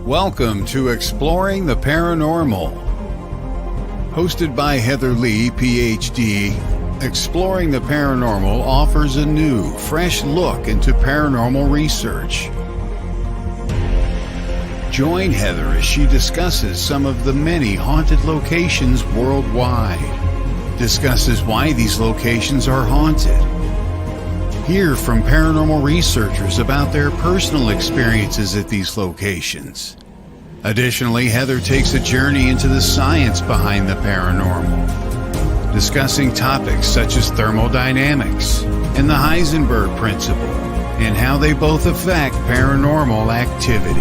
Welcome to Exploring the Paranormal. Hosted by Heather Leigh, PhD, Exploring the Paranormal offers a new, fresh look into paranormal research. Join Heather as she discusses some of the many haunted locations worldwide, discusses why these locations are haunted, hear from paranormal researchers about their personal experiences at these locations. Additionally, Heather takes a journey into the science behind the paranormal, discussing topics such as thermodynamics and the Heisenberg principle, and how they both affect paranormal activity.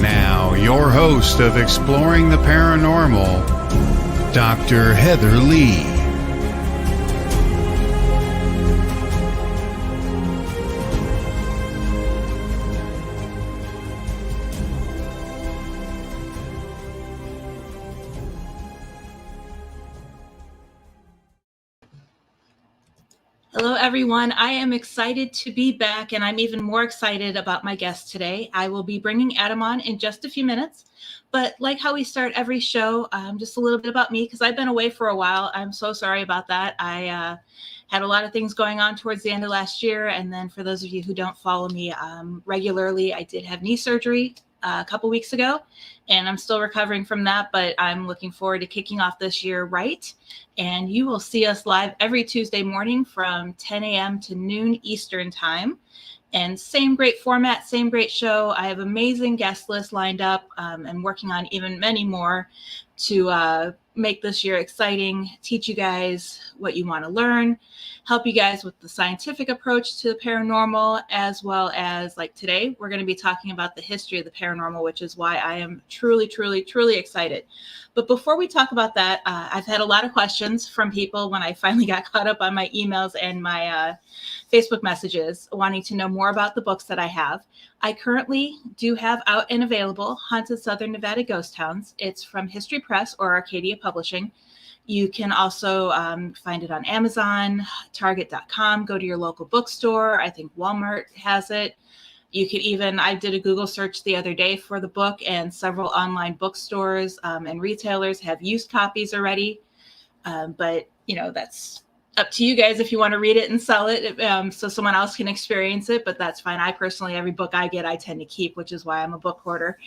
Now, your host of Exploring the Paranormal, Dr. Heather Leigh. Hello, everyone. I am excited to be back, and I'm even more excited about my guest today. I will be bringing Adam on in just a few minutes, but like how we start every show, just a little bit about me, because I've been away for a while. I'm so sorry about that. I had a lot of things going on towards the end of last year, and then for those of you who don't follow me regularly, I did have knee surgery a couple weeks ago, and I'm still recovering from that, but I'm looking forward to kicking off this year right. And you will see us live every Tuesday morning from 10 a.m. to noon Eastern time. And same great format, same great show. I have amazing guest lists lined up and working on even many more to make this year exciting, teach you guys what you want to learn, help you guys with the scientific approach to the paranormal, as well as, like today, we're going to be talking about the history of the paranormal, which is why I am truly, truly, truly excited. But before we talk about that, I've had a lot of questions from people when I finally got caught up on my emails and my Facebook messages wanting to know more about the books that I have. I currently do have out and available Haunted Southern Nevada Ghost Towns. It's from History Press or Arcadia Publishing. You can also find it on Amazon, Target.com, go to your local bookstore. I think Walmart has it. You could even, I did a Google search the other day for the book, and several online bookstores and retailers have used copies already. But, you know, that's up to you guys if you want to read it and sell it so someone else can experience it. But that's fine. I personally, every book I get, I tend to keep, which is why I'm a book hoarder.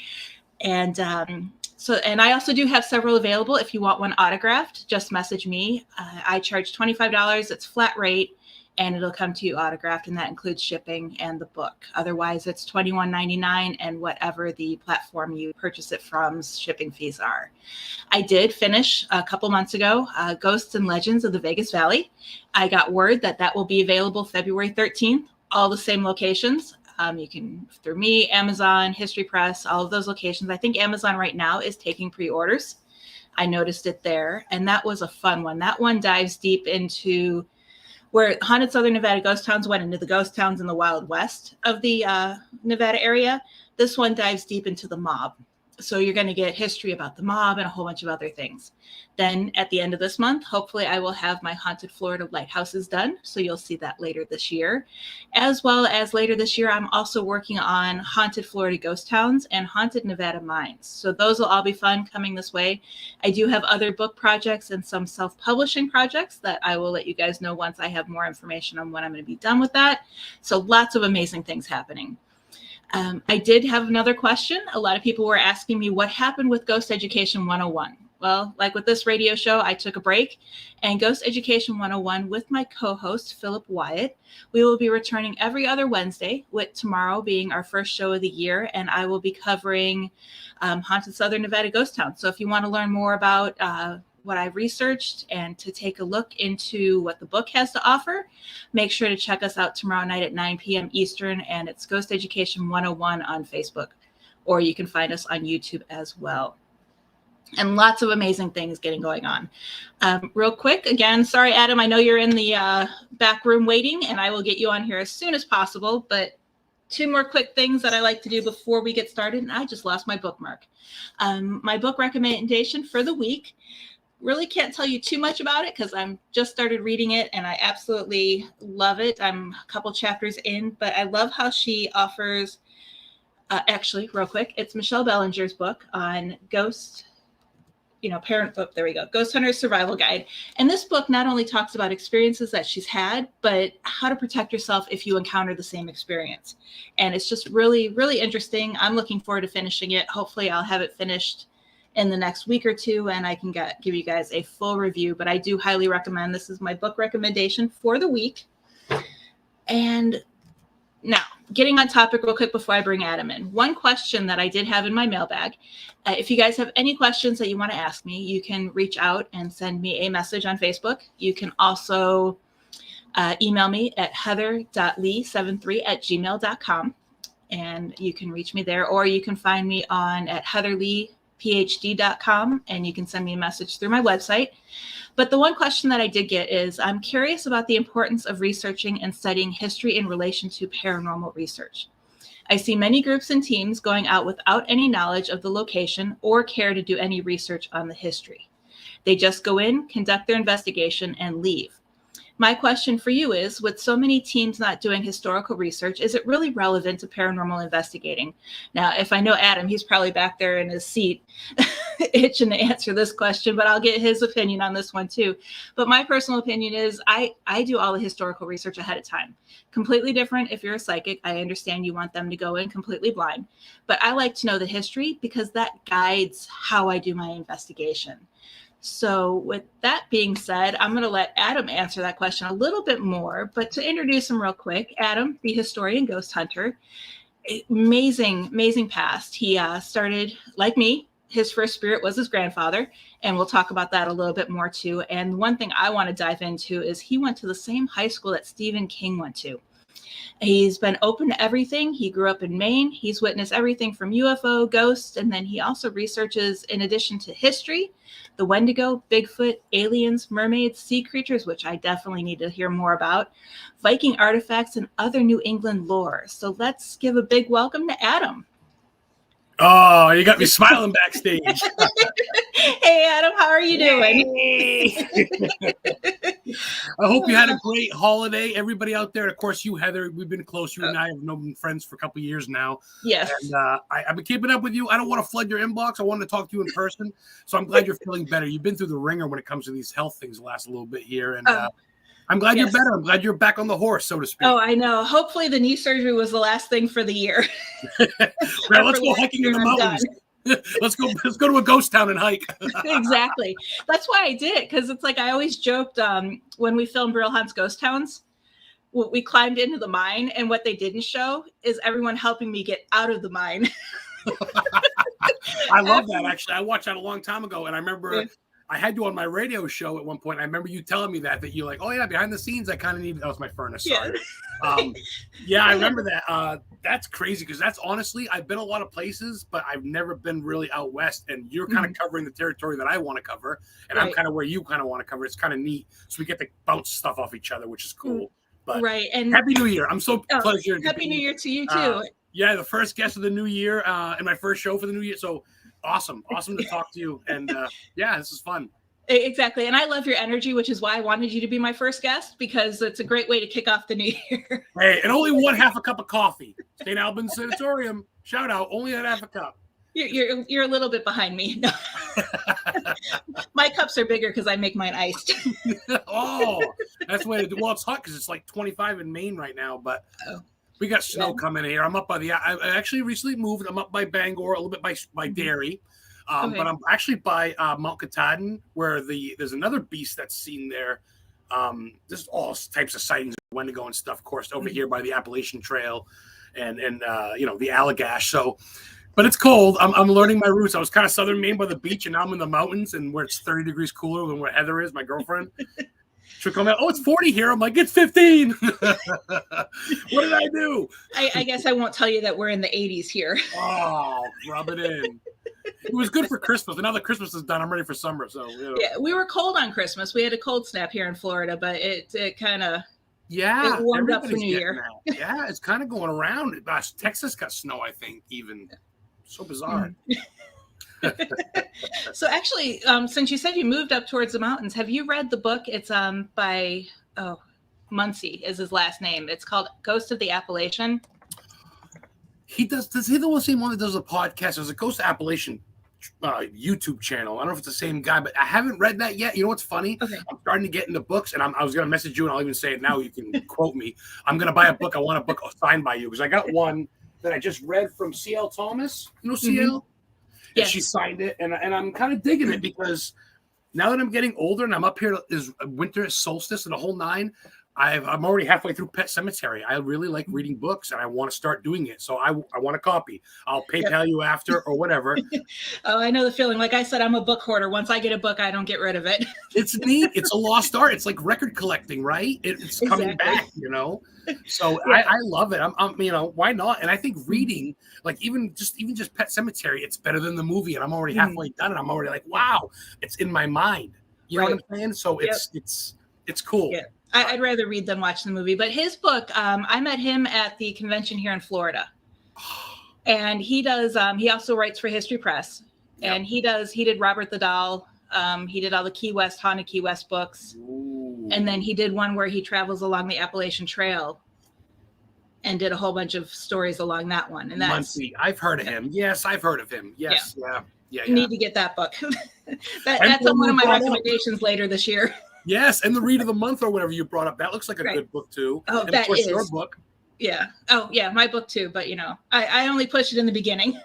And and I also do have several available. If you want one autographed, just message me. I charge $25. It's flat rate, and it'll come to you autographed, and that includes shipping and the book. Otherwise, it's $21.99, and whatever the platform you purchase it from, shipping fees are. I did finish a couple months ago, Ghosts and Legends of the Vegas Valley. I got word that that will be available February 13th, all the same locations. You can, through me, Amazon, History Press, all of those locations. I think Amazon right now is taking pre-orders. I noticed it there, and that was a fun one. That one dives deep into where Haunted Southern Nevada Ghost Towns went into the ghost towns in the Wild West of the Nevada area. This one dives deep into the mob. So you're going to get history about the mob and a whole bunch of other things. Then at the end of this month, hopefully I will have my Haunted Florida Lighthouses done. So you'll see that later this year. As well as later this year, I'm also working on Haunted Florida Ghost Towns and Haunted Nevada Mines. So those will all be fun coming this way. I do have other book projects and some self-publishing projects that I will let you guys know once I have more information on when I'm going to be done with that. So lots of amazing things happening. I did have another question. A lot of people were asking me what happened with Ghost Education 101. Well, like with this radio show, I took a break, and Ghost Education 101 with my co-host, Philip Wyatt, we will be returning every other Wednesday, with tomorrow being our first show of the year, and I will be covering Haunted Southern Nevada Ghost Town. So if you want to learn more about what I've researched and to take a look into what the book has to offer, make sure to check us out tomorrow night at 9 p.m. Eastern, and it's Ghost Education 101 on Facebook, or you can find us on YouTube as well. And lots of amazing things getting going on. Real quick, again, sorry, Adam, I know you're in the back room waiting, and I will get you on here as soon as possible, but two more quick things that I like to do before we get started, and I just lost my bookmark. My book recommendation for the week. Really can't tell you too much about it because I'm just started reading it and I absolutely love it. I'm a couple chapters in, but I love how she offers Actually, real quick, it's Michelle Bellinger's book on ghost, there we go, Ghost Hunter's Survival Guide. And this book not only talks about experiences that she's had, but how to protect yourself if you encounter the same experience. And it's just really, really interesting. I'm looking forward to finishing it. Hopefully I'll have it finished in the next week or two, and I can give you guys a full review. But I do highly recommend. This is my book recommendation for the week. And now, getting on topic real quick before I bring Adam in. One question that I did have in my mailbag. If you guys have any questions that you want to ask me, you can reach out and send me a message on Facebook. You can also email me at heather.lee73@gmail.com. And you can reach me there, or you can find me at heatherleephd.com, and you can send me a message through my website. But the one question that I did get is, I'm curious about the importance of researching and studying history in relation to paranormal research. I see many groups and teams going out without any knowledge of the location or care to do any research on the history. They just go in, conduct their investigation, and leave. My question for you is, with so many teams not doing historical research, is it really relevant to paranormal investigating? Now, if I know Adam, he's probably back there in his seat itching to answer this question, but I'll get his opinion on this one too. But my personal opinion is I do all the historical research ahead of time. Completely different if you're a psychic. I understand you want them to go in completely blind, but I like to know the history because that guides how I do my investigation. So with that being said, I'm going to let Adam answer that question a little bit more. But to introduce him real quick, Adam, the historian ghost hunter, amazing, amazing past. He started, like me, his first spirit was his grandfather. And we'll talk about that a little bit more too. And one thing I want to dive into is he went to the same high school that Stephen King went to. He's been open to everything. He grew up in Maine. He's witnessed everything from UFO, ghosts, and then he also researches, in addition to history, the Wendigo, Bigfoot, aliens, mermaids, sea creatures, which I definitely need to hear more about, Viking artifacts, and other New England lore. So let's give a big welcome to Adam. Oh, you got me smiling backstage. Hey, Adam, how are you doing? I hope you had a great holiday. Everybody out there, of course, you, Heather, we've been close. You and I have been friends for a couple of years now. Yes. And I've been keeping up with you. I don't want to flood your inbox. I want to talk to you in person. So I'm glad you're feeling better. You've been through the ringer when it comes to these health things the last little bit here. And I'm glad you're better. I'm glad you're back on the horse, so to speak. Oh, I know. Hopefully the knee surgery was the last thing for the year. Well, let's go hiking in the mountains. Let's go to a ghost town and hike. Exactly. That's why I did it, because it's like I always joked when we filmed Real Hunts Ghost Towns, we climbed into the mine, and what they didn't show is everyone helping me get out of the mine. I love that, actually. I watched that a long time ago, and I remember I had you on my radio show at one point. I remember you telling me that you're like, oh yeah, behind the scenes, I kind of need, that was my furnace. Sorry. Yeah, I remember that. That's crazy, because that's honestly, I've been a lot of places, but I've never been really out west, and you're kind of covering the territory that I want to cover, and I'm kind of where you kind of want to cover. It's kind of neat. So we get to bounce stuff off each other, which is cool. But and Happy New Year. I'm so pleasure. Happy New Year to you too. Yeah, the first guest of the new year, and my first show for the new year. So awesome to talk to you. And yeah, this is fun. Exactly. And I love your energy, which is why I wanted you to be my first guest, because it's a great way to kick off the new year. Hey, and only one half a cup of coffee. St. Albans Sanatorium. Shout out. Only that half a cup. You're a little bit behind me. No. My cups are bigger because I make mine iced. Oh, that's the way to do. Well, it's hot because it's like 25 in Maine right now, but we got snow coming here. I'm up by I actually recently moved. I'm up by Bangor, a little bit by Derry. But I'm actually by Mount Katahdin, where there's another beast that's seen there. There's all types of sightings of Wendigo and stuff, of course, over here by the Appalachian Trail and the Allagash. So, but it's cold. I'm learning my roots. I was kind of southern Maine by the beach, and now I'm in the mountains, and where it's 30 degrees cooler than where Heather is, my girlfriend. She'll come out, oh, it's 40 here. I'm like, it's 15. What did I do? I guess I won't tell you that we're in the 80s here. Oh, rub it in. It was good for Christmas. And now that Christmas is done, I'm ready for summer. So yeah, we were cold on Christmas. We had a cold snap here in Florida, but it kind of it warmed up for New Year. Yeah, it's kind of going around. Gosh, Texas got snow, I think, even. So bizarre. So actually, since you said you moved up towards the mountains, have you read the book? It's by Muncie is his last name. It's called Ghost of the Appalachian. He does. Does he the same one that does the podcast? There's a Ghost Appalachian YouTube channel. I don't know if it's the same guy, but I haven't read that yet. You know what's funny? Okay. I'm starting to get into books, and I was going to message you, and I'll even say it now. You can quote me. I'm going to buy a book. I want a book signed by you because I got one that I just read from C.L. Thomas. You know CL? And Yes. she signed it, and I'm kind of digging it because now that I'm getting older and I'm up here, is winter solstice and the whole nine. I'm already halfway through Pet Cemetery. I really like reading books, and I want to start doing it. So I want a copy. I'll PayPal you after or whatever. Oh, I know the feeling. Like I said, I'm a book hoarder. Once I get a book, I don't get rid of it. It's neat. It's a lost art. It's like record collecting, right? It's coming back, you know. So I love it. I'm you know, why not? And I think reading, like even just Pet Cemetery, it's better than the movie. And I'm already halfway done, and I'm already like, wow, it's in my mind. You know what I'm saying? So it's cool. Yeah. I'd rather read than watch the movie. But his book, I met him at the convention here in Florida, and he does. He also writes for History Press, and he did Robert the Doll. He did all the Haunted Key West books. Ooh. And then he did one where he travels along the Appalachian Trail and did a whole bunch of stories along that one. And that's Muncie. I've heard of him. Yes, I've heard of him. Yes. Yeah. You need to get that book. That's on one of my recommendations later this year. Yes, and the read of the month or whatever you brought up. That looks like a good book too. Oh, and that of course is your book. Yeah. Oh, yeah, my book too. But you know, I only push it in the beginning.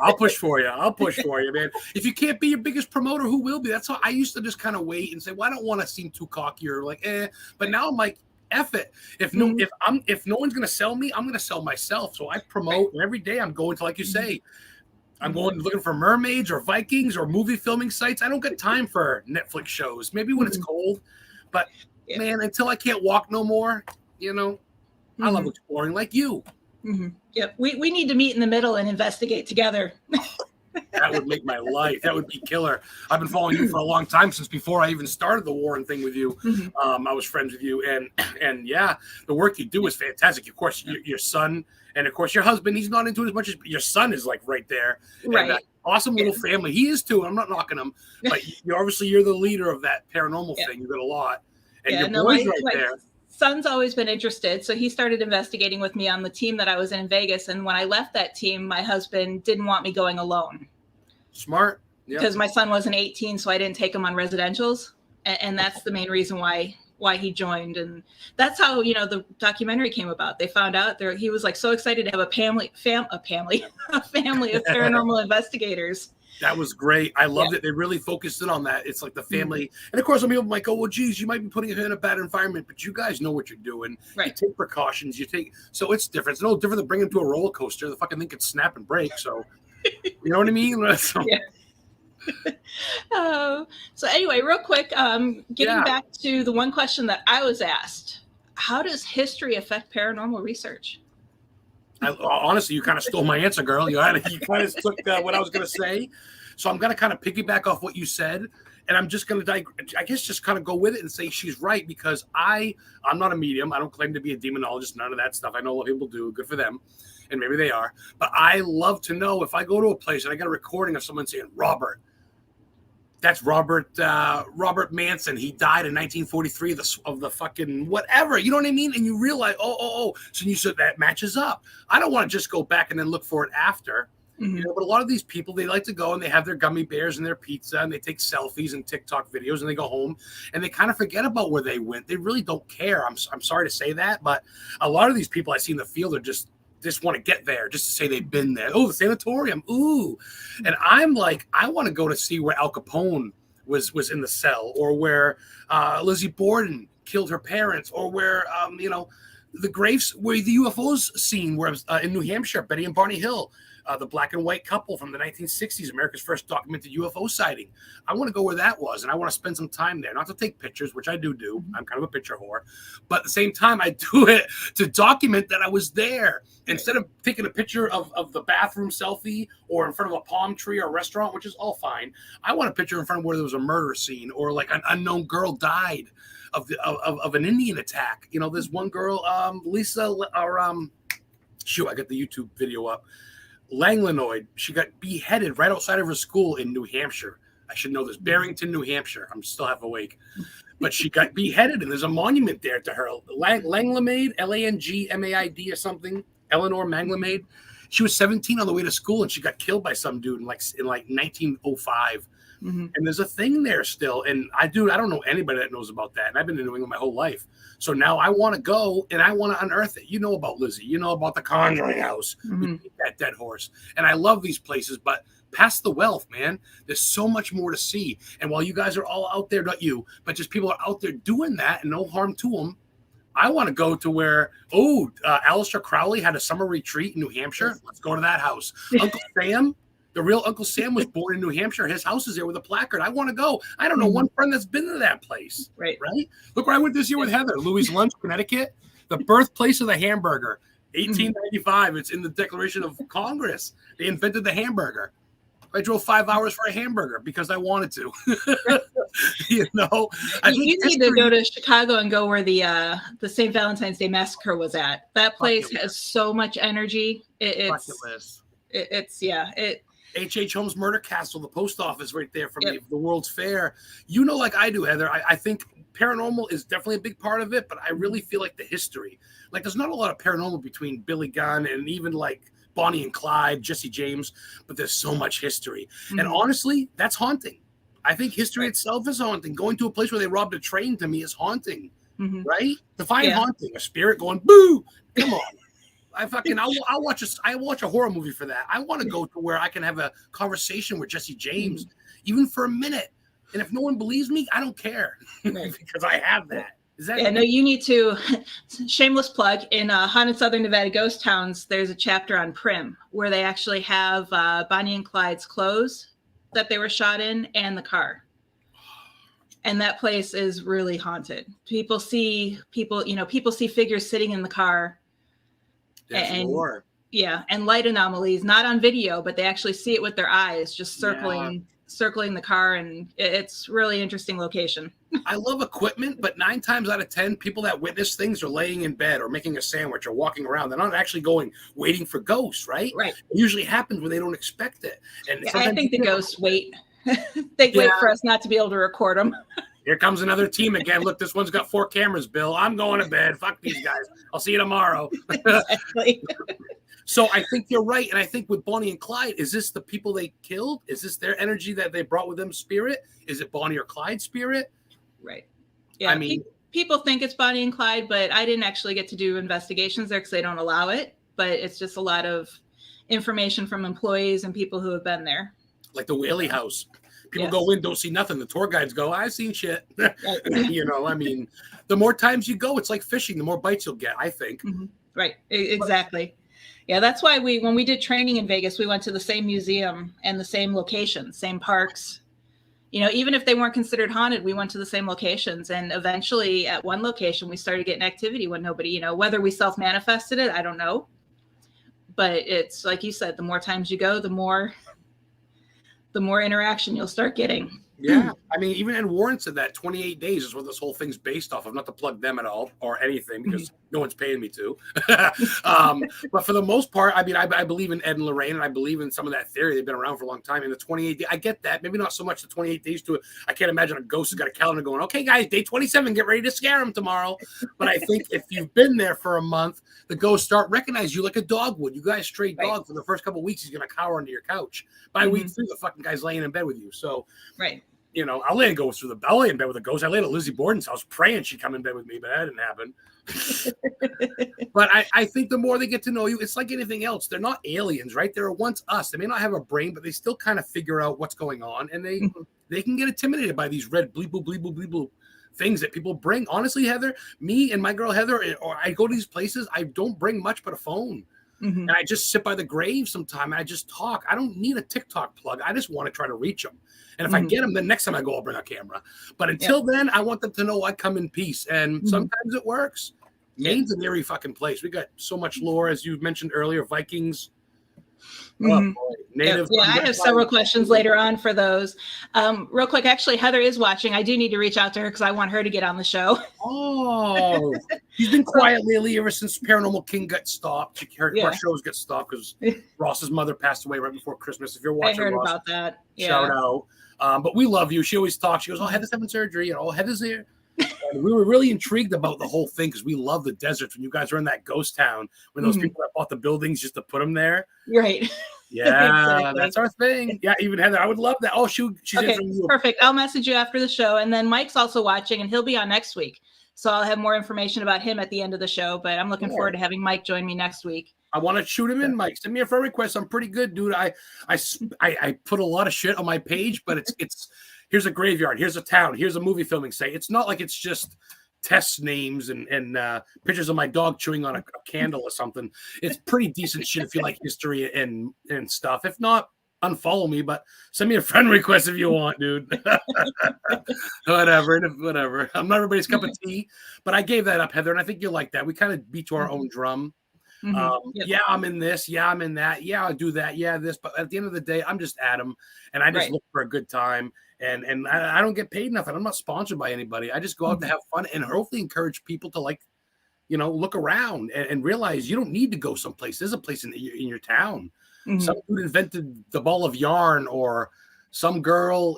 I'll push for you. I'll push for you, man. If you can't be your biggest promoter, who will be? That's how I used to just kind of wait and say, well, I don't want to seem too cocky or like, But now I'm like, F it. If no one's gonna sell me, I'm gonna sell myself. So I promote, and every day I'm going to, like you say, I'm going looking for mermaids or Vikings or movie filming sites. I don't get time for Netflix shows. Maybe when it's cold, but man, until I can't walk no more, you know, I love exploring like you. Yep. We need to meet in the middle and investigate together. That would make my life. That would be killer. I've been following you for a long time, since before I even started the Warren thing with you. I was friends with you, and yeah, the work you do is fantastic. Of course, your son, and of course your husband, he's not into it as much as your son is, like right there. Right. And awesome little family. He is too. I'm not knocking him, but you're the leader of that paranormal thing. You got a lot, and your boy's right there. Son's always been interested, so he started investigating with me on the team that I was in Vegas. And when I left that team, my husband didn't want me going alone. Smart. Because my son wasn't 18, so I didn't take him on residentials, and that's the main reason why he joined. And that's how, you know, the documentary came about. They found out he was like so excited to have a family of paranormal investigators. That was great. I loved it. They really focused in on that. It's like the family. And of course, some people might go, well, geez, you might be putting him in a bad environment, but you guys know what you're doing. Right. You take precautions. So it's different. It's no different than bringing him to a roller coaster. The fucking thing could snap and break. So, you know what I mean? So, so anyway, real quick, getting back to the one question that I was asked, how does history affect paranormal research? Honestly, you kind of stole my answer, girl. You kind of took what I was going to say. So I'm going to kind of piggyback off what you said. And I'm just going to, I guess, just kind of go with it and say she's right, because I'm not a medium. I don't claim to be a demonologist, none of that stuff. I know a lot of people do. Good for them. And maybe they are. But I love to know, if I go to a place and I get a recording of someone saying, Robert, that's Robert Manson. He died in 1943 of the fucking whatever. You know what I mean? And you realize, so you said that matches up. I don't want to just go back and then look for it after. You know, but a lot of these people, they like to go and they have their gummy bears and their pizza and they take selfies and TikTok videos and they go home and they kind of forget about where they went. They really don't care. I'm sorry to say that, but a lot of these people I see in the field are just want to get there just to say they've been there. Oh, the sanatorium. Ooh. And I'm like, I want to go to see where Al Capone was in the cell, or where Lizzie Borden killed her parents, or where, the graves where the UFOs seen, where in New Hampshire, Betty and Barney Hill, the black and white couple from the 1960s, America's first documented UFO sighting. I want to go where that was, and I want to spend some time there, not to take pictures, which I do. I'm kind of a picture whore, but at the same time, I do it to document that I was there. Instead of taking a picture of the bathroom selfie or in front of a palm tree or a restaurant, which is all fine, I want a picture in front of where there was a murder scene, or like an unknown girl died of an Indian attack. You know, there's one girl, Lisa, or I got the YouTube video up. Langlinoid, she got beheaded right outside of her school in New Hampshire. I should know this. Barrington, New Hampshire. I'm still half awake. But she got beheaded, and there's a monument there to her. Langlamaid, Langmaid or something. Eleanor Manglamade. She was 17 on the way to school, and she got killed by some dude in 1905. Mm-hmm. And there's a thing there still. And I don't know anybody that knows about that. And I've been in New England my whole life. So now I want to go and I want to unearth it. You know about Lizzie. You know about the Conjuring House. Mm-hmm. That dead horse. And I love these places, but past the wealth, man, there's so much more to see. And while you guys are all out there, not you, but just people are out there doing that and no harm to them, I want to go to where, Aleister Crowley had a summer retreat in New Hampshire. Let's go to that house. Uncle Sam. The real Uncle Sam was born in New Hampshire. His house is there with a placard. I want to go. I don't know one friend that's been to that place. Right. Look where I went this year with Heather. Louis Lunch, Connecticut. The birthplace of the hamburger. 1895. It's in the Declaration of Congress. They invented the hamburger. I drove 5 hours for a hamburger because I wanted to. You need to go to Chicago and go where the St. Valentine's Day Massacre was at. That place has so much energy. It's H.H. Holmes Murder Castle, the post office right there from the World's Fair. You know, like I do, Heather, I think paranormal is definitely a big part of it, but I really feel like the history. Like, there's not a lot of paranormal between Billy Gunn and even like Bonnie and Clyde, Jesse James, but there's so much history. And honestly, that's haunting. I think history itself is haunting. Going to a place where they robbed a train to me is haunting, right? Define haunting. A spirit going, boo, come on. I'll watch a horror movie for that. I want to go to where I can have a conversation with Jesse James, even for a minute. And if no one believes me, I don't care because I have that. No, you need to. Shameless plug in Haunted Southern Nevada Ghost Towns. There's a chapter on Prim where they actually have Bonnie and Clyde's clothes that they were shot in and the car. And that place is really haunted. People see figures sitting in the car. And light anomalies, not on video, but they actually see it with their eyes, just circling the car, and it's really interesting location. I love equipment, but 9 times out of 10, people that witness things are laying in bed or making a sandwich or walking around. They're not actually waiting for ghosts, right? Right. It usually happens when they don't expect it. And I think the ghosts wait. They wait for us not to be able to record them. Here comes another team again. Look, this one's got 4 cameras, Bill. I'm going to bed. Fuck these guys. I'll see you tomorrow. Exactly. So I think you're right. And I think with Bonnie and Clyde, is this the people they killed? Is this their energy that they brought with them spirit? Is it Bonnie or Clyde's spirit? Right. Yeah. I mean, people think it's Bonnie and Clyde, but I didn't actually get to do investigations there because they don't allow it. But it's just a lot of information from employees and people who have been there. Like the Whaley House. People go in, don't see nothing. The tour guides go, I've seen shit. I mean, the more times you go, it's like fishing. The more bites you'll get, I think. Mm-hmm. Right. Exactly. Yeah, that's why when we did training in Vegas, we went to the same museum and the same locations, same parks. Even if they weren't considered haunted, we went to the same locations. And eventually at one location, we started getting activity when nobody, whether we self-manifested it, I don't know. But it's like you said, the more times you go, the more interaction you'll start getting. Yeah. I mean, even Ed Warren said that 28 days is what this whole thing's based off of. Not to plug them at all or anything because no one's paying me to. But for the most part, I mean, I believe in Ed and Lorraine and I believe in some of that theory. They've been around for a long time. And the 28 days, I get that. Maybe not so much the 28 days to it. I can't imagine a ghost has got a calendar going, okay, guys, day 27, get ready to scare them tomorrow. But I think if you've been there for a month, the ghosts start recognizing you like a dog would. You guys stray dog for the first couple of weeks, he's going to cower under your couch. By week 3, the fucking guy's laying in bed with you. So, right. I'll lay in bed with a ghost. I laid at Lizzie Borden's house praying she'd come in bed with me, but that didn't happen. But I think the more they get to know you, it's like anything else. They're not aliens, right? They're once us. They may not have a brain, but they still kind of figure out what's going on, and they can get intimidated by these red bleep things that people bring. Honestly, Heather, me and my girl Heather, or I go to these places, I don't bring much but a phone. And I just sit by the grave sometime and I just talk. I don't need a TikTok plug. I just want to try to reach them. And if I get them, then next time I go, I'll bring a camera. But until then, I want them to know I come in peace. And sometimes it works. Maine's an eerie fucking place. We got so much lore, as you mentioned earlier, Vikings. Oh, boy. Native. Yeah, I have several questions later on for those. Real quick, actually, Heather is watching. I do need to reach out to her because I want her to get on the show. Oh, she's been quiet lately ever since Paranormal King got stopped. Her shows get stopped because Ross's mother passed away right before Christmas. If you're watching, I heard Ross, about that. Shout out. But we love you. She always talks. She goes, "Oh, Heather's having surgery. Heather's here." And we were really intrigued about the whole thing because we love the deserts. When you guys were in that ghost town, when those people that bought the buildings just to put them there. Right. Yeah, Exactly. that's our thing. Yeah, even Heather, I would love that. Oh, she's okay, in from you. Perfect. I'll message you after the show. And then Mike's also watching, and he'll be on next week. So I'll have more information about him at the end of the show. But I'm looking forward to having Mike join me next week. I want to shoot him in, Mike. Send me a friend request. I'm pretty good, dude. I put a lot of shit on my page, but it's here's a graveyard, here's a town, here's a movie filming site. It's not like it's just test names and pictures of my dog chewing on a candle or something. It's pretty decent shit if you like history and stuff. If not, unfollow me, but send me a friend request if you want, dude. whatever. I'm not everybody's cup of tea, but I gave that up, Heather, and I think you'll like that. We kind of beat to our own drum. Yeah, I'm in this. Yeah, I'm in that. Yeah, I'll do that. Yeah, this. But at the end of the day, I'm just Adam, and I just look for a good time. And I don't get paid nothing. I'm not sponsored by anybody. I just go out to have fun and hopefully encourage people to look around and realize you don't need to go someplace. There's a place in your town. Some dude invented the ball of yarn, or some girl,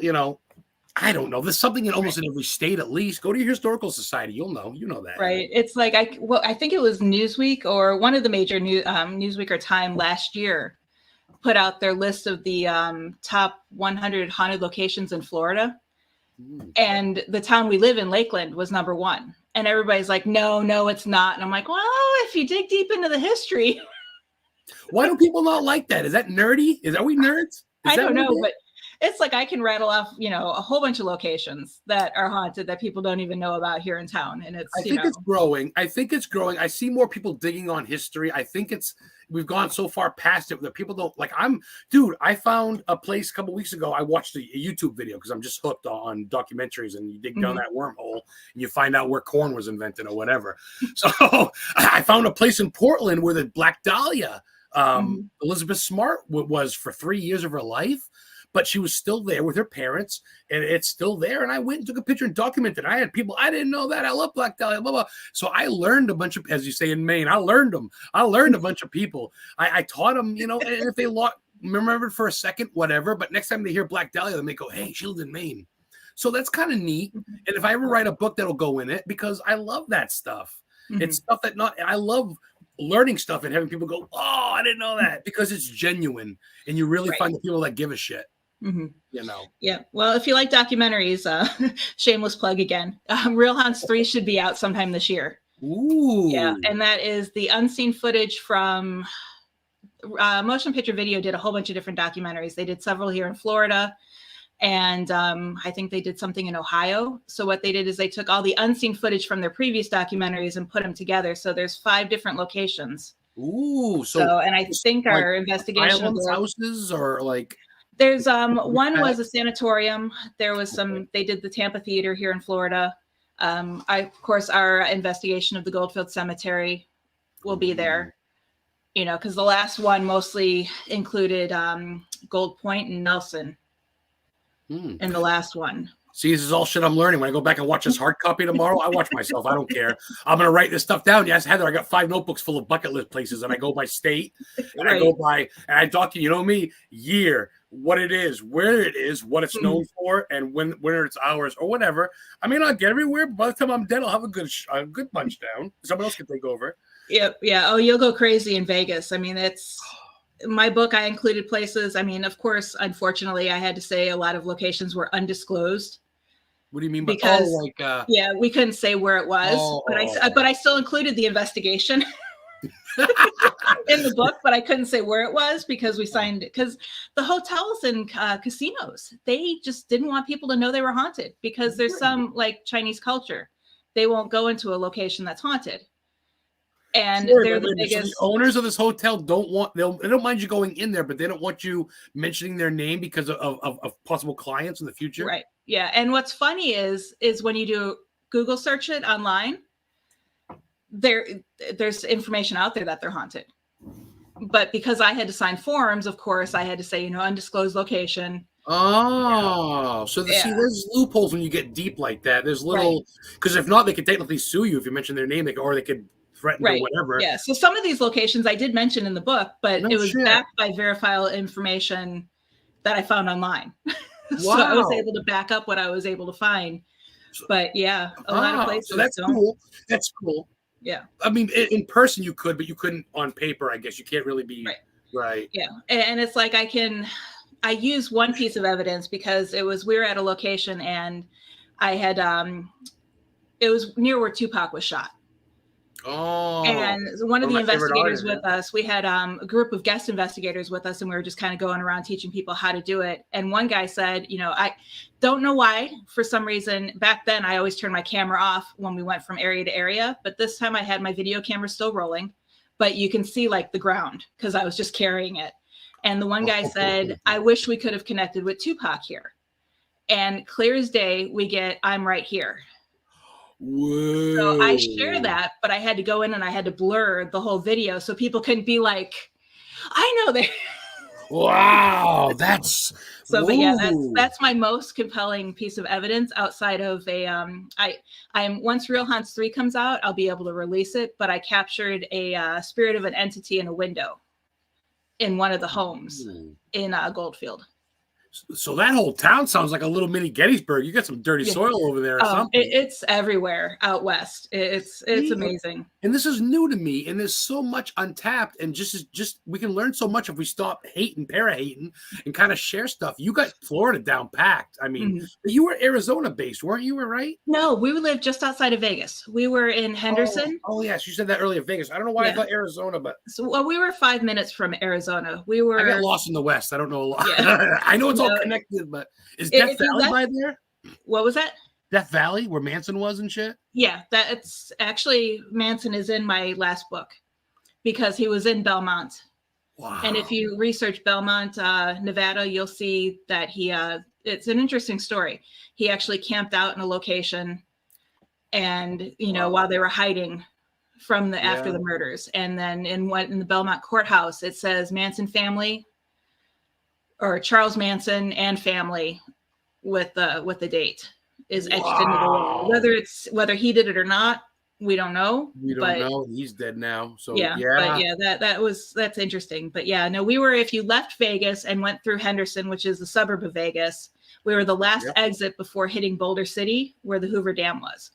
I don't know. There's something in almost in every state, at least. Go to your historical society. You'll know. You know that. Right. It's like, I think it was Newsweek or one of the major Newsweek or Time last year put out their list of the top 100 haunted locations in Florida. And the town we live in, Lakeland, was number one. And everybody's like, no, it's not. And I'm like, well, if you dig deep into the history. Why do people not like that? Is that nerdy? Are we nerds? I don't know, but it's like I can rattle off, a whole bunch of locations that are haunted that people don't even know about here in town. And I think it's growing. I see more people digging on history. I think we've gone so far past it that people don't like. I found a place a couple weeks ago. I watched a YouTube video because I'm just hooked on documentaries, and you dig down that wormhole and you find out where corn was invented or whatever. So I found a place in Portland where the Black Dahlia, Elizabeth Smart was for 3 years of her life. But she was still there with her parents, and it's still there. And I went and took a picture and documented. I had people, I didn't know that. I love Black Dahlia, blah, blah. So I learned a bunch of, as you say in Maine, I learned a bunch of people. I taught them, and if they remembered for a second, whatever. But next time they hear Black Dahlia, they may go, hey, she lived in Maine. So that's kind of neat. And if I ever write a book, that'll go in it, because I love that stuff. It's stuff I love learning stuff and having people go, oh, I didn't know that, because it's genuine. And you really find the people that give a shit. Yeah. Well, if you like documentaries, shameless plug again. Real Haunts 3 should be out sometime this year. Ooh. Yeah. And that is the unseen footage from Motion Picture Video did a whole bunch of different documentaries. They did several here in Florida. And I think they did something in Ohio. So what they did is they took all the unseen footage from their previous documentaries and put them together. So there's 5 different locations. Ooh. So and I think our investigation of houses or like. There's one was a sanatorium. There was they did the Tampa Theater here in Florida. Of course, our investigation of the Goldfield Cemetery will be there, because the last one mostly included Gold Point and Nelson in the last one. See, this is all shit I'm learning. When I go back and watch this hard copy tomorrow, I watch myself. I don't care. I'm going to write this stuff down. Yes, Heather, I got 5 notebooks full of bucket list places, and I go by state, and I go by, and I document, me, year, what it is, where it is, what it's known for, and when it's hours or whatever. I may not get everywhere, but by the time I'm dead, I'll have a good bunch down. Someone else can take over. Yep. Yeah. Oh, you'll go crazy in Vegas. I mean, it's my book. I included places. I mean, of course, unfortunately, I had to say a lot of locations were undisclosed. What do you mean by yeah, we couldn't say where it was, but I still included the investigation in the book, but I couldn't say where it was because we signed it, because the hotels and casinos, they just didn't want people to know they were haunted, because there's some like Chinese culture. They won't go into a location that's haunted. And they're the biggest. So the owners of this hotel they don't mind you going in there, but they don't want you mentioning their name because of possible clients in the future. Right. Yeah. And what's funny is when you do Google search it online, there's information out there that they're haunted. But because I had to sign forms, of course, I had to say, undisclosed location. Oh, so there's loopholes when you get deep like that. There's little, because if not, they could technically sue you if you mention their name, or they could threaten or whatever. Yeah. So some of these locations I did mention in the book, but it was backed by verifiable information that I found online. So I was able to back up what I was able to find. But yeah, a lot of places so that's don't. cool. That's cool. Yeah. I mean, in person you could, but you couldn't on paper. I guess you can't really be right. Yeah, and it's like I use one piece of evidence because we were at a location and I had it was near where Tupac was shot. Oh, and one of the my favorite investigators artists, with us, we had a group of guest investigators with us, and we were just kind of going around teaching people how to do it. And one guy said, I don't know why, for some reason, back then I always turned my camera off when we went from area to area, but this time I had my video camera still rolling, but you can see like the ground because I was just carrying it. And the one guy said, I wish we could have connected with Tupac here. And clear as day, we get, I'm right here. Whoa. So I share that, but I had to go in and I had to blur the whole video so people couldn't be like, I know that. Wow, that's so. But yeah, that's my most compelling piece of evidence outside of once Real Haunts 3 comes out, I'll be able to release it. But I captured a spirit of an entity in a window in one of the homes in Goldfield. So that whole town sounds like a little mini Gettysburg. You got some dirty soil over there or something. It's everywhere out west. It's amazing. And this is new to me. And there's so much untapped. And just we can learn so much if we stop hating, para-hating, and kind of share stuff. You got Florida down packed. I mean, you were Arizona based, weren't you? Right? No, we lived just outside of Vegas. We were in Henderson. Oh yes, you said that earlier, Vegas. I don't know why I thought Arizona, but we were 5 minutes from Arizona. I got lost in the West. I don't know a lot. Yeah. I know it's all connected, but is Death Valley by there? What was that? Death Valley, where Manson was and shit? Yeah, that's actually Manson is in my last book because he was in Belmont. Wow. And if you research Belmont, Nevada, you'll see that it's an interesting story. He actually camped out in a location and, while they were hiding from after the murders. And then in the Belmont courthouse, it says Manson family or Charles Manson and family with the date is etched into the wall. Whether he did it or not, we don't know. We don't know. He's dead now. So that's interesting. But yeah, no, if you left Vegas and went through Henderson, which is the suburb of Vegas, we were the last exit before hitting Boulder City, where the Hoover Dam was.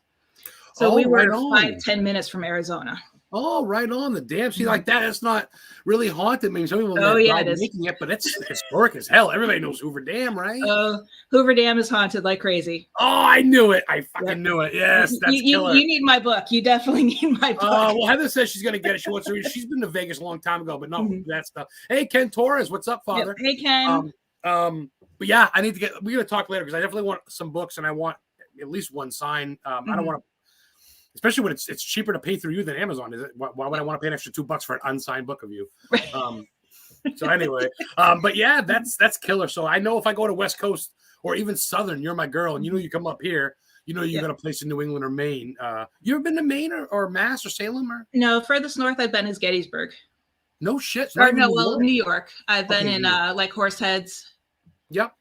So we were 5-10 minutes from Arizona. Oh, right on the dam. See, like that, it's not really haunted. I mean, some people it is making it, but it's historic as hell. Everybody knows Hoover Dam, right? Hoover Dam is haunted like crazy. Oh, I knew it. I fucking knew it. Yes, that's killer. You need my book. You definitely need my book. Well, Heather says she's gonna get it. She wants to. She's been to Vegas a long time ago, but not that stuff. Hey, Ken Torres, what's up, Father? Yep. Hey, Ken. But yeah, we're gonna talk later because I definitely want some books and I want at least one sign. I don't want to. Especially when it's cheaper to pay through you than Amazon. Is it? Why would I want to pay an extra $2 for an unsigned book of you? So anyway, but yeah, that's killer. So I know if I go to West Coast or even Southern, you're my girl, and you come up here, you got a place in New England or Maine. You ever been to Maine or Mass or Salem or? No, furthest north I've been is Gettysburg. No shit. Or no, New York. I've been in like Horseheads. Yep.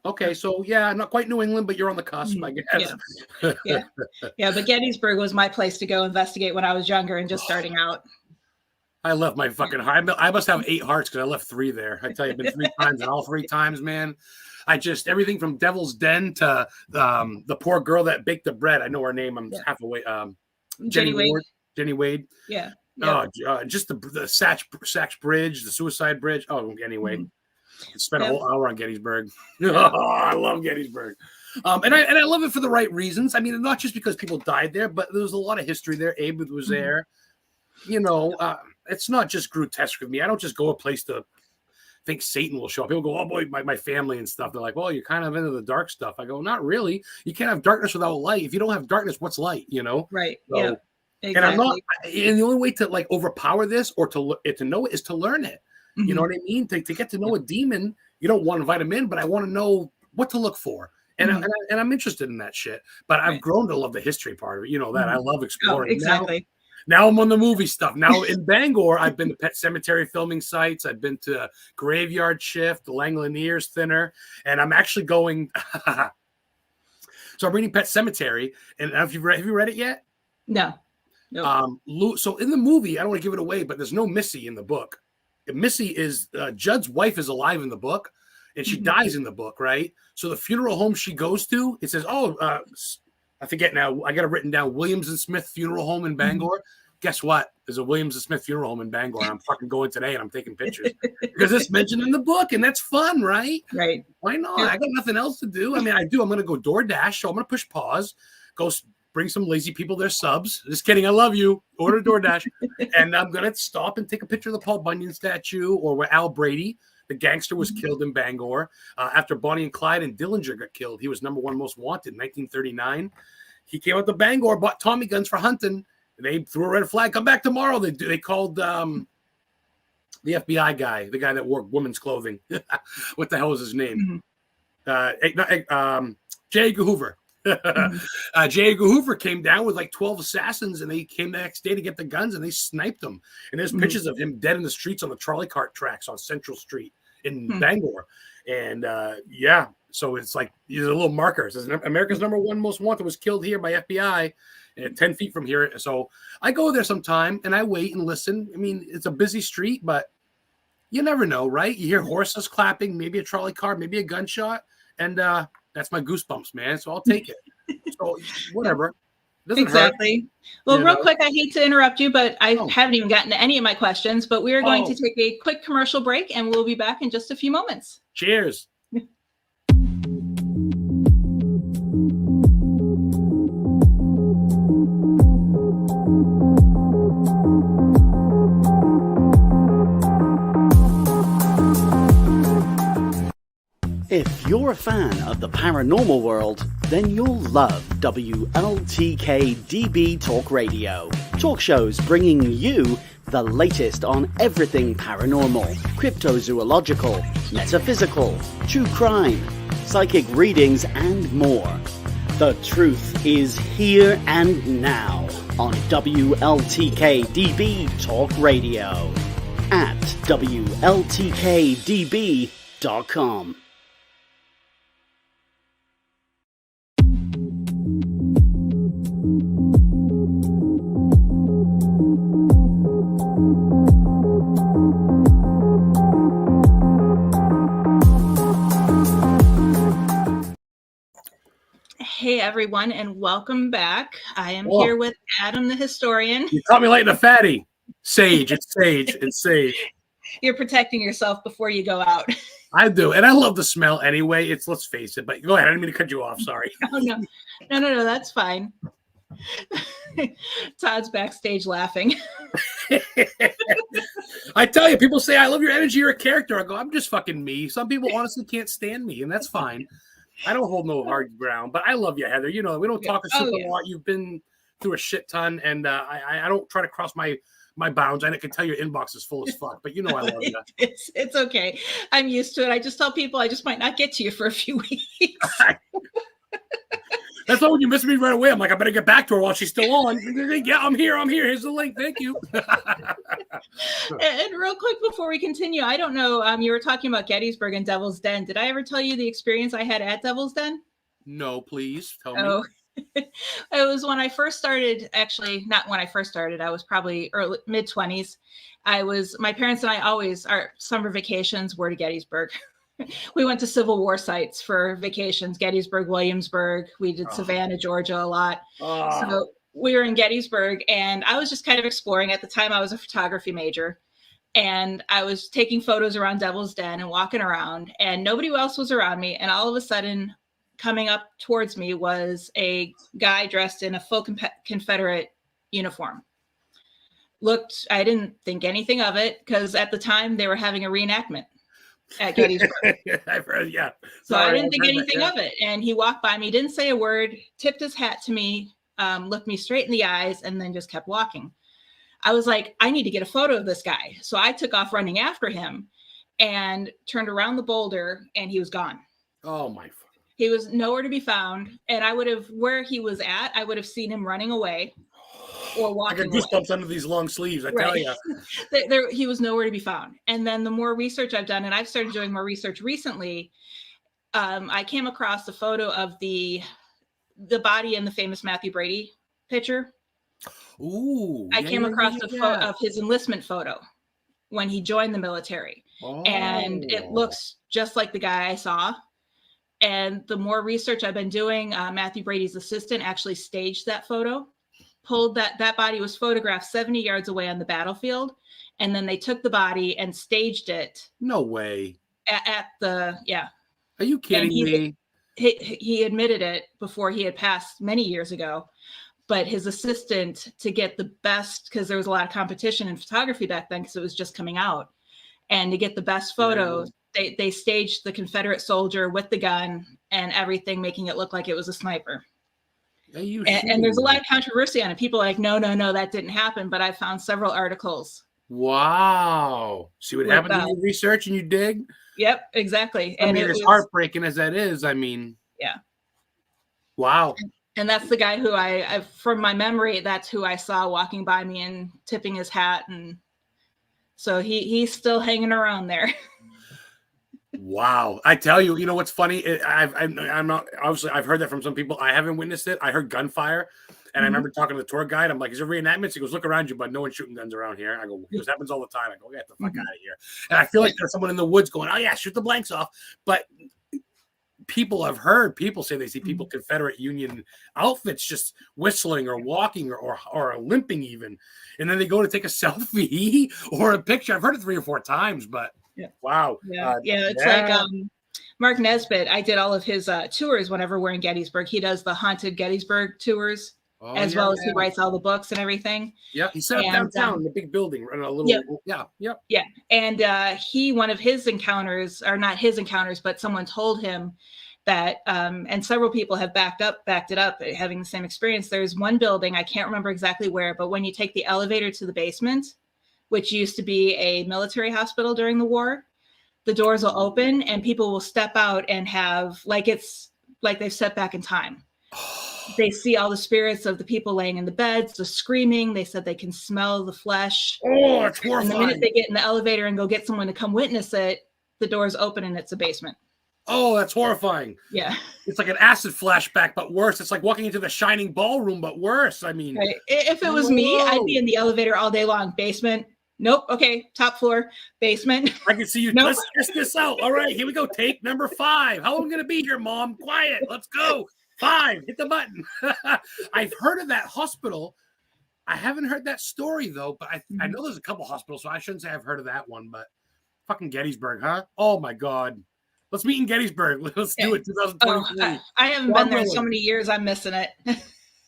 Okay. So yeah, not quite New England, but you're on the cusp, I guess. Yeah. But Gettysburg was my place to go investigate when I was younger and just starting out. I left my fucking heart. I must have 8 hearts because I left 3 there. I tell you, I've been 3 times, and all 3 times, man, everything from Devil's Den to the poor girl that baked the bread. I know her name. I'm half away. Jenny Wade. Jenny Wade. Yeah. Just the Sachs Bridge, the Suicide Bridge. Oh, anyway. Spent a whole hour on Gettysburg. I love Gettysburg. And I love it for the right reasons. I mean, not just because people died there, but there was a lot of history there. Abe was there. It's not just grotesque with me. I don't just go a place to think Satan will show up. People go, oh boy, my family and stuff. They're like, well, you're kind of into the dark stuff. I go, not really. You can't have darkness without light. If you don't have darkness, what's light? Right. So, yeah. Exactly. And I'm not. And the only way to like overpower this or to know it is to learn it. You know what I mean? To get to know a demon, you don't want to invite him in, but I want to know what to look for. And I'm interested in that shit. But I've grown to love the history part of it. You know that. I love exploring. Exactly. Now I'm on the movie stuff. Now in Bangor, I've been to Pet Cemetery filming sites. I've been to Graveyard Shift, the Langoliers Thinner, and I'm actually going. So I'm reading Pet Cemetery, and have you read it yet? No. So in the movie, I don't want to give it away, but there's no Missy in the book. Missy is Judd's wife is alive in the book, and she dies in the book, right? So the funeral home she goes to, it says, I forget now. I got it written down. Williams and Smith Funeral Home in Bangor. Guess what? There's a Williams and Smith Funeral Home in Bangor. And I'm fucking going today and I'm taking pictures because it's mentioned in the book and that's fun, right? Right. Why not? I got nothing else to do. I mean, I do. I'm going to go DoorDash. So I'm going to push pause, go bring some lazy people their subs. Just kidding. I love you. Order DoorDash. And I'm going to stop and take a picture of the Paul Bunyan statue or where Al Brady, the gangster, was killed in Bangor. After Bonnie and Clyde and Dillinger got killed, he was #1 most wanted in 1939. He came out to Bangor, bought Tommy guns for hunting. They threw a red flag. Come back tomorrow. They called the FBI guy, the guy that wore women's clothing. What the hell was his name? J. Edgar Hoover. J. Edgar Hoover came down with like 12 assassins, and they came the next day to get the guns, and they sniped them. And there's pictures of him dead in the streets on the trolley cart tracks on Central Street in Bangor. And so it's like these are little markers. America's #1 most wanted was killed here by FBI. 10 feet from here. So I go there sometime and I wait and listen. I mean, it's a busy street, but you never know, right? You hear horses clapping, maybe a trolley car, maybe a gunshot. And that's my goosebumps, man. So I'll take it. So whatever. Exactly. Hurt, well, real quick, I hate to interrupt you, but I haven't even gotten to any of my questions, but we are going to take a quick commercial break and we'll be back in just a few moments. Cheers. If you're a fan of the paranormal world, then you'll love WLTK DB Talk Radio. Talk shows bringing you the latest on everything paranormal, cryptozoological, metaphysical, true crime, psychic readings, and more. The truth is here and now on WLTK DB Talk Radio at WLTKDB.com. Hey everyone, and welcome back. I am here with Adam the historian. You caught me late in a fatty. Sage, it's sage, it's sage. You're protecting yourself before you go out. I do, and I love the smell anyway. Let's face it. But go ahead. I didn't mean to cut you off. Sorry. No, that's fine. Todd's backstage laughing. I tell you, people say I love your energy. You're a character. I go, I'm just fucking me. Some people honestly can't stand me, and that's fine. I don't hold no hard ground, but I love you, Heather. You know, we don't talk a super lot. You've been through a shit ton, and I don't try to cross my bounds. I can tell your inbox is full as fuck, but you know I love you. It's okay. I'm used to it. I just tell people I just might not get to you for a few weeks. That's why when you miss me right away, I'm like, I better get back to her while she's still on. Yeah, I'm here. Here's the link. Thank you. And real quick before we continue, I don't know. You were talking about Gettysburg and Devil's Den. Did I ever tell you the experience I had at Devil's Den? No, please tell me. It was when I first started. Actually, not when I first started. I was probably early mid-20s. My parents and I always, our summer vacations were to Gettysburg. We went to Civil War sites for vacations, Gettysburg, Williamsburg. We did Savannah, Georgia a lot. So we were in Gettysburg, and I was just kind of exploring. At the time, I was a photography major, and I was taking photos around Devil's Den and walking around, and nobody else was around me. And all of a sudden, coming up towards me was a guy dressed in a full Confederate uniform. I didn't think anything of it because at the time they were having a reenactment at Gettysburg. I've heard, yeah. So I didn't think anything of it. And he walked by me, didn't say a word, tipped his hat to me, looked me straight in the eyes, and then just kept walking. I was like, I need to get a photo of this guy. So I took off running after him and turned around the boulder, and he was gone. Oh, my. He was nowhere to be found. And where he was at, I would have seen him running away or walking away. I got goosebumps under these long sleeves, I tell you. He was nowhere to be found. And then the more research I've done, and I've started doing more research recently, I came across a photo of the body in the famous Matthew Brady picture. Ooh. I came across a photo of his enlistment photo. when he joined the military. And it looks just like the guy I saw. And the more research I've been doing, Matthew Brady's assistant actually staged that photo, pulled that body was photographed 70 yards away on the battlefield. And then they took the body and staged it. No way. At the, yeah. Are you kidding me? He admitted it before he had passed many years ago. But his assistant, to get the best, because there was a lot of competition in photography back then because it was just coming out. And to get the best photos, they staged the Confederate soldier with the gun and everything, making it look like it was a sniper. And there's a lot of controversy on it. People are like, no, that didn't happen. But I found several articles. Wow. See what happens when you research and you dig? Yep, exactly. I mean, as heartbreaking as that is, I mean. Yeah. Wow. And that's the guy who I from my memory, that's who I saw walking by me and tipping his hat. And so he's still hanging around there. Wow. I tell you, you know what's funny? I'm not, obviously, I've heard that from some people. I haven't witnessed it. I heard gunfire. And I remember talking to the tour guide. I'm like, is there reenactments? He goes, look around you, but no one's shooting guns around here. I go, this happens all the time. I go, get the fuck out of here. And I feel like there's someone in the woods going, oh, yeah, shoot the blanks off. But I've heard people say they see people Confederate Union outfits just whistling or walking or limping even. And then they go to take a selfie or a picture. I've heard it 3 or 4 times, but wow. Yeah, it's like Mark Nesbitt. I did all of his tours whenever we're in Gettysburg. He does the haunted Gettysburg tours. As well as he writes all the books and everything. Yeah, he set up downtown in the big building, in a little. Yeah. And one of his encounters, or not his encounters, but someone told him that, and several people have backed it up, having the same experience. There's one building, I can't remember exactly where, but when you take the elevator to the basement, which used to be a military hospital during the war, the doors will open and people will step out and have it's like they've stepped back in time. They see all the spirits of the people laying in the beds, the screaming. They said they can smell the flesh. Oh, it's horrifying. And the minute they get in the elevator and go get someone to come witness it, the doors open and it's a basement. Oh, that's horrifying. Yeah. It's like an acid flashback, but worse. It's like walking into the Shining Ballroom, but worse. I mean. Right. If it was me, I'd be in the elevator all day long. Basement. Nope. Okay. Top floor. Basement. I can see you. Nope. Let's test this out. All right. Here we go. Take number 5. How long am I going to be here, Mom? Quiet. Let's go. 5, hit the button. I've heard of that hospital. I haven't heard that story though, but I know there's a couple hospitals, so I shouldn't say I've heard of that one, but fucking Gettysburg, huh? Oh my God. Let's meet in Gettysburg. Let's do it. 2023. I haven't been there in so many years. I'm missing it.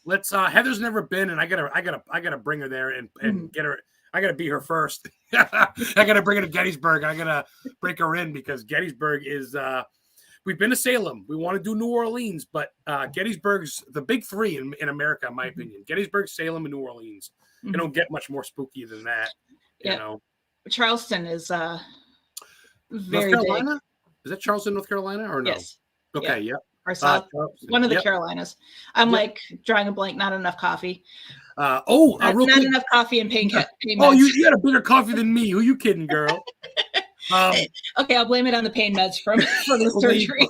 Let's Heather's never been, and I gotta bring her there and get her. I gotta be her first. I gotta bring her to Gettysburg. I gotta break her in because Gettysburg is we've been to Salem. We want to do New Orleans, but Gettysburg's the big 3 in America, in my opinion. Gettysburg, Salem, and New Orleans. You don't get much more spooky than that. You know. Charleston is very North Carolina? big. Is that Charleston, North Carolina, or no? Yes. Okay, yep. Or South. One of the Carolinas. I'm like drawing a blank. Not enough coffee. Not enough coffee and pain meds. Oh, you got a bigger coffee than me. Who you kidding, girl? Okay, I'll blame it on the pain meds from the surgery.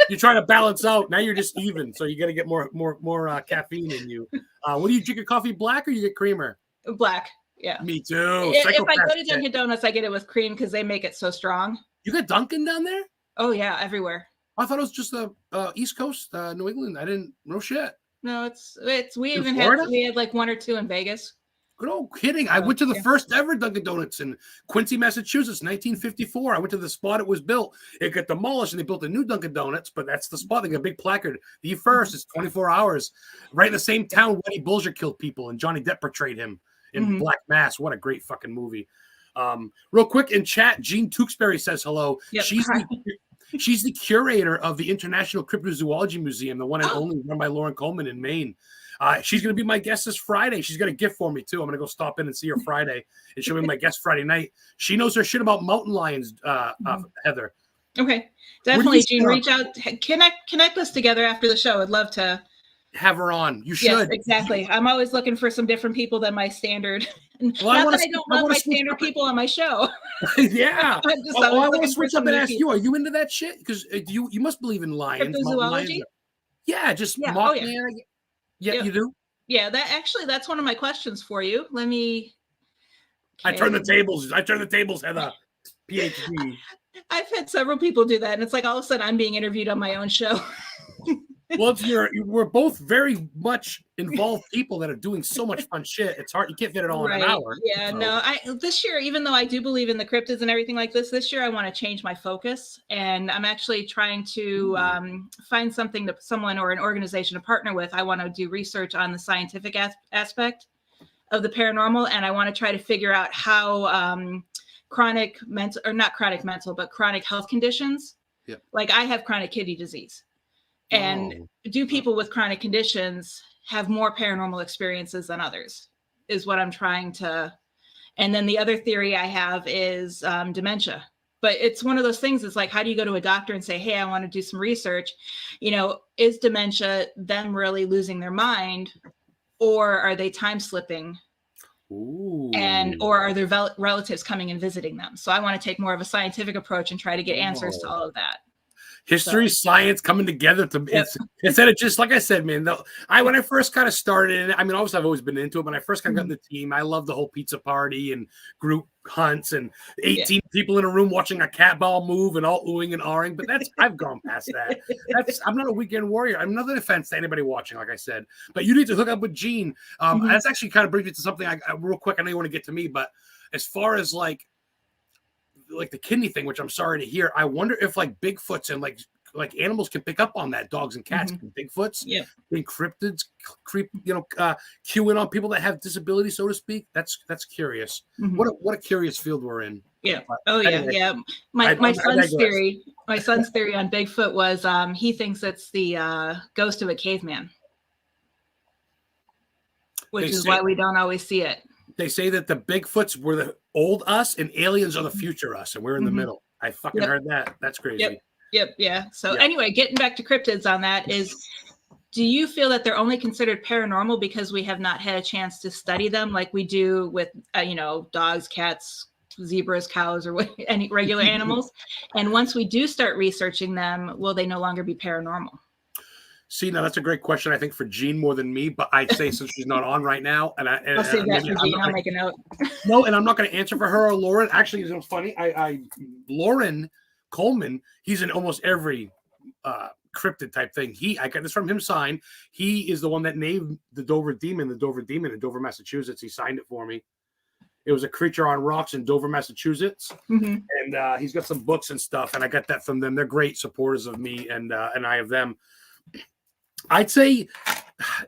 You're trying to balance out. Now you're just even, so you got to get more caffeine in you. What do you drink? Your coffee black or you get creamer? Black. Yeah. Me too. If I go to Dunkin' Donuts, I get it with cream because they make it so strong. You got Dunkin' down there? Oh yeah, everywhere. I thought it was just the East Coast, New England. I didn't. No shit. No, it's we had like 1 or 2 in Vegas. Good old kidding. I went to the first ever Dunkin' Donuts in Quincy, Massachusetts, 1954. I went to the spot it was built. It got demolished and they built a new Dunkin' Donuts, but that's the spot. They got a big placard. The first is 24 hours. Right in the same town Whitey Bulger killed people and Johnny Depp portrayed him in Black Mass. What a great fucking movie. Real quick in chat, Jean Tewksbury says hello. Yep. She's the curator of the International Cryptozoology Museum, the one and only run by Lauren Coleman in Maine. She's going to be my guest this Friday. She's got a gift for me, too. I'm going to go stop in and see her Friday, and she'll be my guest Friday night. She knows her shit about mountain lions, Heather. Okay. Definitely, Jean, reach out. Connect us together after the show. I'd love to have her on. You should. Yes, exactly. I'm always looking for some different people than my standard. Well, I don't want my standard people on my show. Yeah. I want to switch up and ask you, are you into that shit? Because you must believe in lions. Cryptozoology? Yeah, just Mothman. Yeah, you do? Yeah, that's one of my questions for you. I turn the tables. Heather. PhD. I've had several people do that, and it's like all of a sudden I'm being interviewed on my own show. Well, we're both very much involved people that are doing so much fun shit. It's hard. You can't fit it all in an hour. Yeah, so. No. This year, even though I do believe in the cryptids and everything like this year I want to change my focus, and I'm actually trying to find someone or an organization to partner with. I want to do research on the scientific aspect of the paranormal, and I want to try to figure out how chronic health conditions. Yep. Like I have chronic kidney disease. And do people with chronic conditions have more paranormal experiences than others is what I'm trying to. And then the other theory I have is dementia. But it's one of those things. It's like, how do you go to a doctor and say, hey, I want to do some research? Is dementia them really losing their mind, or are they time slipping? Ooh. Or are their relatives coming and visiting them? So I want to take more of a scientific approach and try to get answers to all of that. History, science coming together instead of just like I said, man. When I first kind of started, I mean, obviously I've always been into it. When I first kind of got in the team, I loved the whole pizza party and group hunts and 18 people in a room watching a cat ball move and all oohing and ahhing. But I've gone past that. I'm not a weekend warrior. I'm not an offense to anybody watching, like I said. But you need to hook up with Gene. That's actually kind of brings me to something real quick. I know you want to get to me, but as far as like the kidney thing, which I'm sorry to hear, I wonder if like Bigfoots and like animals can pick up on that, dogs and cats, Bigfoots, being cryptids, queuing on people that have disabilities, so to speak. That's curious. What a curious field we're in. Yeah. Yeah. My son's theory on Bigfoot was he thinks it's the ghost of a caveman, which is why we don't always see it. They say that the Bigfoots were the old us and aliens are the future us, and we're in the middle. I fucking heard that. That's crazy. Yep. Yeah. So anyway, getting back to cryptids on that is, do you feel that they're only considered paranormal because we have not had a chance to study them like we do with, dogs, cats, zebras, cows, or any regular animals? And once we do start researching them, will they no longer be paranormal? See, now that's a great question, I think, for Jean more than me, but I'd say since she's not on right now, I'll save that for Jean. I'll make a note. No, and I'm not going to answer for her or Lauren. Actually, it's funny. Lauren Coleman, he's in almost every cryptid type thing. I got this from him signed. He is the one that named the Dover Demon in Dover, Massachusetts. He signed it for me. It was a creature on rocks in Dover, Massachusetts. And he's got some books and stuff, and I got that from them. They're great supporters of me, and I of them. I'd say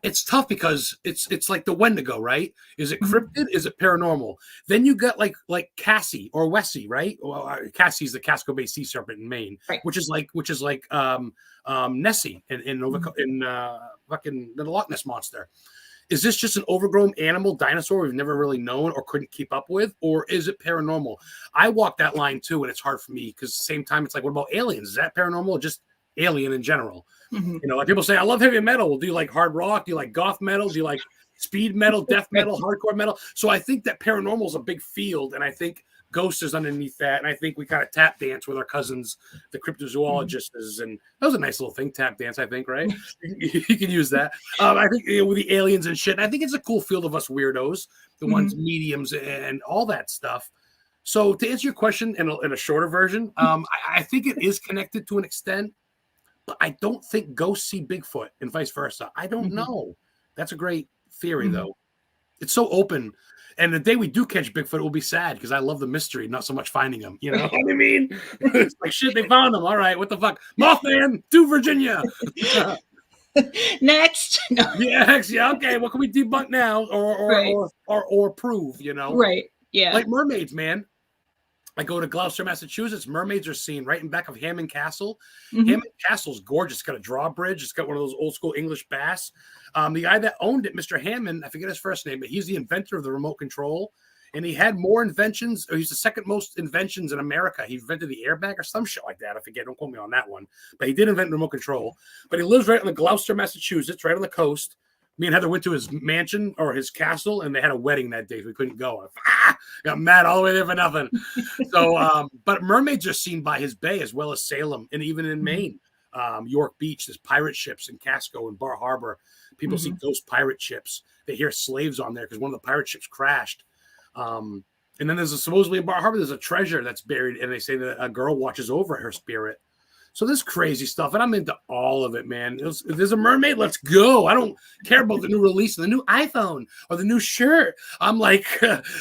it's tough because it's like the Wendigo, right? Is it cryptid? Is it paranormal? Then you got like Cassie or Wessie, right? Well, Cassie's the Casco Bay sea serpent in Maine, right. which is like Nessie in fucking the Loch Ness monster. Is this just an overgrown animal dinosaur we've never really known or couldn't keep up with, or is it paranormal? I walk that line too, and it's hard for me because at the same time, it's like, what about aliens? Is that paranormal or just alien in general? Like people say, I love heavy metal. Well, do you like hard rock? Do you like goth metal? Do you like speed metal, death metal, hardcore metal? So I think that paranormal is a big field, and I think ghosts is underneath that. And I think we kind of tap dance with our cousins, the cryptozoologists, and that was a nice little thing, tap dance. I think, right? You can use that. I think with the aliens and shit. And I think it's a cool field of us weirdos, the ones mediums and all that stuff. So to answer your question in a shorter version, I think it is connected to an extent. But I don't think ghosts see Bigfoot and vice versa. I don't know. That's a great theory, though. It's so open. And the day we do catch Bigfoot, it will be sad because I love the mystery, not so much finding him. You know what I mean? It's like, shit, they found him. All right, what the fuck? Mothman to Virginia. Next. No. Yeah, okay. What can we debunk now or prove, Right, yeah. Like mermaids, man. I go to Gloucester, Massachusetts. Mermaids are seen right in back of Hammond Castle. Hammond Castle's gorgeous. It's got a drawbridge. It's got one of those old school English bass. The guy that owned it, Mr. Hammond, I forget his first name, but he's the inventor of the remote control. And he had more inventions. Or he's the second most inventions in America. He invented the airbag or some shit like that. I forget. Don't quote me on that one. But he did invent remote control. But he lives right in the Gloucester, Massachusetts, right on the coast. Me and Heather went to his mansion or his castle, and they had a wedding that day, so we couldn't go. Got mad all the way there for nothing. So, but mermaids are seen by his bay as well as Salem, and even in Maine, York Beach. There's pirate ships in Casco and Bar Harbor. People see ghost pirate ships. They hear slaves on there because one of the pirate ships crashed. And And then there's supposedly in Bar Harbor, there's a treasure that's buried, and they say that a girl watches over her spirit. So this crazy stuff, and I'm into all of it, man. If there's a mermaid, let's go. I don't care about the new release of the new iPhone or the new shirt. I'm like,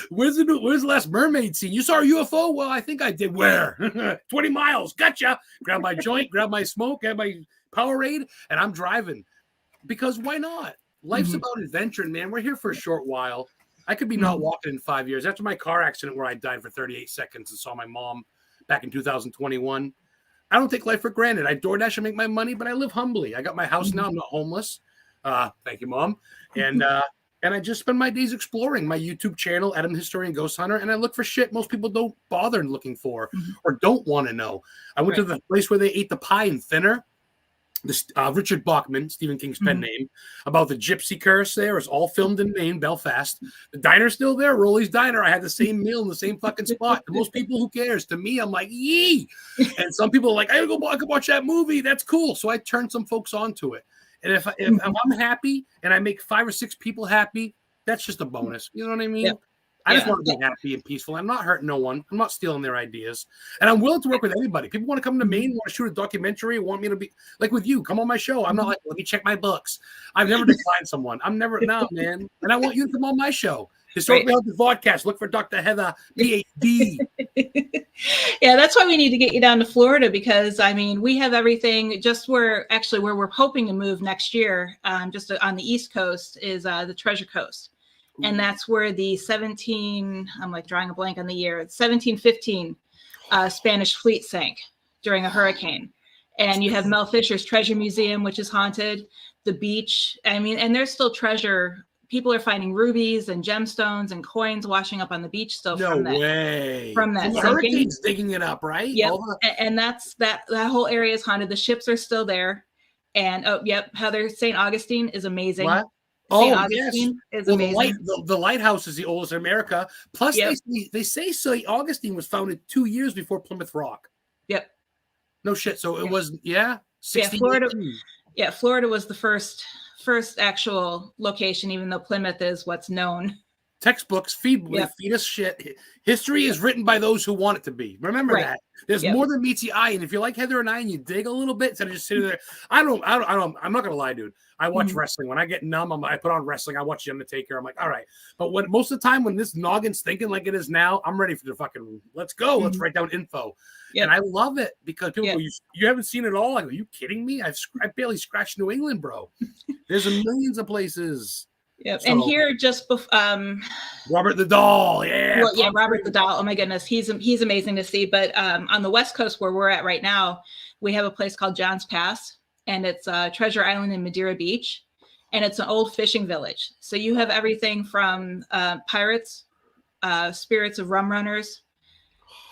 where's the last mermaid scene? You saw a UFO? Well, I think I did. Where? 20 miles. Gotcha. Grab my joint, grab my smoke, grab my Powerade, and I'm driving. Because why not? Life's about adventuring, man. We're here for a short while. I could be not walking in 5 years. After my car accident where I died for 38 seconds and saw my mom back in 2021, I don't take life for granted. I DoorDash and make my money, but I live humbly. I got my house now. I'm not homeless. Thank you, Mom. And I just spend my days exploring my YouTube channel, Adam Historian Ghost Hunter, and I look for shit most people don't bother looking for or don't want to know. I went to the place where they ate the pie in Thinner. This Richard Bachman, Stephen King's pen name, about the gypsy curse there. It's all filmed in Maine, Belfast. The diner's still there, Rolly's Diner. I had the same meal in the same fucking spot. To most people, who cares? To me, I'm like, yee. And some people are like, I could watch that movie. That's cool. So I turned some folks onto it. And if I'm happy and I make 5 or 6 people happy, that's just a bonus. You know what I mean? Yep. I just want to be happy and peaceful. I'm not hurting no one. I'm not stealing their ideas. And I'm willing to work with anybody. People want to come to Maine, want to shoot a documentary, want me to be like with you. Come on my show. I'm not like, let me check my books. I've never declined someone. I'm never, no, man. And I want you to come on my show. Historically Haunted Podcast. Look for Dr. Heather, PhD. Yeah, that's why we need to get you down to Florida, because I mean, we have everything. Just where we're hoping to move next year, just on the East Coast, is the Treasure Coast. And that's where the I'm like drawing a blank on the year, 1715 Spanish fleet sank during a hurricane. And you have Mel Fisher's Treasure Museum, which is haunted, the beach. I mean, and there's still treasure. People are finding rubies and gemstones and coins washing up on the beach still. From the hurricane's digging it up, right? Yep. And that's that whole area is haunted. The ships are still there. And Heather, St. Augustine is amazing. What? St. Augustine is amazing. The lighthouse is the oldest in America. Plus, they say St. Augustine was founded 2 years before Plymouth Rock. Yep. No shit. So it was, Florida was the first actual location, even though Plymouth is what's known. Textbooks feed us shit. History is written by those who want it to be. Remember that. There's more than meets the eye. And if you're like Heather and I and you dig a little bit instead of just sitting there, I'm not gonna lie, dude. I watch wrestling. When I get numb, I put on wrestling. I watch The Undertaker. I'm like, all right. But most of the time when this noggin's thinking like it is now, I'm ready for the fucking, let's go. Let's write down info. Yep. And I love it because people go, you haven't seen it all? I go, are you kidding me? I barely scratched New England, bro. There's millions of places. Yep. So, and here just Robert the Doll. Yeah. Well, Robert the Doll. Oh my goodness. He's amazing to see. But on the West Coast where we're at right now, we have a place called John's Pass, and it's Treasure Island in Madeira Beach, and it's an old fishing village. So you have everything from pirates, spirits of rum runners,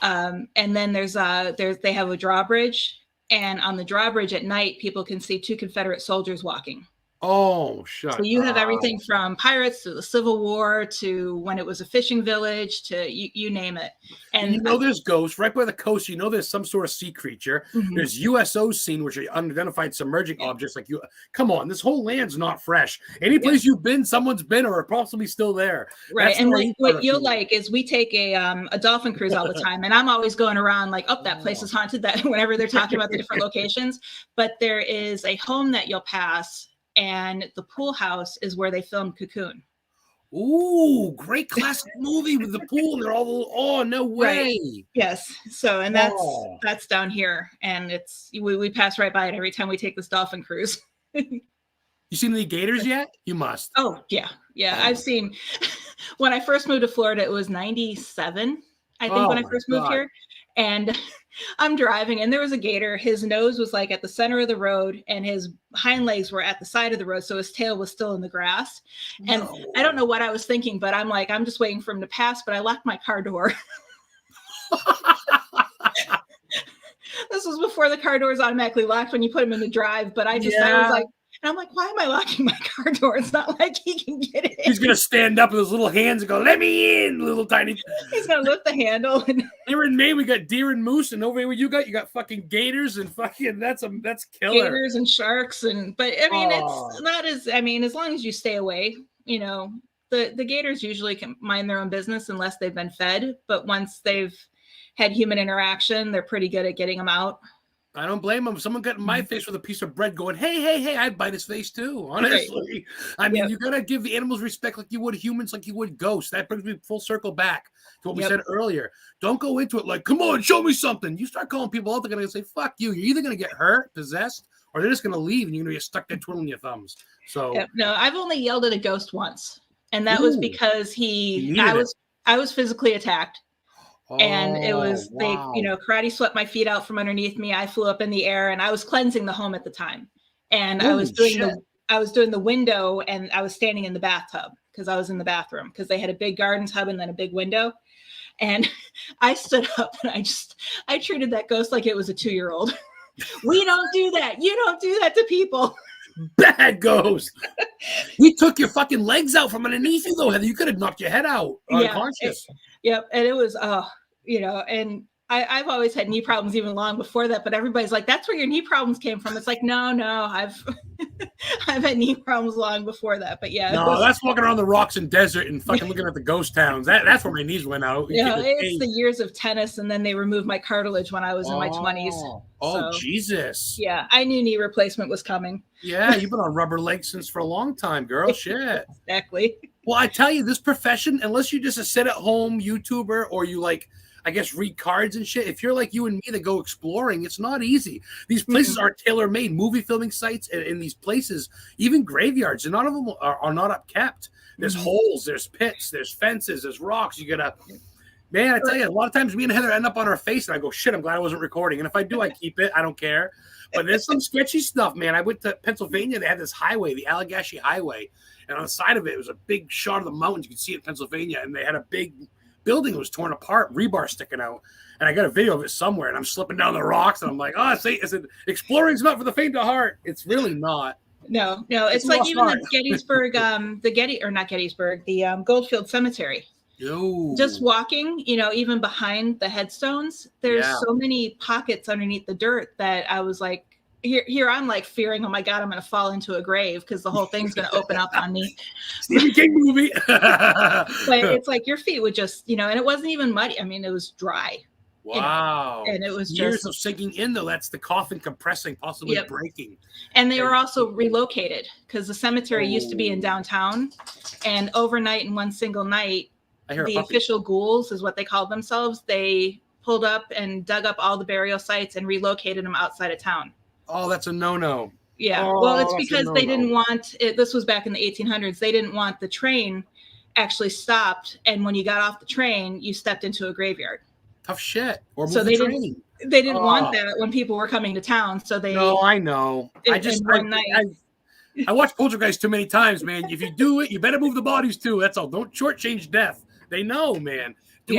and then they have a drawbridge, and on the drawbridge at night, people can see 2 Confederate soldiers walking. Oh, shut up. So you have everything from pirates to the Civil War to when it was a fishing village to you name it. And there's ghosts right by the coast. There's some sort of sea creature. There's USOs seen, which are unidentified submerging objects. Like you, come on, this whole land's not fresh. Any place you've been, someone's been or possibly still there. Right. That's and what you'll like is we take a dolphin cruise all the time, and I'm always going around like, that place is haunted. That whenever they're talking about the different locations, but there is a home that you'll pass. And the pool house is where they filmed Cocoon. Ooh, great classic movie with the pool. And they're all no way. Right. Yes. So, and that's down here. And we pass right by it every time we take this dolphin cruise. You seen any gators yet? You must. Oh, yeah. Yeah. I've seen, when I first moved to Florida, it was 97, I think, when I first moved here. And I'm driving and there was a gator. His nose was like at the center of the road and his hind legs were at the side of the road. So his tail was still in the grass. And I don't know what I was thinking, but I'm just waiting for him to pass, but I locked my car door. This was before the car doors automatically locked when you put them in the drive. But I was like, and I'm like, why am I locking my car door? It's not like he can get in. He's going to stand up with his little hands and go, let me in, little tiny. He's going to lift the handle. Here in Maine, we got deer and moose. And over here, you got fucking gators and fucking, that's killer. Gators and sharks. But I mean, it's not as long as you stay away, the gators usually can mind their own business unless they've been fed. But once they've had human interaction, they're pretty good at getting them out. I don't blame them. If someone got in my face with a piece of bread going, hey, I'd bite his face too, honestly. Right. I mean, you got to give the animals respect like you would humans, like you would ghosts. That brings me full circle back to what we said earlier. Don't go into it like, come on, show me something. You start calling people out, they're going to say, fuck you. You're either going to get hurt, possessed, or they're just going to leave and you're going to get stuck there twiddling your thumbs. So no, I've only yelled at a ghost once. And that was because I was physically attacked. And it was, they, karate swept my feet out from underneath me. I flew up in the air and I was cleansing the home at the time. And I was doing the window and I was standing in the bathtub because I was in the bathroom because they had a big garden tub and then a big window. And I stood up and I treated that ghost like it was a 2-year-old. We don't do that. You don't do that to people. Bad ghost. We took your fucking legs out from underneath you though, Heather. You could have knocked your head out unconscious. Yep. And it was, and I've always had knee problems even long before that, but everybody's like, that's where your knee problems came from. It's like, no, I've had knee problems long before that, but yeah. No, that's walking around the rocks and desert and fucking looking at the ghost towns. That's where my knees went out. Yeah, it's the years of tennis, and then they removed my cartilage when I was in my 20s. Oh, Jesus. Yeah, I knew knee replacement was coming. Yeah, you've been on rubber legs since for a long time, girl. Shit. Exactly. Well, I tell you, this profession, unless you're just a sit-at-home YouTuber or you I guess read cards and shit. If you're like you and me that go exploring, it's not easy. These places are tailor-made. Movie filming sites in these places, even graveyards, and none of them are not upkept. There's holes, there's pits, there's fences, there's rocks. You gotta, man, I tell you, a lot of times me and Heather end up on our face, and I go, shit, I'm glad I wasn't recording. And if I do, I keep it. I don't care. But there's some sketchy stuff, man. I went to Pennsylvania. They had this highway, the Allegheny Highway, and on the side of it was a big shot of the mountains. You could see it in Pennsylvania, and they had a big building was torn apart, rebar sticking out, and I got a video of it somewhere, and I'm slipping down the rocks, and I'm like, I said, exploring's not for the faint of heart. It's really not. No, it's like even the Gettysburg, the Goldfield Cemetery. Yo. Just walking, even behind the headstones, there's so many pockets underneath the dirt that I was like, here I'm like fearing, oh my God, I'm going to fall into a grave because the whole thing's going to open up on me. Stephen King movie. But it's like your feet would just, and it wasn't even muddy. I mean, it was dry. Wow. And it was years of sinking in though. That's the coffin compressing, possibly breaking. And they were also relocated because the cemetery used to be in downtown, and overnight in one single night, the official ghouls is what they called themselves. They pulled up and dug up all the burial sites and relocated them outside of town. Oh, that's a no-no. Yeah. Well, it's because they didn't want it. This was back in the 1800s. They didn't want the train actually stopped. And when you got off the train, you stepped into a graveyard. Tough shit. Or so they didn't want that when people were coming to town. So they. No, I know. I watched Poltergeist too many times, man. If you do it, you better move the bodies too. That's all. Don't shortchange death. They know, man. They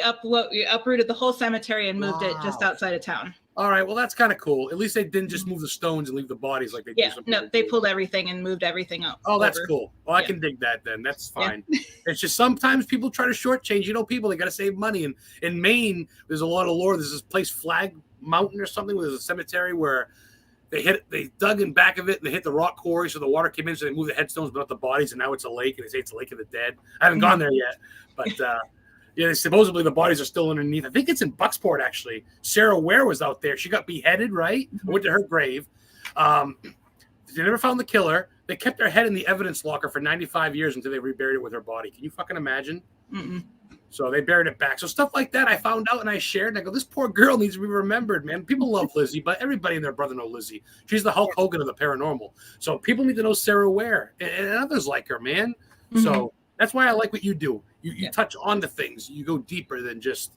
uprooted the whole cemetery and moved it just outside of town. All right, well, that's kind of cool. At least they didn't just move the stones and leave the bodies like they do. No, they pulled everything and moved everything up. Oh, that's cool. Well, I can dig that then. That's fine. It's just sometimes people try to shortchange. People, they got to save money. And in Maine, there's a lot of lore. There's this place, Flag Mountain or something, where there's a cemetery where they dug in back of it and they hit the rock quarry, so the water came in, so they moved the headstones, but not the bodies, and now it's a lake, and they say it's a lake of the dead. I haven't gone there yet, but supposedly the bodies are still underneath. I think it's in Bucksport, actually. Sarah Ware was out there. She got beheaded, right? I went to her grave. They never found the killer. They kept her head in the evidence locker for 95 years until they reburied it with her body. Can you fucking imagine? Mm-mm. So they buried it back. So stuff like that I found out and I shared. And I go, this poor girl needs to be remembered, man. People love Lizzie, but everybody and their brother know Lizzie. She's the Hulk Hogan of the paranormal. So people need to know Sarah Ware and others like her, man. Mm-hmm. So that's why I like what you do. You touch on the things. You go deeper than just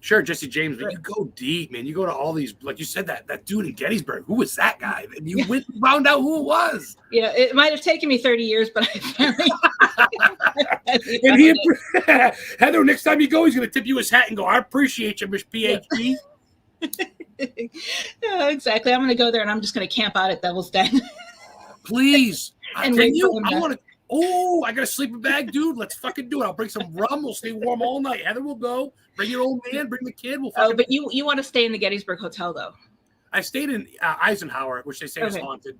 Jesse James, but you go deep, man. You go to all these, like you said, that dude in Gettysburg. Who was that guy? And you found out who it was. Yeah, it might have taken me 30 years, but I finally. And Heather, next time you go, he's going to tip you his hat and go, I appreciate you, Miss PhD. Yeah, exactly. I'm going to go there and I'm just going to camp out at Devil's Den. Please. And I want to. Oh, I got a sleeping bag, dude. Let's fucking do it. I'll bring some rum. We'll stay warm all night. Heather will go. Bring your old man. Bring the kid. But you want to stay in the Gettysburg Hotel, though. I stayed in Eisenhower, which they say is haunted.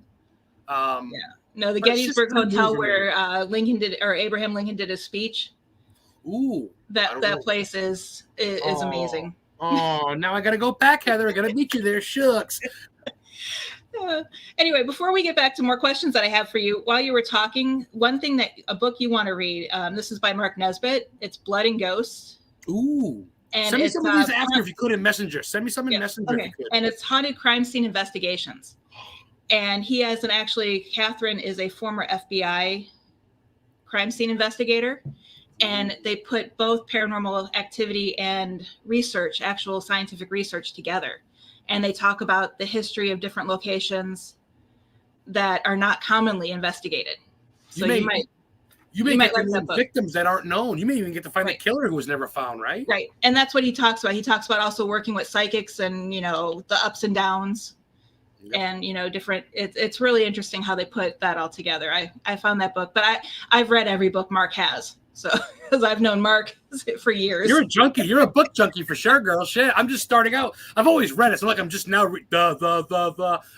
No, the Gettysburg Hotel where Abraham Lincoln did his speech. Ooh, that place is amazing. Oh, now I got to go back, Heather. I got to meet you there. Shucks. Anyway, before we get back to more questions that I have for you, while you were talking, a book you want to read, this is by Mark Nesbitt. It's Blood and Ghosts. Ooh. And send me some of these after if you could in Messenger. Send me some in Messenger if you could. And it's Haunted Crime Scene Investigations. And he has Catherine is a former FBI crime scene investigator. And they put both paranormal activity and research, actual scientific research together. And they talk about the history of different locations that are not commonly investigated. So you might get victims that aren't known. You may even get to find the killer who was never found, right? Right. And that's what he talks about. He talks about also working with psychics and, the ups and downs. Yep. And, it's really interesting how they put that all together. I found that book, but I've read every book Mark has. So, because I've known Mark for years. You're a junkie. You're a book junkie for sure, girl. Shit, I'm just starting out. I've always read. It's not like I'm just now. I've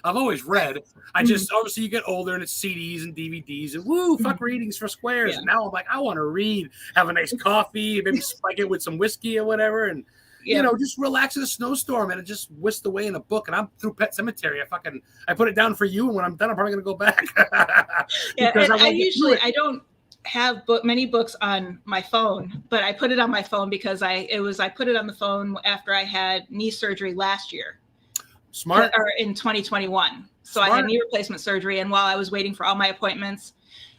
always read. I just obviously you get older and it's CDs and DVDs and fuck readings for squares. Yeah. And now I'm like, I want to read, have a nice coffee, maybe spike it with some whiskey or whatever, and just relax in a snowstorm and it just whisked away in a book. And I'm through Pet Cemetery. I put it down for you, and when I'm done, I'm probably gonna go back. Because I don't have many books on my phone, but I put it on my phone because I put it on the phone after I had knee surgery last year. Smart. Or in 2021. So I had knee replacement surgery, and while I was waiting for all my appointments,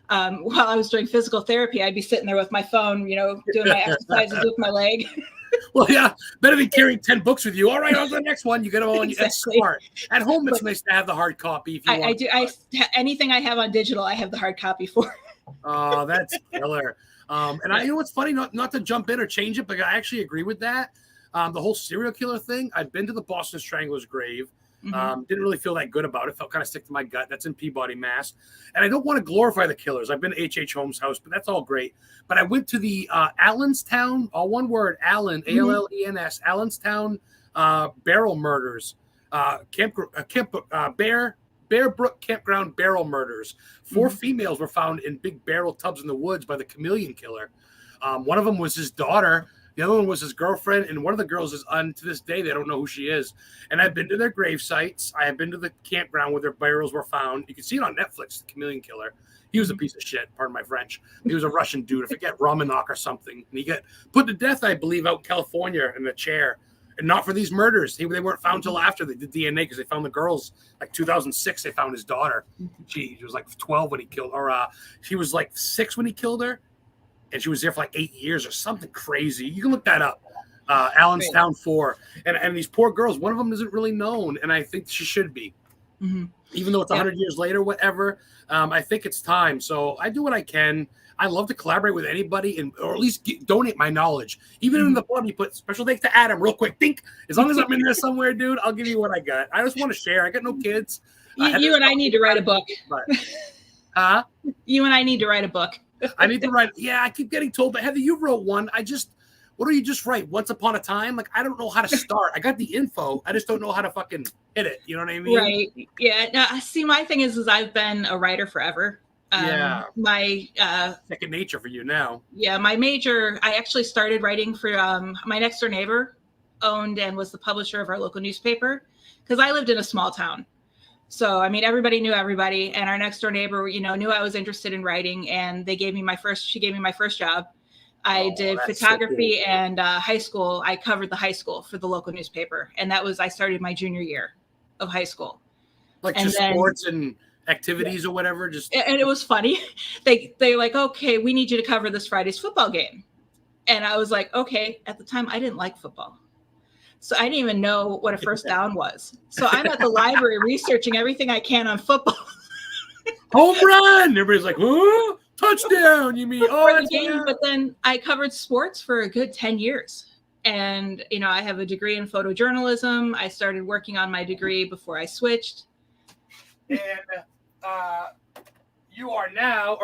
while I was doing physical therapy, I'd be sitting there with my phone, doing my exercises with my leg. Well, yeah, better than carrying 10 books with you. All right, on to the next one. You get them all. Exactly. That's smart. At home, it's nice to have the hard copy. If you want. I do. Anything I have on digital, I have the hard copy for. Oh, that's killer. And I, what's funny, not to jump in or change it, but I actually agree with that. The whole serial killer thing. I've been to the Boston Strangler's grave. Didn't really feel that good about it. Felt kind of sick to my gut. That's in Peabody, Mass. And I don't want to glorify the killers. I've been to H.H. Holmes' house, but that's all great. But I went to the Allenstown, all one word, Allen, Allens, Allenstown barrel murders, Bear Brook Campground barrel murders. 4 females were found in big barrel tubs in the woods by the chameleon killer. One of them was his daughter. The other one was his girlfriend, and one of the girls is to this day, they don't know who she is. And I've been to their grave sites. I have been to the campground where their barrels were found. You can see it on Netflix, The Chameleon Killer. He was a piece of shit, pardon my French. He was a Russian dude. I forget, Romanov or something. And he got put to death, I believe, out in California in a chair. And not for these murders. They weren't found till after they did DNA, because they found the girls, like 2006, they found his daughter. She was like 12 when he killed her. She was like 6 when he killed her. And she was there for like 8 years or something crazy. You can look that up. Allenstown 4. And these poor girls, one of them isn't really known. And I think she should be. Even though it's 100 years later, whatever. I think it's time. So I do what I can. I love to collaborate with anybody or at least donate my knowledge. Even in the blog, you put special thanks to Adam real quick. Think, as long as I'm in there somewhere, dude, I'll give you what I got. I just want to share. I got no kids. You and I need to write a book. Huh? You and I need to write a book. I need to write. Yeah, I keep getting told, but Heather, you wrote one. What do you just write? Once Upon a Time? Like, I don't know how to start. I got the info. I just don't know how to fucking hit it. You know what I mean? Right. Yeah. No, see, my thing is I've been a writer forever. My second nature for you now. Yeah. My major, I actually started writing for my next door neighbor owned and was the publisher of our local newspaper, because I lived in a small town. So, I mean, everybody knew everybody, and our next door neighbor, knew I was interested in writing, and she gave me my first job. I did photography and high school. I covered the high school for the local newspaper. And I started my junior year of high school. Like just sports and activities or whatever. And it was funny. They like, okay, we need you to cover this Friday's football game. And I was like, okay. At the time, I didn't like football. So I didn't even know what a first down was. So I'm at the library researching everything I can on football. Home run! Everybody's like, oh, touchdown! You mean, the game? But then I covered sports for a good 10 years. And, I have a degree in photojournalism. I started working on my degree before I switched. And you are now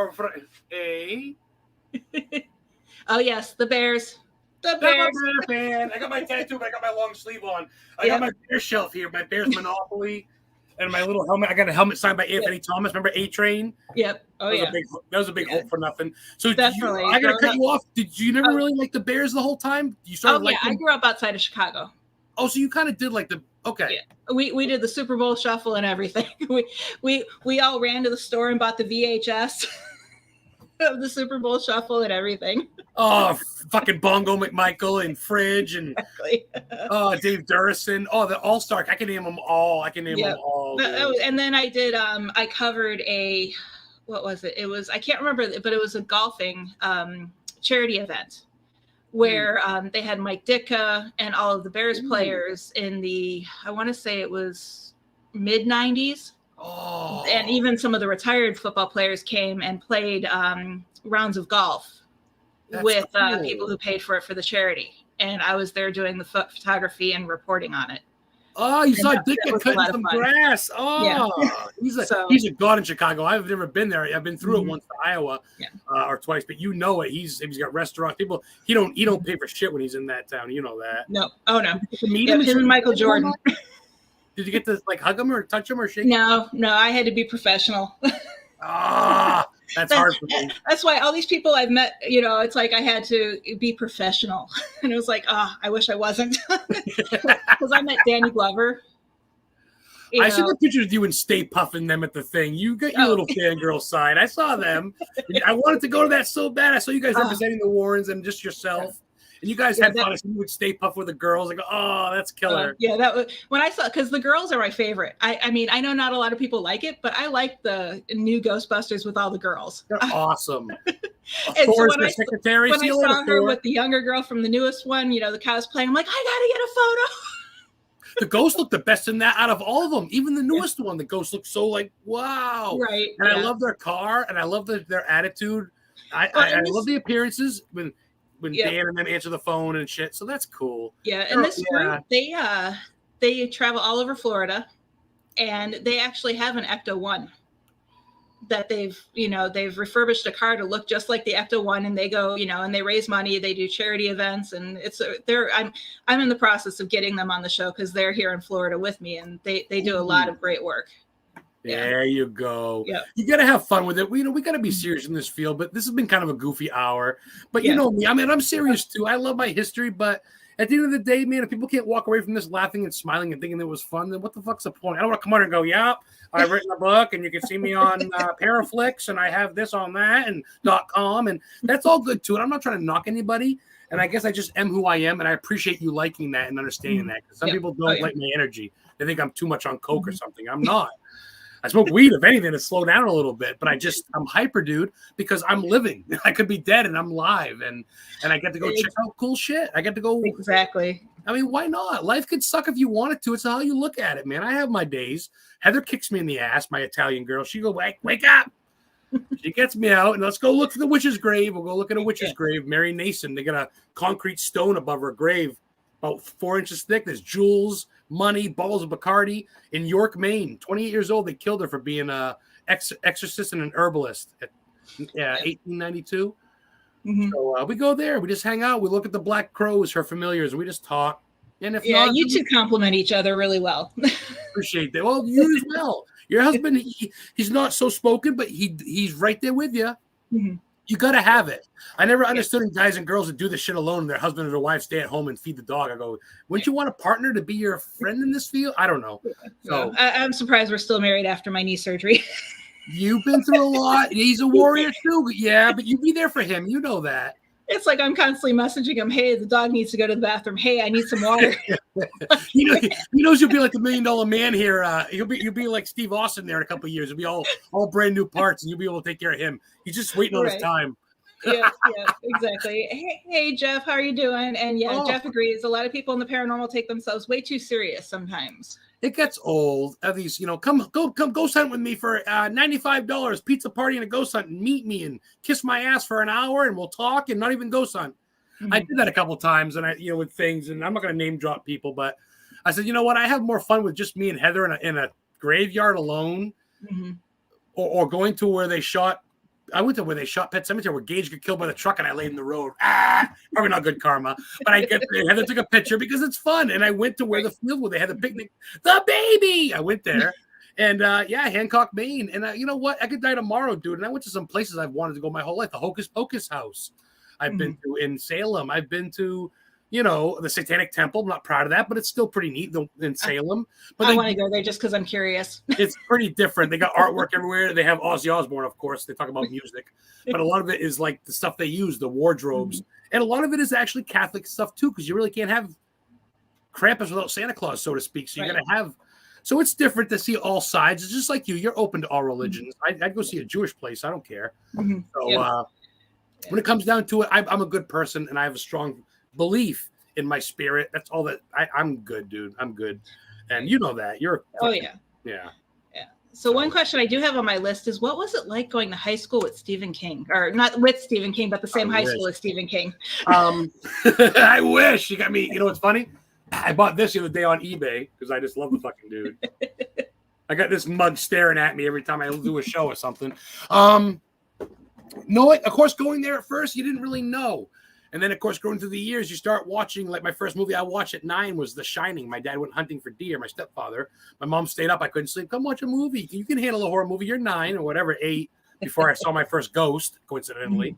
Oh, yes, the Bears. The Bears. Fan. I got my tattoo, but I got my long sleeve on. I got my bear shelf here, my Bears Monopoly. and my little helmet. I got a helmet signed by Anthony Thomas. Remember A Train? Yep. Oh yeah. That was a big hope for nothing. So definitely. I gotta cut you off. Did you never really like the Bears the whole time? You sort of like them? I grew up outside of Chicago. Oh, so you kind of did like the okay. Yeah. We did the Super Bowl shuffle and everything. We all ran to the store and bought the VHS of the Super Bowl shuffle and everything. Oh, fucking Bongo McMichael and Fridge and Dave Durrison. Oh, the All-Star. I can name them all. Them all. And then I did. I covered a. What was it? It was. I can't remember, but it was a golfing charity event where they had Mike Ditka and all of the Bears players in the. I want to say it was mid '90s. Oh. And even some of the retired football players came and played rounds of golf. That's with cool. People who paid for it for the charity. And I was there doing the photography and reporting on it. Oh, you saw Ditka cutting some grass. Oh, yeah. He's a god in Chicago. I've never been there. I've been through it once to Iowa or twice, but you know it. He's got restaurants. People, he don't pay for shit when he's in that town. You know that. No. Oh, no. Meet him and Michael Jordan. Did you get to like hug him or touch him or shake him? No. I had to be professional. That's hard for me. That's why all these people I've met, it's like I had to be professional. And it was like, I wish I wasn't. Because I met Danny Glover. I saw the pictures of you and Stay Puffing them at the thing. You got your little fangirl side. I saw them. I wanted to go to that so bad. I saw you guys representing the Warrens and just yourself. And you guys had fun. You would Stay Puff with the girls. Like, oh, that's killer. That was when I saw, because the girls are my favorite. I mean, I know not a lot of people like it, but I like the new Ghostbusters with all the girls. They're awesome. And so when I saw her with the younger girl from the newest one, the cow's playing, I'm like, I gotta get a photo. The ghost looked the best in that out of all of them. Even the newest one, the ghost looked so like, wow. Right. And I love their car and I love their attitude. I love the appearances when Dan and them answer the phone and shit. So that's cool. Yeah. And this group, they travel all over Florida and they actually have an Ecto-1 that they've refurbished a car to look just like the Ecto-1, and they go, and they raise money, they do charity events, and I'm in the process of getting them on the show because they're here in Florida with me, and they do a lot of great work. There you go. Yeah. You got to have fun with it. We got to be serious in this field, but this has been kind of a goofy hour. But you know me, I mean, I'm serious too. I love my history, but at the end of the day, man, if people can't walk away from this laughing and smiling and thinking it was fun, then what the fuck's the point? I don't want to come on and go, I've written a book and you can see me on Paraflix and I have this on that and .com, and that's all good too. And I'm not trying to knock anybody. And I guess I just am who I am, and I appreciate you liking that and understanding that. Because some people don't like my energy. They think I'm too much on coke or something. I'm not. I smoke weed, if anything, to slow down a little bit, but I'm hyper, dude, because I'm living. I could be dead and I'm live, and I get to go check out cool shit. I get to go. Exactly. I mean, why not? Life could suck if you wanted to. It's how you look at it, man. I have my days. Heather kicks me in the ass, my Italian girl. She go, wake up. She gets me out, and let's go look for the witch's grave. We'll go look at a witch's grave. Mary Nason. They got a concrete stone above her grave, about 4 inches thick. There's jewels, money, bottles of Bacardi in York, Maine. 28 years old. They killed her for being a exorcist and an herbalist at 1892. Mm-hmm. So we go there. We just hang out. We look at the black crows, her familiars. We just talk. And if not, you two complement each other really well. Appreciate that. Well, you as well. Your husband, he's not so spoken, but he's right there with you. Mm-hmm. You got to have it. I never understood guys and girls that do this shit alone and their husband or their wife stay at home and feed the dog. I go, wouldn't you want a partner to be your friend in this field? I don't know. So I'm surprised we're still married after my knee surgery. You've been through a lot. He's a warrior too. Yeah, but you be there for him. You know that. It's like I'm constantly messaging him, hey, the dog needs to go to the bathroom. Hey, I need some water. He knows you'll be like the $1 Million Man here. You'll be like Steve Austin there in a couple of years. It'll be all brand new parts, and you'll be able to take care of him. He's just waiting on his time. yeah, exactly. Hey, Jeff, how are you doing? And Jeff agrees. A lot of people in the paranormal take themselves way too serious sometimes. It gets old. At these, come ghost hunt with me for $95, pizza party and a ghost hunt, and meet me and kiss my ass for an hour, and we'll talk and not even ghost hunt. Mm-hmm. I did that a couple of times, and with things, and I'm not going to name drop people, but I said, you know what? I have more fun with just me and Heather in a graveyard alone, mm-hmm. or going to where they shot. I went to where they shot Pet Cemetery, where Gage got killed by the truck, and I laid in the road. Probably not good karma, but I get there. Heather took a picture because it's fun, and I went to where the field where they had the picnic. The baby. I went there, And yeah, Hancock, Maine. And you know what? I could die tomorrow, dude. And I went to some places I've wanted to go my whole life. The Hocus Pocus house I've been to in Salem. I've been to, you know, the Satanic Temple. I'm not proud of that, but it's still pretty neat in Salem. But I want to go there just because I'm curious. It's pretty different. They got artwork everywhere. They have Ozzy Osbourne, of course. They talk about music. But a lot of it is like the stuff they use, the wardrobes. And a lot of it is actually Catholic stuff, too, because you really can't have Krampus without Santa Claus, so to speak. So you got to have... So it's different to see all sides. It's just like you. You're open to all religions. I'd go see a Jewish place. I don't care. So when it comes down to it, I'm a good person, and I have a strong belief in my spirit. That's all that I'm good, dude. I'm good. And you know that. You're Yeah. So one question I do have on my list is, what was it like going to high school with Stephen King? Or not with Stephen King, but the same high school as Stephen King. I wish. You got me. You know what's funny? I bought this the other day on eBay because I just love the fucking dude. I got this mug staring at me every time I do a show or something. No, of course, going there at first, you didn't really know. And then, of course, growing through the years, you start watching. Like my first movie I watched at 9 was The Shining. My dad went hunting for deer, my stepfather. My mom stayed up. I couldn't sleep. Come watch a movie. You can handle a horror movie. You're 9 or whatever, 8, before I saw my first ghost, coincidentally.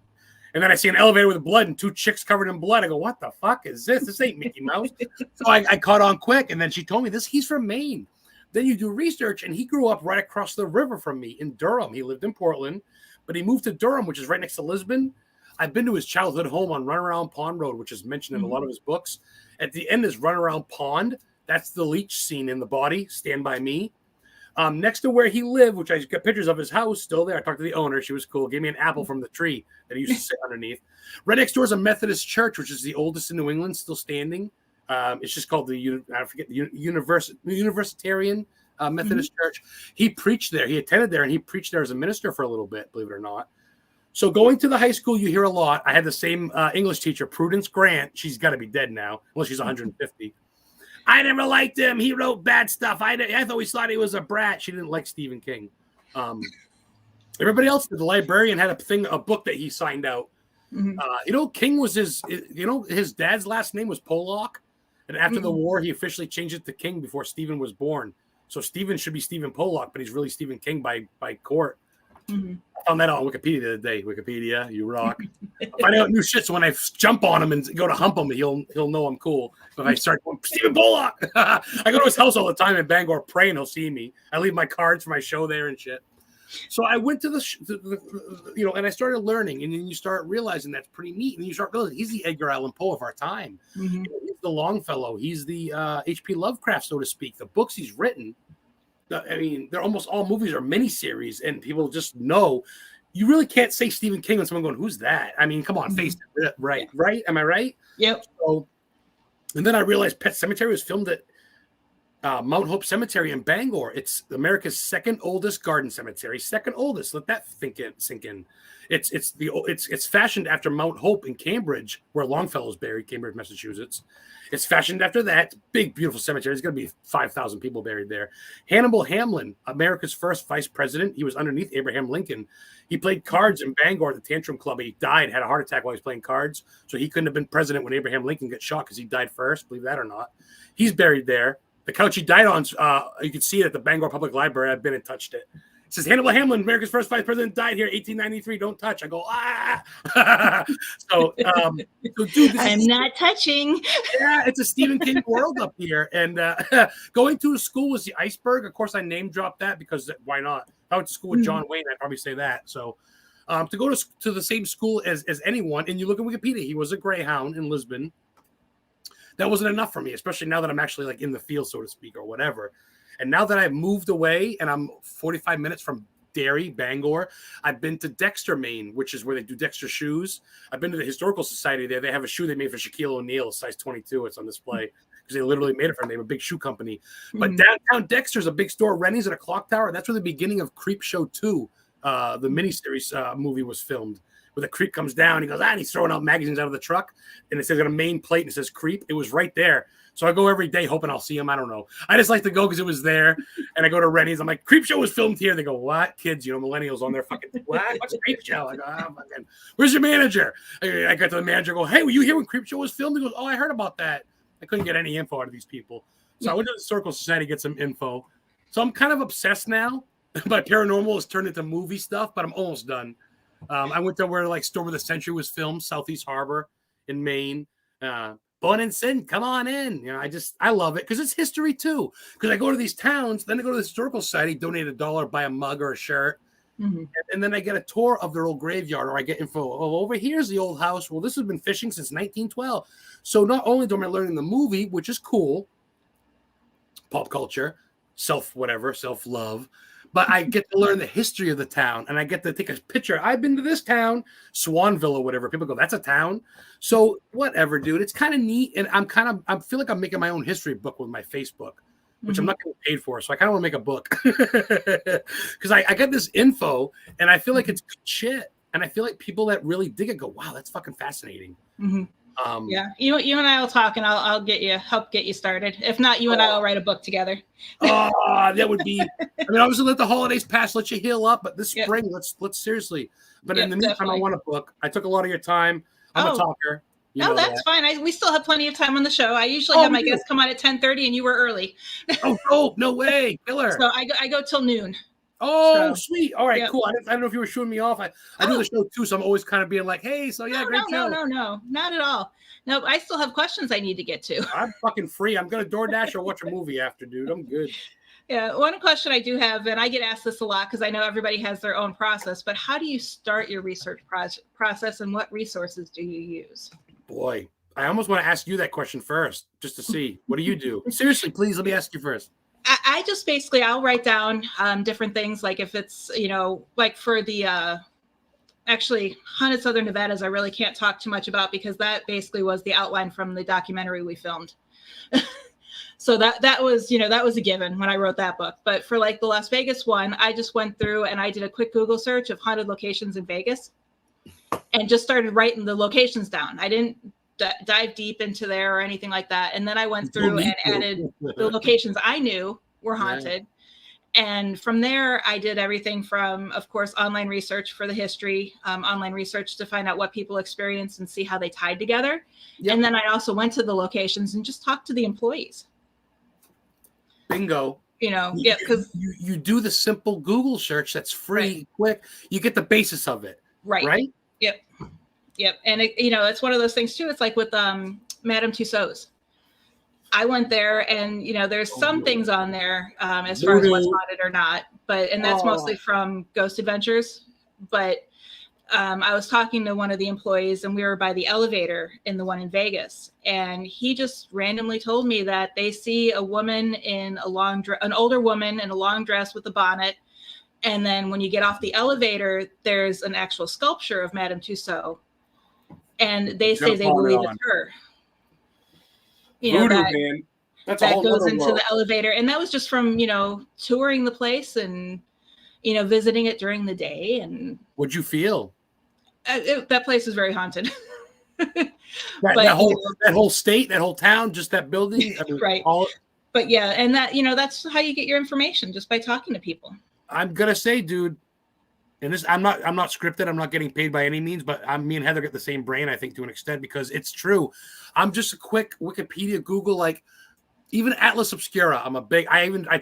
And then I see an elevator with blood and 2 chicks covered in blood. I go, what the fuck is this? This ain't Mickey Mouse. So I caught on quick. And then she told me this. He's from Maine. Then you do research, and he grew up right across the river from me in Durham. He lived in Portland, but he moved to Durham, which is right next to Lisbon. I've been to his childhood home on Runaround Pond Road, which is mentioned in a lot of his books. At the end is Runaround Pond. That's the leech scene in The Body, Stand By Me. Next to where he lived, which I got pictures of his house, still there. I talked to the owner. She was cool. Gave me an apple from the tree that he used to sit underneath. Right next door is a Methodist church, which is the oldest in New England, still standing. It's just called the Universitarian Methodist Church. He preached there. He attended there, and he preached there as a minister for a little bit, believe it or not. So going to the high school, you hear a lot. I had the same English teacher, Prudence Grant. She's got to be dead now, unless she's 150. I never liked him. He wrote bad stuff. I always thought he was a brat. She didn't like Stephen King. Everybody else did. The librarian had a book that he signed out. You know, King was his dad's last name was Pollock. And after the war, he officially changed it to King before Stephen was born. So Stephen should be Stephen Pollock, but he's really Stephen King by court. I found that on Wikipedia the other day. Wikipedia, you rock. I find out new shit, so when I jump on him and go to hump him, he'll know I'm cool. But if I start going, Stephen Pollock, I go to his house all the time in Bangor, pray, and he'll see me. I leave my cards for my show there and shit. So I went to and I started learning, and then you start realizing that's pretty neat, and you start realizing he's the Edgar Allan Poe of our time. He's the Longfellow. He's the H.P. Lovecraft, so to speak. The books he's written. I mean, they're almost all movies are miniseries, and people just know. You really can't say Stephen King when someone going, "Who's that?" I mean, come on, face it, right? Am I right? Yep. So, and then I realized Pet Sematary was filmed at Mount Hope Cemetery in Bangor. It's America's second oldest garden cemetery. Second oldest. Let that sink in. It's fashioned after Mount Hope in Cambridge, where Longfellow's buried, Cambridge, Massachusetts. It's fashioned after that. Big, beautiful cemetery. There's going to be 5,000 people buried there. Hannibal Hamlin, America's first vice president. He was underneath Abraham Lincoln. He played cards in Bangor at the Tantrum Club. He died, had a heart attack while he was playing cards. So he couldn't have been president when Abraham Lincoln got shot because he died first, believe that or not. He's buried there. The couch he died on, you can see it at the Bangor Public Library. I've been and touched it. It says Hannibal Hamlin, America's first vice president, died here, 1893. Don't touch. I go, so dude, I'm not touching. Yeah, it's a Stephen King world up here. And going to a school was the Iceberg. Of course, I name dropped that because why not? If I went to school with John Wayne, I'd probably say that. So to go to the same school as anyone, and you look at Wikipedia, he was a Greyhound in Lisbon. That wasn't enough for me, especially now that I'm actually like in the field, so to speak, or whatever. And now that I've moved away and I'm 45 minutes from Derry, Bangor, I've been to Dexter, Maine, which is where they do Dexter shoes. I've been to the Historical Society there. They have a shoe they made for Shaquille O'Neal, size 22. It's on display because they literally made it for them. They have a big shoe company. But downtown Dexter's a big store, Rennie's and a clock tower. That's where the beginning of Creep Show 2, the miniseries movie was filmed. Where the creep comes down, he goes, and he's throwing out magazines out of the truck, and it says on a main plate, and it says creep. It was right there. So I go every day hoping I'll see him. I don't know. I just like to go because it was there. And I go to Rennie's. I'm like, Creep Show was filmed here. They go, what? Kids, millennials on their fucking, what? What's Creep Show? I go, fucking, where's your manager? I got to the manager, go, hey, were you here when Creep Show was filmed? He goes, oh, I heard about that. I couldn't get any info out of these people. So I went to the Historical Society to get some info. So I'm kind of obsessed now. My paranormal has turned into movie stuff, but I'm almost done. I went to where like Storm of the Century was filmed, Southeast Harbor in Maine. Bun and Sin, come on in. You know, I love it because it's history too. Because I go to these towns, then I go to the historical society, donate $1, buy a mug or a shirt, and then I get a tour of their old graveyard, or I get info. Oh, over here's the old house. Well, this has been fishing since 1912. So not only am I learning the movie, which is cool, pop culture, self-love, but I get to learn the history of the town, and I get to take a picture. I've been to this town, Swanville or whatever. People go, that's a town. So whatever, dude. It's kind of neat, and I feel like I'm making my own history book with my Facebook, which I'm not getting paid for. So I kind of want to make a book because I get this info, and I feel like it's good shit, and I feel like people that really dig it go, wow, that's fucking fascinating. Yeah, you and I will talk, and I'll help get you started. If not, you and I will write a book together. Oh, that would be. I mean, obviously, let the holidays pass, let you heal up. But this spring, let's seriously. But in the meantime, definitely. I want a book. I took a lot of your time. I'm a talker. That's fine. We still have plenty of time on the show. I usually have my guests come on at 10:30, and you were early. Oh, no way, killer. So I go till noon. Oh, sweet. All right, cool. I don't know if you were shooing me off. I do the show too, so I'm always kind of being like, hey, so yeah, great show. No, not at all. No, I still have questions I need to get to. I'm fucking free. I'm going to DoorDash or watch a movie after, dude. I'm good. Yeah, one question I do have, and I get asked this a lot because I know everybody has their own process, but how do you start your research process, and what resources do you use? Boy, I almost want to ask you that question first, just to see. What do you do? Seriously, please, let me ask you first. I just basically, I'll write down different things, like if it's, like for the actually Haunted Southern Nevadas, I really can't talk too much about because that basically was the outline from the documentary we filmed. So that was a given when I wrote that book. But for like the Las Vegas one, I just went through and I did a quick Google search of haunted locations in Vegas and just started writing the locations down. I didn't dive deep into there or anything like that. And then I went through and added the locations I knew were haunted. Yeah. And from there, I did everything from, of course, online research for the history, online research to find out what people experienced and see how they tied together. Yep. And then I also went to the locations and just talked to the employees. Bingo. Because you do the simple Google search that's free, quick. You get the basis of it. Right? Yep. And it's one of those things too. It's like with Madame Tussauds. I went there and, there's some things on there as far as what's haunted or not, and that's mostly from Ghost Adventures. But I was talking to one of the employees and we were by the elevator in the one in Vegas. And he just randomly told me that they see a woman in an older woman in a long dress with a bonnet. And then when you get off the elevator, there's an actual sculpture of Madame Tussauds. And they say they believe it's her. Voodoo, man. That's that goes into the elevator. And that was just from, touring the place and, visiting it during the day. And what'd you feel? That place is very haunted. that whole state, that whole town, just that building. I mean, right. But yeah, and that, that's how you get your information, just by talking to people. I'm going to say, dude, and this, I'm not scripted. I'm not getting paid by any means, but me and Heather get the same brain, I think, to an extent, because it's true. I'm just a quick Wikipedia, Google, like even Atlas Obscura. I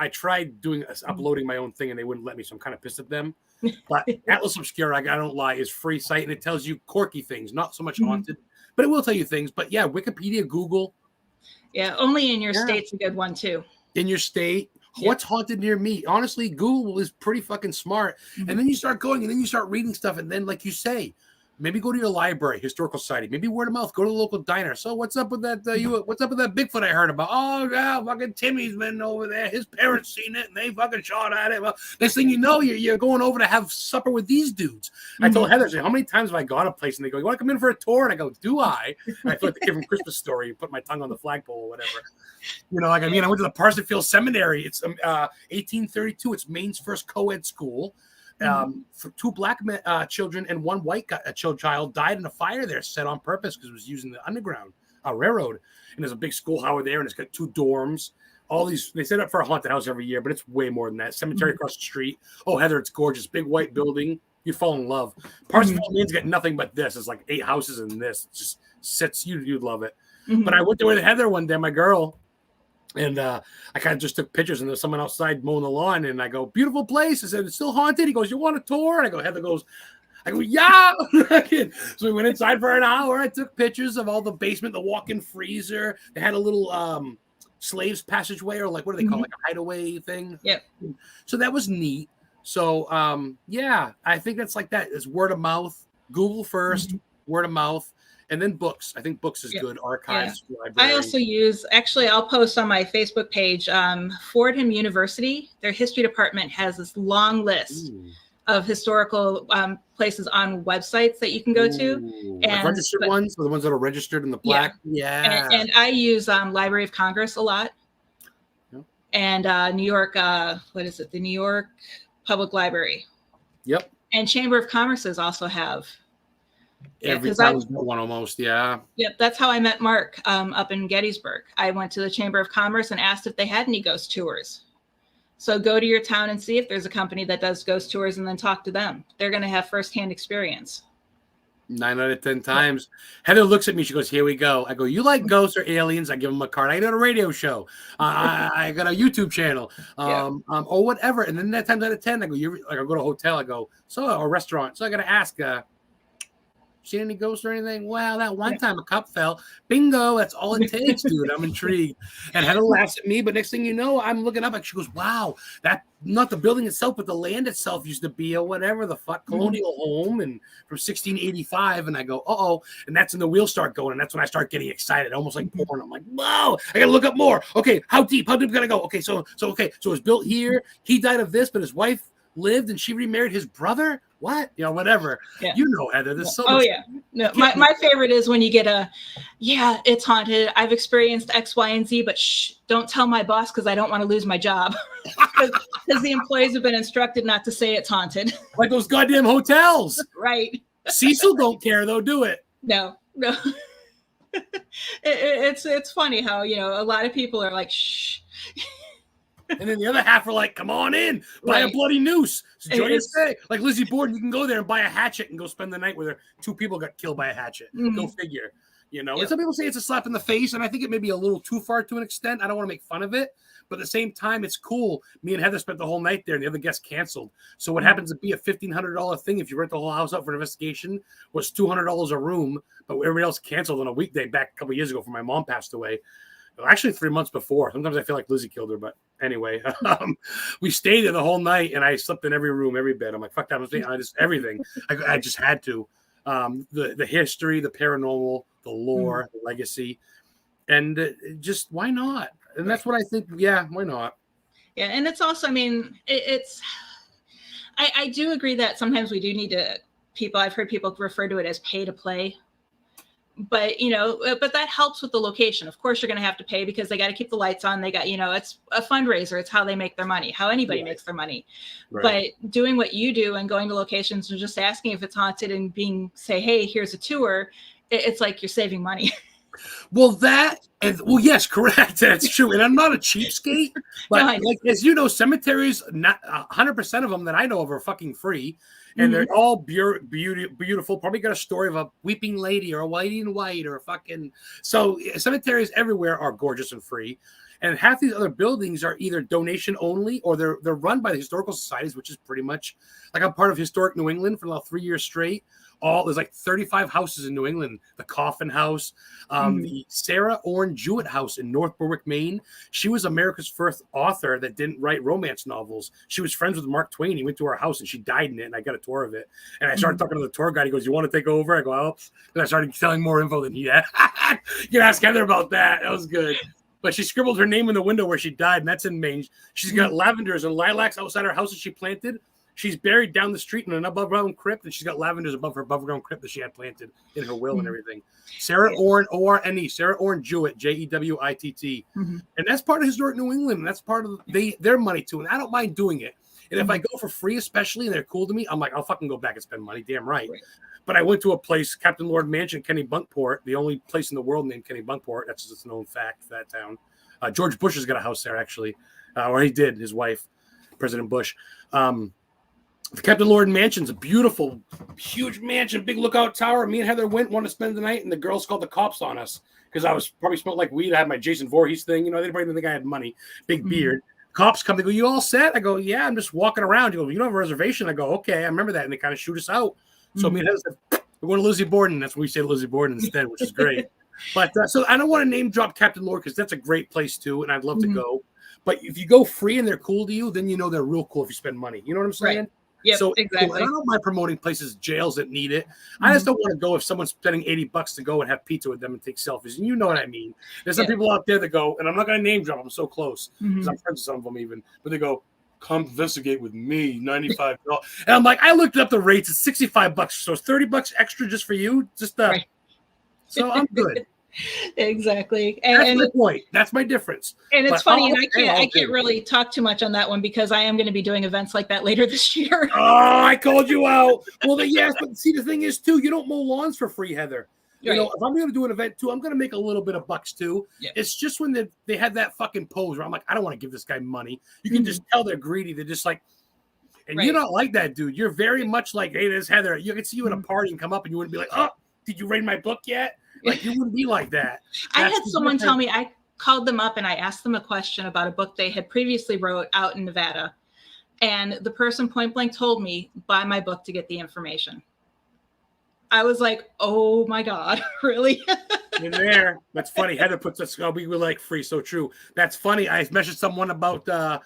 tried doing uploading my own thing and they wouldn't let me. So I'm kind of pissed at them, but Atlas Obscura, I don't lie, is free site and it tells you quirky things, not so much haunted, but it will tell you things. But yeah, Wikipedia, Google. Yeah. Only in your state's a good one too. In your state. What's haunted near me? Honestly, Google is pretty fucking smart. And then you start going and then you start reading stuff. And then, like you say, maybe go to your library, historical society, maybe word of mouth, go to the local diner. So what's up with that? What's up with that Bigfoot I heard about? Oh, yeah, fucking Timmy's been over there. His parents seen it and they fucking shot at it. Well, next thing you know, you're going over to have supper with these dudes. I told Heather, how many times have I gone to a place and they go, you want to come in for a tour? And I go, do I? And I feel like the kid from Christmas Story, put my tongue on the flagpole or whatever. I went to the Parsonsfield Seminary. It's 1832. It's Maine's first co-ed school. For 2 black children and 1 white child died in a fire there set on purpose because it was using the underground railroad. And there's a big schoolhouse there, and it's got 2 dorms. All these, they set up for a haunted house every year, but it's way more than that. Cemetery across the street. Oh, Heather, it's gorgeous. Big white building. You'd fall in love. Parsonsfield, Maine's got nothing but this. It's like 8 houses in this. It just sits. You'd love it. But I went there with Heather one day, my girl. And I kind of just took pictures, and there's someone outside mowing the lawn, and I go, beautiful place. I said, it's still haunted. He goes, you want a tour? And I go, Heather goes, yeah. So we went inside for an hour. I took pictures of all the basement, the walk-in freezer. They had a little slaves passageway, or like, what do they call it? Like a hideaway thing. Yep. So that was neat. So yeah, I think that's like that. It's word of mouth. Google first, word of mouth. And then books. I think books is good. Archives. Yeah. Library. I also use, actually, I'll post on my Facebook page, Fordham University, their history department has this long list of historical places on websites that you can go to. And like registered ones, or the ones that are registered in the plaque. Yeah. And I use Library of Congress a lot. Yep. And New York, what is it? The New York Public Library. Yep. And Chamber of Commerce's also have. Every town's got one almost, yeah. Yep, that's how I met Mark up in Gettysburg. I went to the Chamber of Commerce and asked if they had any ghost tours. So go to your town and see if there's a company that does ghost tours, and then talk to them. They're going to have firsthand experience. 9 out of 10 times. Heather looks at me. She goes, here we go. I go, you like ghosts or aliens? I give them a card. I got a radio show. I got a YouTube channel or whatever. And then 9 times out of 10, I go, I go to a hotel. I go, a restaurant. So I got to ask, seen any ghosts or anything? Well, that one time a cup fell. Bingo. That's all it takes, dude. I'm intrigued. And Heather laughs at me, but next thing you know, I'm looking up and she goes, wow, that not the building itself, but the land itself used to be a whatever the fuck colonial home and from 1685. And I go, uh-oh. And that's when the wheels start going. And that's when I start getting excited, almost like porn. I'm like, whoa, I gotta look up more. Okay, how deep gotta go? Okay, so it was built here. He died of this, but his wife lived and she remarried his brother. What? Whatever. Yeah. You know, Heather, there's so much. Yeah. No, my favorite is when you get it's haunted. I've experienced X, Y, and Z, but don't tell my boss because I don't want to lose my job. Because the employees have been instructed not to say it's haunted. Like those goddamn hotels. Right. Cecil don't care though, do it? No. It's funny how, a lot of people are like, shh. And then the other half are like, come on in, buy a bloody noose. Enjoy your stay. Like Lizzie Borden, you can go there and buy a hatchet and go spend the night where 2 people got killed by a hatchet. Go figure. And some people say it's a slap in the face, and I think it may be a little too far to an extent. I don't want to make fun of it, but at the same time, it's cool. Me and Heather spent the whole night there, and the other guests canceled. So what happens to be a $1,500 thing if you rent the whole house out for an investigation was $200 a room, but everybody else canceled on a weekday back a couple of years ago when my mom passed away. Actually 3 months before. Sometimes I feel like Lizzie killed her, but anyway, we stayed there the whole night, and I slept in every room, every bed. I'm like, fuck that, I'm staying. Everything. I just had to. The history, the paranormal, the lore, the legacy, and just why not? And that's what I think. Yeah, why not? Yeah, and it's also, I do agree that sometimes we do need to. I've heard people refer to it as pay to play. But, but that helps with the location. Of course, you're going to have to pay because they got to keep the lights on. They got, it's a fundraiser. It's how they make their money, how anybody makes their money. Right. But doing what you do and going to locations and just asking if it's haunted and say, hey, here's a tour. It's like you're saving money. Well, yes, correct. That's true. And I'm not a cheapskate, but as you know, cemeteries, not 100% of them that I know of are fucking free. And they're all beautiful. Probably got a story of a weeping lady or a whitey in white or a fucking. So cemeteries everywhere are gorgeous and free. And half these other buildings are either donation only or they're run by the historical societies, which is pretty much like I'm part of Historic New England for about 3 years straight. There's like 35 houses in New England. The Coffin House, the Sarah Orne Jewett House in North Berwick, Maine. She was America's first author that didn't write romance novels. She was friends with Mark Twain. He went to her house and she died in it. And I got a tour of it. And I started talking to the tour guide. He goes, "You want to take over?" I go, "Oh." And I started telling more info than he had. You can ask Heather about that. That was good. But she scribbled her name in the window where she died, and that's in Maine. She's got lavenders and lilacs outside her house that she planted. She's buried down the street in an above-ground crypt, and she's got lavenders above her above-ground crypt that she had planted in her will and everything. Sarah Orne, O-R-N-E, Sarah Orne Jewett, J-E-W-I-T-T. And that's part of Historic New England, and that's part of their money, too. And I don't mind doing it. And if I go for free, especially, and they're cool to me, I'm like, I'll fucking go back and spend money. Damn right. But I went to a place, Captain Lord Mansion, Kenny Bunkport, the only place in the world named Kenny Bunkport. That's just a known fact for that town. George Bush has got a house there, actually, or he did, his wife, President Bush. Captain Lord Mansion's a beautiful, huge mansion, big lookout tower. Me and Heather wanted to spend the night, and the girls called the cops on us because I was probably smelled like weed. I had my Jason Voorhees thing. You know, they probably didn't think I had money. Big beard. Cops come. They go, "You all set?" I go, "Yeah, I'm just walking around." You go, "You don't have a reservation?" I go, "Okay, I remember that." And they kind of shoot us out. So me and Heather said, "We're going to Lizzie Borden." That's what we say to Lizzie Borden instead, which is great. But so I don't want to name drop Captain Lord because that's a great place too, and I'd love to go. But if you go free and they're cool to you, then you know they're real cool if you spend money. You know what I'm saying? Right. Yep, so exactly. I don't mind promoting places, jails that need it. I just don't want to go if someone's spending $80 to go and have pizza with them and take selfies. And you know what I mean? There's some people out there that go, and I'm not going to name drop them so close because I'm friends with some of them even, but they go, "Come investigate with me, $95." And I'm like, I looked up the rates. It's $65, so it's $30 extra just for you. Just right. So I'm good. Exactly. That's my point. That's my difference. And it's funny, and I can't really talk too much on that one because I am going to be doing events like that later this year. Oh, I called you out. Well, yes, but see, the thing is too, you don't mow lawns for free, Heather. You know, if I'm going to do an event too, I'm going to make a little bit of bucks too. Yeah. It's just when they had that fucking pose where I'm like, I don't want to give this guy money. You can just tell they're greedy. They're just like, and you're not like that, dude. You're very much like, hey, there's Heather. You can see you at a party and come up and you wouldn't be like, oh, did you read my book yet? Like, you wouldn't be like that. I had someone tell me, I called them up and I asked them a question about a book they had previously wrote out in Nevada. And the person point blank told me, buy my book to get the information. I was like, oh my God, really? In there. That's funny. Heather puts us, we were like free. So true. That's funny. I messaged someone about the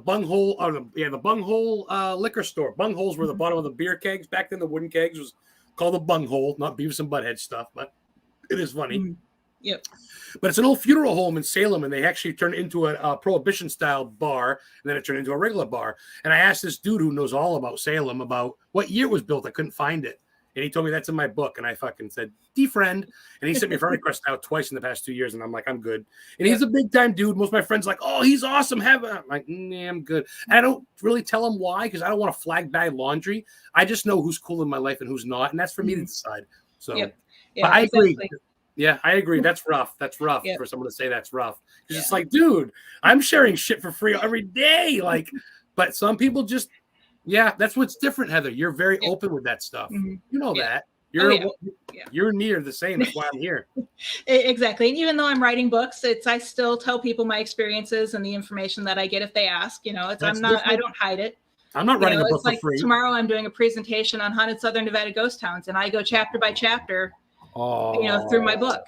bunghole, the bunghole liquor store. Bungholes were the bottom of the beer kegs. Back then, the wooden kegs was called the bunghole, not Beavis and Butthead stuff, but it is funny. Yep. But it's an old funeral home in Salem, and they actually turned it into a prohibition-style bar, and then it turned into a regular bar. And I asked this dude who knows all about Salem about what year it was built. I couldn't find it. And he told me that's in my book. And I fucking said, defriend. And he sent me a friend request now twice in the past 2 years. And I'm like, I'm good. And he's a big time dude. Most of my friends are like, oh, he's awesome. I'm like, nah, I'm good. And I don't really tell him why, because I don't want to flag bag laundry. I just know who's cool in my life and who's not. And that's for me to decide. So, but I agree. Yeah, I agree. That's rough. That's rough for someone to say that's rough. Because it's like, dude, I'm sharing shit for free every day. Like, but some people just, that's what's different, Heather. You're very open with that stuff. You know that. You're near the same. That's why I'm here. Exactly. And even though I'm writing books, I still tell people my experiences and the information that I get if they ask. You know, I don't hide it. I'm not writing a book for free. Tomorrow I'm doing a presentation on haunted Southern Nevada ghost towns, and I go chapter by chapter, through my book.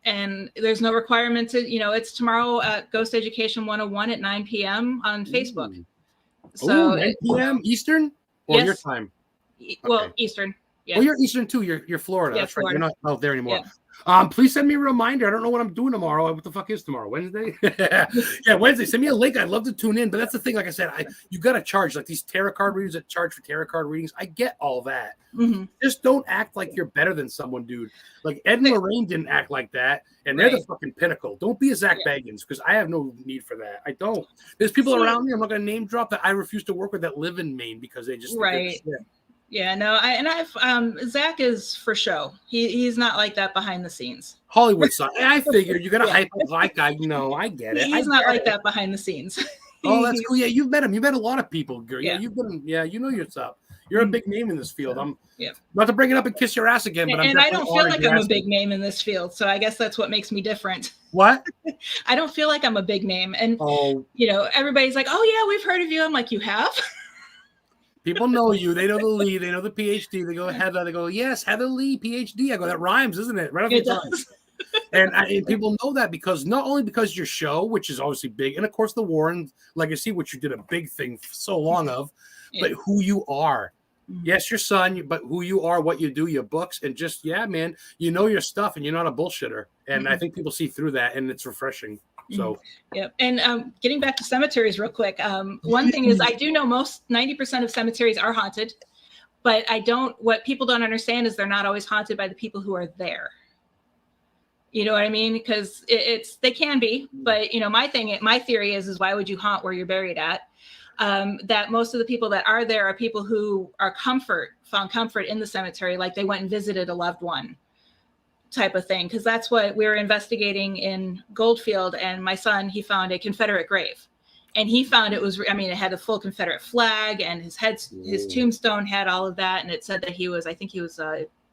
And there's no requirement to, it's tomorrow at Ghost Education 101 at 9 p.m. on Facebook. So 9 p.m. Eastern or your time? Well, Eastern. Yes. Well, you're Eastern too. You're Florida. Yeah, that's Florida. Right. You're not out there anymore. Yeah. Please send me a reminder. I don't know what I'm doing tomorrow. What the fuck is tomorrow? Wednesday? Wednesday. Send me a link. I'd love to tune in. But that's the thing. Like I said, you got to charge. Like these tarot card readers that charge for tarot card readings. I get all that. Just don't act like you're better than someone, dude. Like Ed and Lorraine didn't act like that, and they're the fucking pinnacle. Don't be a Zach Baggins, because I have no need for that. I don't. There's people around me. I'm not going to name drop that I refuse to work with that live in Maine because they just Yeah, no, I've Zach is for show. He's not like that behind the scenes. Hollywood side. I figured you're gonna hype up like I I get it. He's not like that behind the scenes. Oh, that's cool. Yeah, you've met him. You've met a lot of people, girl. Yeah, you've been. Yeah, you know yourself. You're a big name in this field. I'm not to bring it up and kiss your ass again, but I don't feel like I'm a big name in this field. So I guess that's what makes me different. What? I don't feel like I'm a big name, and everybody's like, "Oh yeah, we've heard of you." I'm like, "You have?" People know you. They know the Leigh. They know the PhD. They go, Heather. They go, yes, Heather Leigh, PhD. I go, that rhymes, isn't it? Right off the tongue. And people know that because not only because your show, which is obviously big, and of course the Warren legacy, which you did a big thing for so long of, but who you are. Yes, your son, but who you are, what you do, your books, and just, man, you know your stuff and you're not a bullshitter. And I think people see through that, and it's refreshing. So, And getting back to cemeteries real quick. One thing is I do know 90% of cemeteries are haunted, but what people don't understand is they're not always haunted by the people who are there. You know what I mean? Because they can be, but my theory is why would you haunt where you're buried at? That most of the people that are there are people who found comfort in the cemetery, like they went and visited a loved one type of thing. Because that's what we were investigating in Goldfield, and my son, he found a Confederate grave, And he found it was, I mean, it had a full Confederate flag, and his tombstone had all of that. And it said that he was, I think he was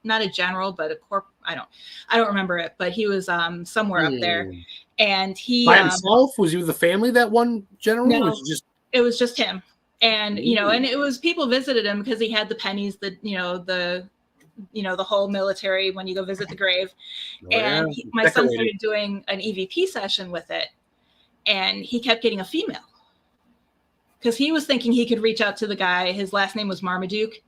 not a general, but a corp. I don't remember it, but he was somewhere up there. And he by himself, was he with the family, that one general? No, it was just him. And, you know, and it was, people visited him because he had the pennies, the whole military when you go visit the grave. And my son started doing an EVP session with it, and he kept getting a female because he was thinking he could reach out to the guy. His last name was Marmaduke,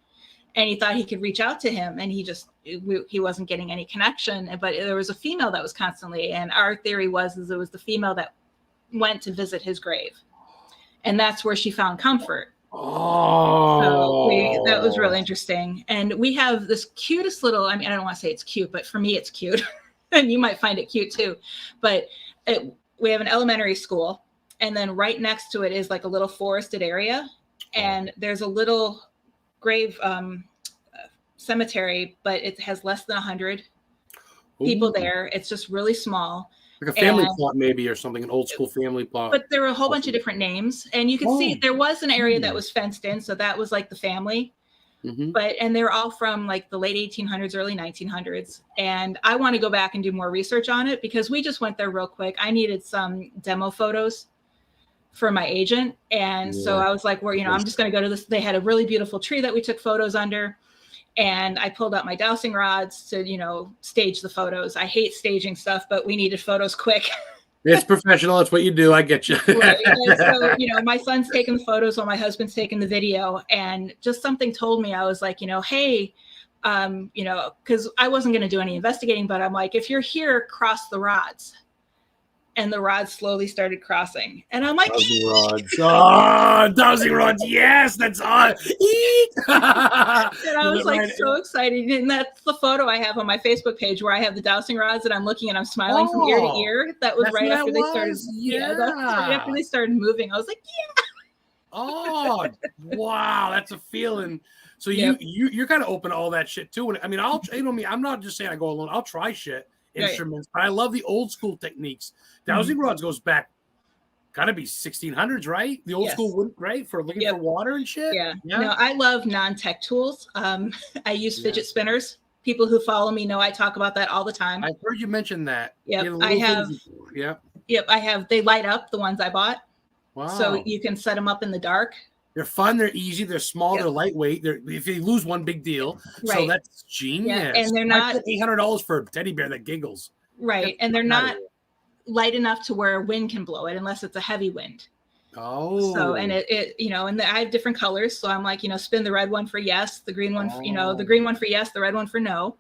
and he thought he could reach out to him, and he wasn't getting any connection. But there was a female that was constantly, and our theory was it was the female that went to visit his grave, and that's where she found comfort. So that was really interesting. And we have this cutest little, I mean, I don't want to say it's cute, but for me it's cute, and you might find it cute too. But we have an elementary school, and then right next to it is like a little forested area, and there's a little grave cemetery, but it has less than 100 people there. It's just really small. Like a family plot maybe, or something, an old school family plot. But there were a whole bunch of different names, and you can see there was an area that was fenced in, so that was like the family. And they're all from like the late 1800s, early 1900s. And I want to go back and do more research on it because we just went there real quick. I needed some demo photos for my agent. And so I was like, well, you know, I'm just going to go to this. They had a really beautiful tree that we took photos under. And I pulled out my dowsing rods to, you know, stage the photos. I hate staging stuff, but we needed photos quick. It's professional. It's what you do. I get you. Right. And so, you know, my son's taking the photos while my husband's taking the video. And just something told me, I was like, you know, hey, you know, because I wasn't going to do any investigating, but I'm like, if you're here, cross the rods. And the rods slowly started crossing. And I'm like, dowsing rods. Oh, dowsing rods. Yes, that's on. And I was like so excited. And that's the photo I have on my Facebook page where I have the dowsing rods and I'm looking and I'm smiling from ear to ear. That was right after they started. Yeah, that's right after they started moving. I was like, yeah. Oh, wow. That's a feeling. So you're kind of open to all that shit too. I mean, I'm not just saying I go alone. I'll try shit. Instruments, but I love the old school techniques. Dowsing rods goes back, gotta be 1600s, right? The old school wood, right? For looking for water and shit. Yeah. No, I love non-tech tools. I use fidget spinners. People who follow me know I talk about that all the time. I've heard you mention that. Yep, I have. Yep, I have. They light up, the ones I bought. Wow. So you can set them up in the dark. They're fun. They're easy. They're small. They're lightweight. If you lose one, big deal. Right. So that's genius. Yeah. And they're not $800 for a teddy bear that giggles. Right. And they're not light enough to where wind can blow it unless it's a heavy wind. Oh. So, and it you know, and I have different colors. So I'm like, you know, spin the red one for yes, the green one, you know, the green one for yes, the red one for no.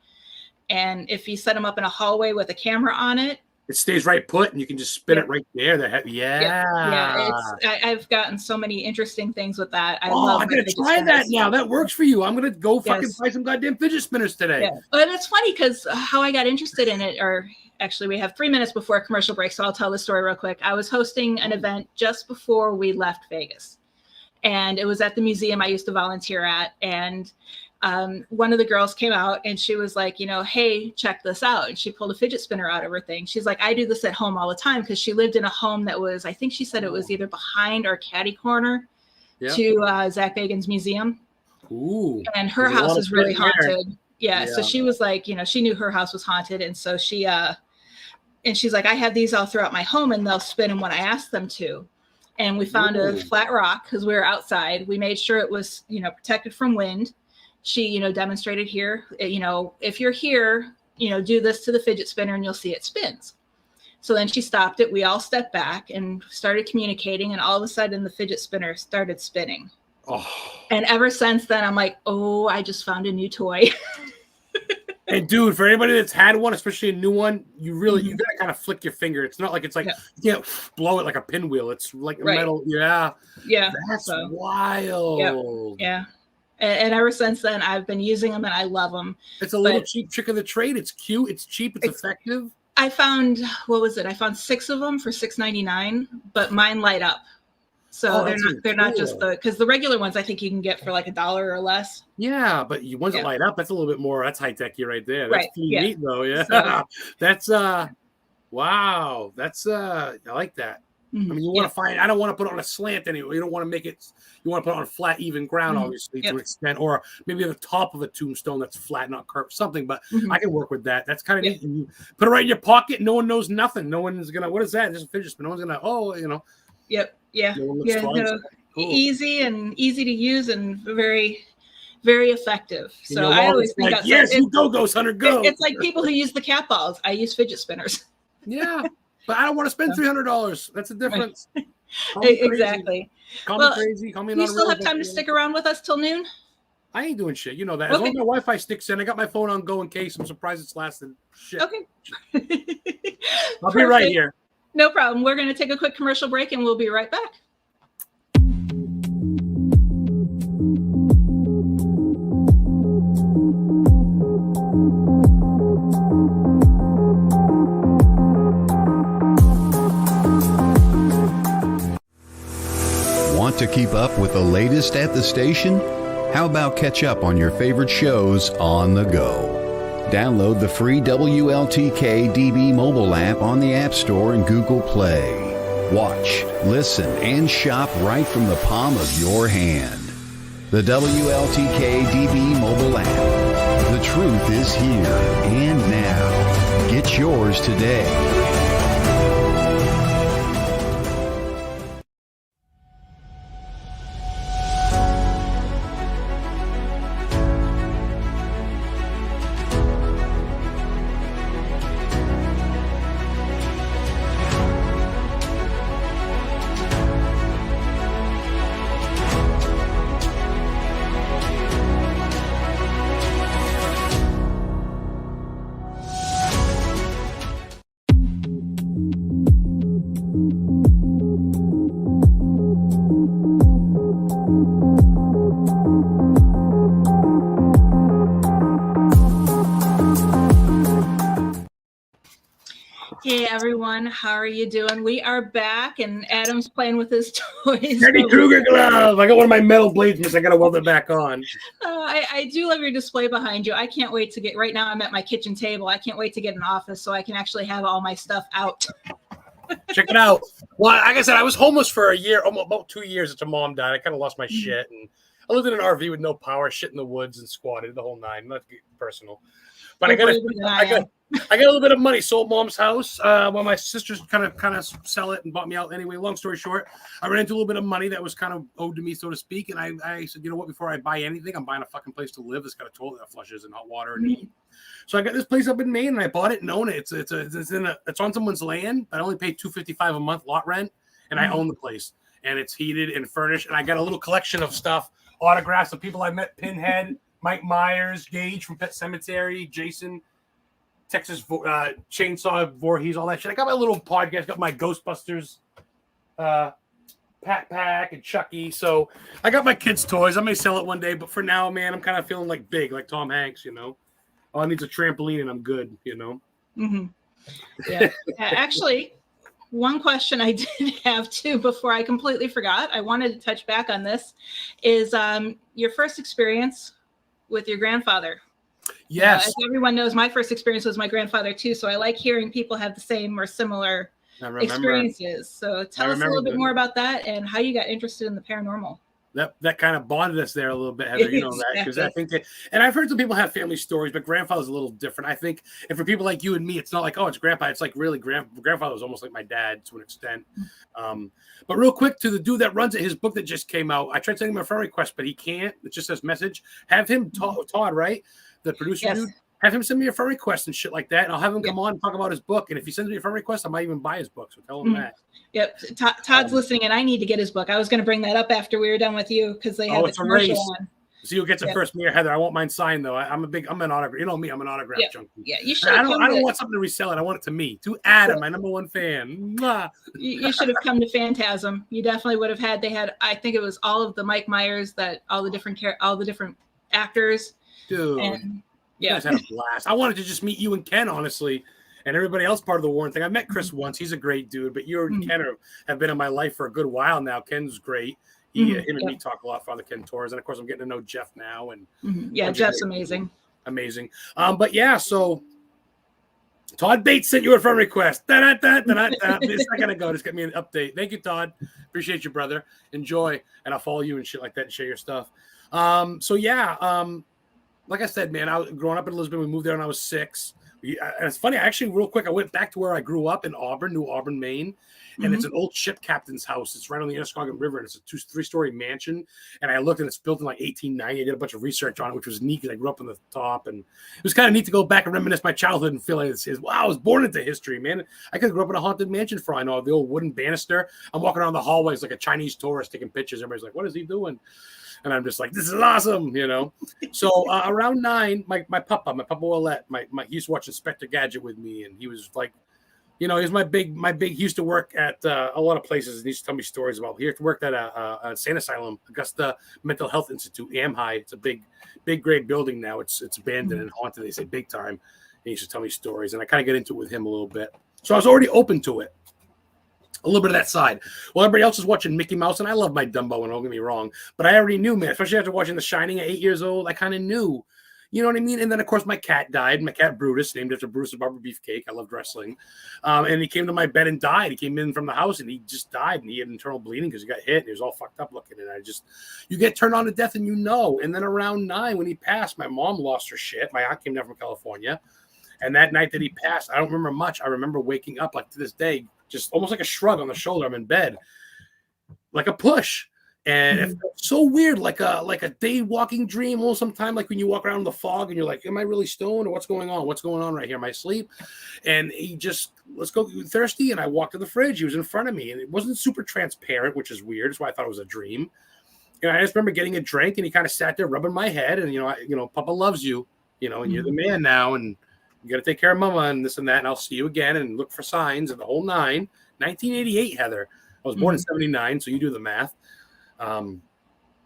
And if you set them up in a hallway with a camera on it, it stays right put, and you can just spin it right there. I've gotten so many interesting things with that. I'm gonna try that now. That works for you. I'm gonna go fucking buy some goddamn fidget spinners today. Yeah. But it's funny because how I got interested in it, or actually, we have 3 minutes before a commercial break, so I'll tell the story real quick. I was hosting an event just before we left Vegas, and it was at the museum I used to volunteer at, and one of the girls came out and she was like, you know, hey, check this out. And she pulled a fidget spinner out of her thing. She's like, I do this at home all the time because she lived in a home that was, I think she said it was either behind or catty corner to Zach Bagan's museum. Ooh, and her house is really haunted. Yeah. So she was like, you know, she knew her house was haunted. And so she, and she's like, I have these all throughout my home and they'll spin them when I ask them to. And we found a flat rock because we were outside. We made sure it was, you know, protected from wind. She, you know, demonstrated here, you know, if you're here, you know, do this to the fidget spinner and you'll see it spins. So then she stopped it. We all stepped back and started communicating. And all of a sudden the fidget spinner started spinning. Oh. And ever since then, I'm like, oh, I just found a new toy. And dude, for anybody that's had one, especially a new one, you really, you gotta kind of flick your finger. It's not like it's like, you can't blow it like a pinwheel. It's like a metal. Yeah. Yeah. That's wild. Yeah. And ever since then, I've been using them and I love them. It's a little cheap trick of the trade. It's cute. It's cheap. It's effective. I found, what was it? I found 6 of them for $6.99, but mine light up. So they're not just because the regular ones I think you can get for like $1 or less. Yeah, but ones that light up, that's a little bit more. That's high techy right there. That's neat though. Yeah, so, that's wow. That's I like that. I mean, you want to find. I don't want to put it on a slant anyway. You don't want to make it. You want to put it on a flat, even ground, obviously, to an extent, or maybe the top of a tombstone that's flat, not curved, something. But I can work with that. That's kind of neat. And you put it right in your pocket. No one knows nothing. No one's gonna. What is that? There's a fidget spinner. No one's gonna. Oh, you know. Yep. Yeah. Cool. Easy to use and very, very effective. So I always think like, yes, you go, Ghost Hunter, go. It's like people who use the cat balls. I use fidget spinners. Yeah, but I don't want to spend $300. That's the difference. Right. Exactly. Call me crazy. Call me. You still have time to stick around with us till noon? I ain't doing shit. You know that. As long as my Wi-Fi sticks in, I got my phone on go in case. I'm surprised it's lasted shit. Okay. I'll be right here. No problem. We're going to take a quick commercial break and we'll be right back. Want to keep up with the latest at the station? How about catch up on your favorite shows on the go? Download the free WLTK DB mobile app on the App Store and Google Play. Watch, listen, and shop right from the palm of your hand. The WLTK DB mobile app. The truth is here and now. Get yours today. Hey everyone, how are you doing? We are back and Adam's playing with his toys. Freddy Krueger glove. I got one of my metal blades missing. I got to weld it back on. I do love your display behind you. I can't wait to get, right now I'm at my kitchen table. I can't wait to get an office so I can actually have all my stuff out. Check it out. Well, like I said, I was homeless for a year, almost about 2 years until mom died. I kind of lost my shit. And I lived in an RV with no power, shit in the woods and squatted the whole nine. Not to get personal. But I got a little bit of money. Sold mom's house. Well, my sisters kind of sell it and bought me out anyway. Long story short, I ran into a little bit of money that was kind of owed to me, so to speak. And I said, you know what? Before I buy anything, I'm buying a fucking place to live. It's got a toilet that flushes and hot water and heat. So I got this place up in Maine, and I bought it and own it. It's on someone's land. I only pay $255 a month lot rent, and I own the place. And it's heated and furnished. And I got a little collection of stuff, autographs of people I met: Pinhead, Mike Myers, Gage from Pet Cemetery, Jason, Texas Chainsaw Voorhees, all that shit. I got my little podcast, got my Ghostbusters Pat Pack and Chucky. So I got my kids' toys. I may sell it one day, but for now, man, I'm kind of feeling like big, like Tom Hanks, you know. All I need is a trampoline and I'm good, you know. Yeah. Actually, one question I did have too before I completely forgot, I wanted to touch back on this, is your first experience with your grandfather. Yes. As everyone knows, my first experience was my grandfather too. So I like hearing people have the same or similar experiences. So tell us a little bit more about that and how you got interested in the paranormal. That kind of bonded us there a little bit, Heather. You know that, because I think and I've heard some people have family stories, but grandfather's a little different. I think, and for people like you and me, it's not like, oh, it's grandpa. It's like really grandfather was almost like my dad to an extent. But real quick, to the dude that runs it, his book that just came out, I tried sending him a friend request, but he can't. It just says message. Have him, Todd, right? The producer dude, have him send me a friend request and shit like that, and I'll have him come on and talk about his book. And if he sends me a friend request, I might even buy his book. So tell him that. Yep, Todd's listening, and I need to get his book. I was going to bring that up after we were done with you because they have the commercial on. So you'll get it first, me or Heather. I want mine signed though. I'm an autograph. You know me, I'm an autograph junkie. Yeah, you should. I don't want something to resell it. I want it to me, to Adam, my number one fan. You should have come to Phantasm. You definitely would have had. They had, I think it was all of the Mike Myers, that all the different actors. Dude, and you guys had a blast. I wanted to just meet you and Ken, honestly, and everybody else part of the Warren thing. I met Chris once. He's a great dude, but you and Ken have been in my life for a good while now. Ken's great. Him and me talk a lot, Father Ken Torres, and of course I'm getting to know Jeff now. And Jeff's amazing. Amazing. But yeah, so Todd Bates sent you a friend request. Da-da-da-da-da-da. A second ago, just get me an update. Thank you, Todd. Appreciate you, brother. Enjoy, and I'll follow you and shit like that and share your stuff. Like I said, man, I was growing up in Lisbon. We moved there when I was 6. And it's funny, actually, real quick, I went back to where I grew up in Auburn, New Auburn, Maine. And it's an old ship captain's house. It's right on the Androscoggin River, and it's a 3-story mansion. And I looked, and it's built in like 1890. I did a bunch of research on it, which was neat because I grew up on the top. And it was kind of neat to go back and reminisce my childhood and feel like wow, I was born into history, man. I could have grew up in a haunted mansion for all I know. The old wooden banister. I'm walking around the hallways like a Chinese tourist taking pictures. Everybody's like, what is he doing? And I'm just like, this is awesome, you know. So around 9, my papa Willette, he used to watch Inspector Gadget with me, and he was like, you know, he was my big. He used to work at a lot of places, and he used to tell me stories about. He worked at a Sane Asylum, Augusta Mental Health Institute, AMHI. It's a big great building now. It's abandoned and haunted. They say big time. And he used to tell me stories, and I kind of get into it with him a little bit. So I was already open to it. A little bit of that side. Well, everybody else is watching Mickey Mouse, and I love my Dumbo, and don't get me wrong. But I already knew, man, especially after watching The Shining at 8 years old, I kind of knew. You know what I mean? And then, of course, my cat died. My cat, Brutus, named after Brutus the Barber Beefcake. I loved wrestling. And he came to my bed and died. He came in from the house, and he just died. And he had internal bleeding because he got hit. And he was all fucked up looking. And you get turned on to death, and you know. And then around 9, when he passed, my mom lost her shit. My aunt came down from California. And that night that he passed, I don't remember much. I remember waking up, like to this day, just almost like a shrug on the shoulder. I'm in bed, like a push. And it felt so weird, like a day walking dream. Well, sometime like when you walk around in the fog and you're like, am I really stoned or what's going on? What's going on right here? Am I asleep? And he just, let's go thirsty. And I walked to the fridge. He was in front of me, and it wasn't super transparent, which is weird. That's why I thought it was a dream. And I just remember getting a drink, and he kind of sat there rubbing my head. And, Papa loves you, and you're the man now. And you got to take care of Mama and this and that. And I'll see you again and look for signs and the whole 9. 1988, Heather. I was born in 79. So you do the math.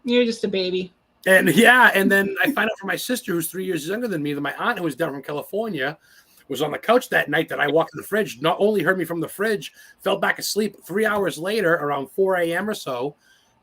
You're just a baby. And then I find out from my sister, who's 3 years younger than me, that my aunt, who was down from California, was on the couch that night that I walked to the fridge. Not only heard me from the fridge, fell back asleep. 3 hours later, around 4 a.m. or so,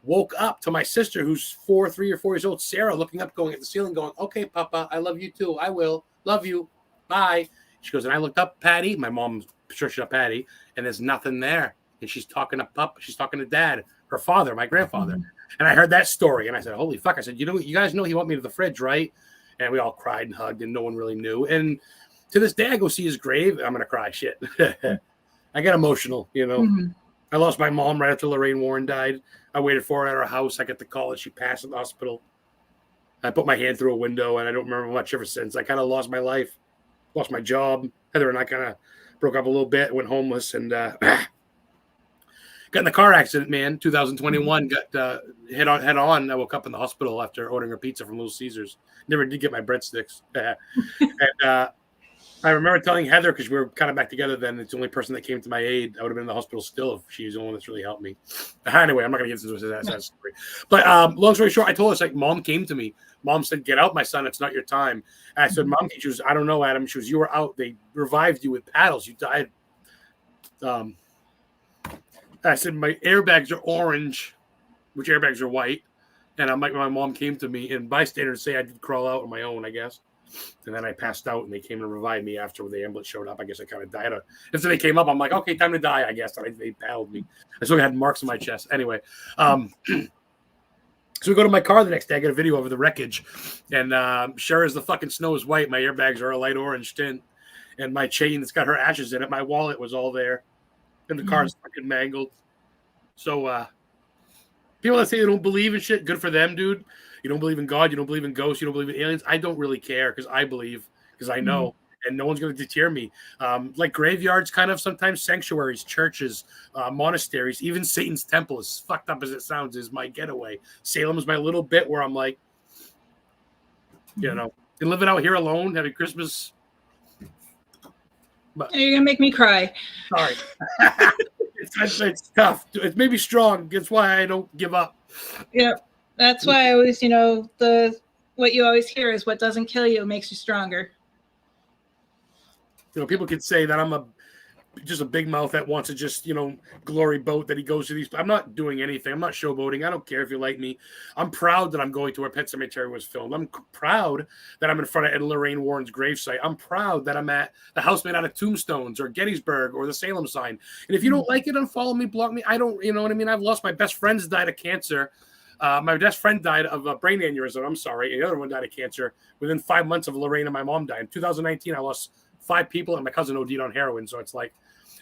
woke up to my sister, who's 3 or 4 years old, Sarah, looking up, going at the ceiling, going, okay, Papa, I love you too. I will. Love you. Bye. She goes, and I looked up Patty, my mom searched up Patty, and there's nothing there. And she's talking to Papa. She's talking to Dad, her father, my grandfather. And I heard that story, and I said, holy fuck. I said, you guys know he went me to the fridge, right? And we all cried and hugged, and no one really knew. And to this day, I go see his grave. I'm going to cry. Shit. I get emotional, I lost my mom right after Lorraine Warren died. I waited for her at her house. I got the call that she passed at the hospital. I put my hand through a window, and I don't remember much ever since. I kind of lost my life, lost my job. Heather and I kind of broke up a little bit, went homeless, and got in a car accident, man. 2021, got head on. I woke up in the hospital after ordering a pizza from Little Caesars. Never did get my breadsticks. And I remember telling Heather, because we were kind of back together then, it's the only person that came to my aid. I would have been in the hospital still if she's the one that's really helped me. Anyway, I'm not going to get into that story. But long story short, I told her, it's like, Mom came to me. Mom said, get out, my son. It's not your time. And I said, Mom, she was, I don't know, Adam. She was, you were out. They revived you with paddles. You died. I said, my airbags are orange, which airbags are white. And I'm like, my mom came to me, and bystanders say I did crawl out on my own, I guess. And then I passed out, and they came to revive me after the ambulance showed up. I guess I kind of died. After they came up, I'm like, okay, time to die, I guess. They paddled me. I still had marks on my chest. Anyway, so we go to my car the next day. I get a video of the wreckage. And sure as the fucking snow is white, my airbags are a light orange tint. And my chain that's got her ashes in it, my wallet was all there. And the car's fucking mangled. So people that say they don't believe in shit, good for them, dude. You don't believe in God, you don't believe in ghosts, you don't believe in aliens. I don't really care because I believe, because I know, and no one's going to deter me. Like graveyards, kind of sometimes sanctuaries, churches, monasteries, even Satan's temple, as fucked up as it sounds, is my getaway. Salem is my little bit where I'm like, and living out here alone, having Christmas. But you're going to make me cry. Sorry. It's tough. It's maybe strong. That's why I don't give up. Yeah. That's why I always, what you always hear is what doesn't kill you makes you stronger. People could say that I'm a just a big mouth that wants to just, glory boat that he goes to these. I'm not doing anything. I'm not showboating. I don't care if you like me. I'm proud that I'm going to where Pet Sematary was filmed. I'm proud that I'm in front of Ed and Lorraine Warren's gravesite. I'm proud that I'm at the house made out of tombstones or Gettysburg or the Salem sign. And if you don't like it, unfollow me, block me. I don't, you know what I mean? I've lost my best friends died of cancer. My best friend died of a brain aneurysm. I'm sorry. And the other one died of cancer within 5 months of Lorraine and my mom died. In 2019, I lost 5 people and my cousin OD'd on heroin. So it's like,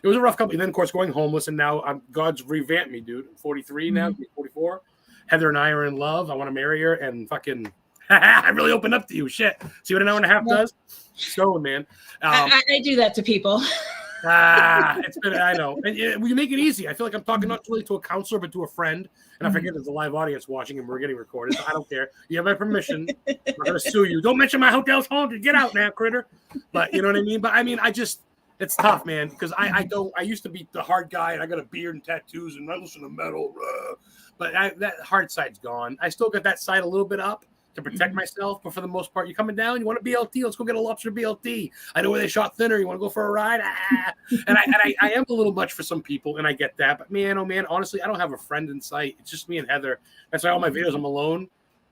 it was a rough couple. And then, of course, going homeless. And now God's revamped me, dude. I'm 43 now, 44. Heather and I are in love. I want to marry her. And fucking, I really opened up to you. Shit. See what an hour and a half does? Stone, man. I do that to people. It's been, I know. And you make it easy. I feel like I'm talking not really to a counselor, but to a friend. And I forget there's a live audience watching and we're getting recorded. So I don't care. You have my permission. I'm not going to sue you. Don't mention my hotel's haunted. Get out now, critter. But you know what I mean? But I mean, it's tough, man, because I used to be the hard guy and I got a beard and tattoos and I listen to metal. But that hard side's gone. I still got that side a little bit up to protect myself. But for the most part, you're coming down, you want a BLT, let's go get a lobster BLT. I know where they shot thinner. You want to go for a ride? And I am a little much for some people, and I get that. But man, oh man, honestly, I don't have a friend in sight. It's just me and Heather. That's why all my videos, I'm alone.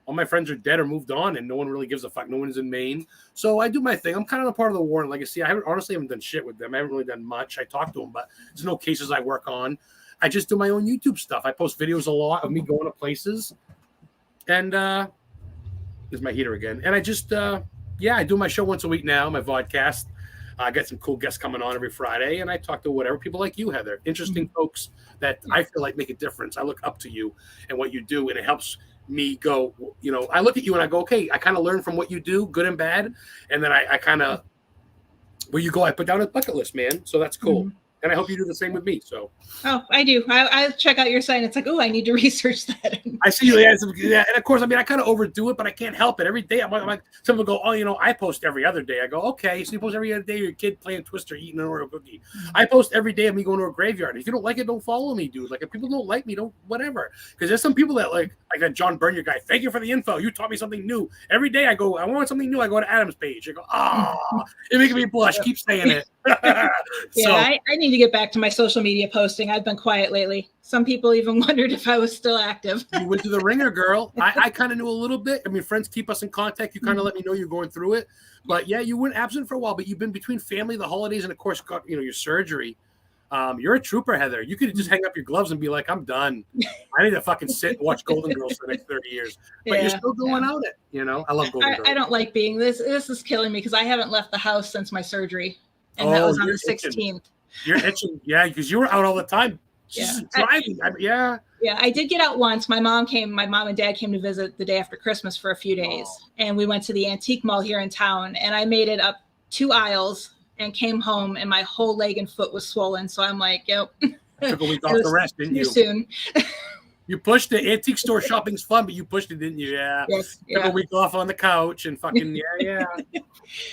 All my friends are dead or moved on, and no one really gives a fuck. No one's in Maine. So I do my thing. I'm kind of a part of the Warren legacy. I honestly haven't done shit with them. I haven't really done much. I talk to them, but there's no cases I work on. I just do my own YouTube stuff. I post videos a lot of me going to places. And there's my heater again. And I just, I do my show once a week now, my vodcast. I got some cool guests coming on every Friday, and I talk to whatever people like you, Heather. Interesting folks that I feel like make a difference. I look up to you and what you do, and it helps me go, I look at you and I go, okay, I kind of learn from what you do, good and bad. And then I kind of, where you go, I put down a bucket list, man. So that's cool. And I hope you do the same with me. So. Oh, I do. I check out your site. And it's like, oh, I need to research that. I see you. Yeah, and of course, I mean, I kind of overdo it, but I can't help it. Every day, I'm like, some people go, oh, I post every other day. I go, okay, so you post every other day. Your kid playing Twister, eating an Oreo cookie. I post every day of me going to a graveyard. If you don't like it, don't follow me, dude. Like, if people don't like me, don't whatever. Because there's some people that like that John Bernier guy. Thank you for the info. You taught me something new. Every day I go, I want something new. I go to Adam's page. I go, it making me blush. Keep saying it. I need to get back to my social media posting. I've been quiet lately. Some people even wondered if I was still active. You went to the ringer, girl. I kind of knew a little bit. I mean, friends keep us in contact. You kind of let me know you're going through it. But yeah, you went absent for a while, but you've been between family, the holidays, and of course, got your surgery. You're a trooper, Heather. You could just hang up your gloves and be like, I'm done. I need to fucking sit and watch Golden Girls for the next 30 years. But you're still going out it, I love Golden Girls. I don't like being this. This is killing me because I haven't left the house since my surgery. And that was on the 16th. You're itching. Yeah, because you were out all the time. Driving. Yeah, I did get out once. My mom and dad came to visit the day after Christmas for a few days. And we went to the antique mall here in town. And I made it up 2 aisles and came home and my whole leg and foot was swollen. So I'm like, yep. Took a week off the rest, didn't you? Too soon. You pushed it. Antique store shopping's fun, but you pushed it, didn't you? Yeah. Yes. Took a week off on the couch and fucking, yeah.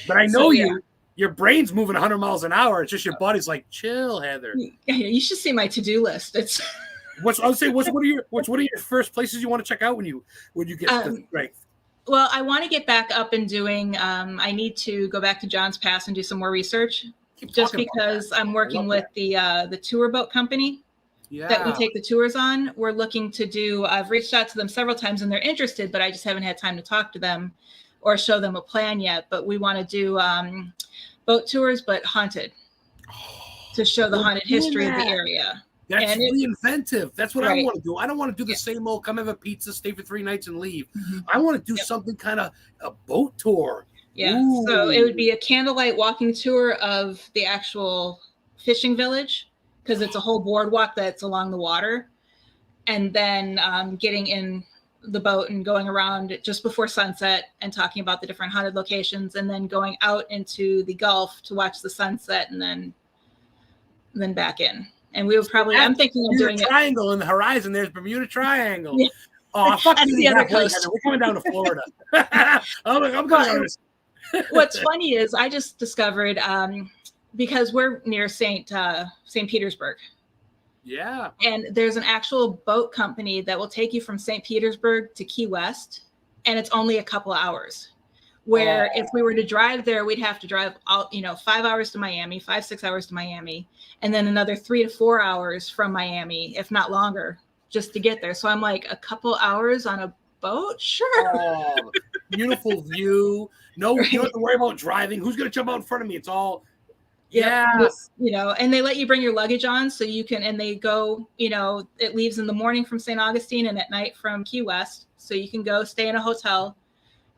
But I know your brain's moving 100 miles an hour. It's just your body's like, chill, Heather. Yeah, you should see my to-do list. It's what are your first places you want to check out when you get the strength? Well, I want to get back up and doing. I need to go back to John's Pass and do some more research, just because I'm working with the tour boat company that we take the tours on. We're looking to do. I've reached out to them several times and they're interested, but I just haven't had time to talk to them or show them a plan yet. But we want to do boat tours, but haunted, to show the haunted history of the area. That's really inventive. That's what I want to do. I don't want to do the same old come have a pizza, stay for 3 nights and leave. I want to do something kind of a boat tour. Yeah. Ooh. So it would be a candlelight walking tour of the actual fishing village, because it's a whole boardwalk that's along the water. And then getting in the boat and going around just before sunset and talking about the different haunted locations, and then going out into the Gulf to watch the sunset, and then back in. And we would probably, I'm thinking of doing triangle in the horizon. There's Bermuda Triangle. Yeah. Oh, fuck That's the other coast. We're coming down to Florida. I'm going on this. What's funny is I just discovered, because we're near St. Petersburg. Yeah. And there's an actual boat company that will take you from St. Petersburg to Key West, and it's only a couple of hours. where if we were to drive there, we'd have to drive 5 hours to Miami, 6 hours to Miami, and then another 3 to 4 hours from Miami, if not longer, just to get there. So I'm like, a couple hours on a boat? Sure. Beautiful view. No, you don't have to worry about driving. Who's going to jump out in front of me? It's all, and they let you bring your luggage on so you can, and they go, it leaves in the morning from St. Augustine and at night from Key West. So you can go stay in a hotel,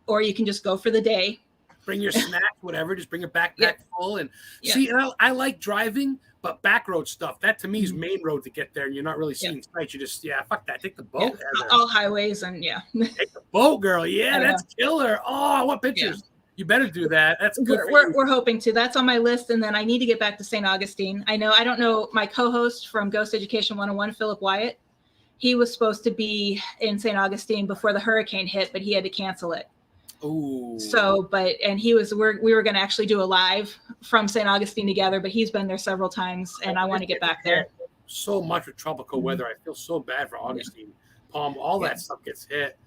or you can just go for the day. Bring your snacks, whatever. Just bring your backpack full. And see, and I like driving, but back road stuff, that to me is main road to get there. And you're not really seeing sights. You just, fuck that. Take the boat. All highways and Take the boat, girl. Yeah, that's killer. Oh, I want pictures. Yeah. You better do that. That's good. We're hoping to. That's on my list. And then I need to get back to St. Augustine. I don't know, my co-host from Ghost Education 101, Philip Wyatt, he was supposed to be in St. Augustine before the hurricane hit, but he had to cancel it. Ooh. So, we were going to actually do a live from St. Augustine together, but he's been there several times and I want to get back there. So much with tropical weather. I feel so bad for Augustine. Palm, all that stuff gets hit.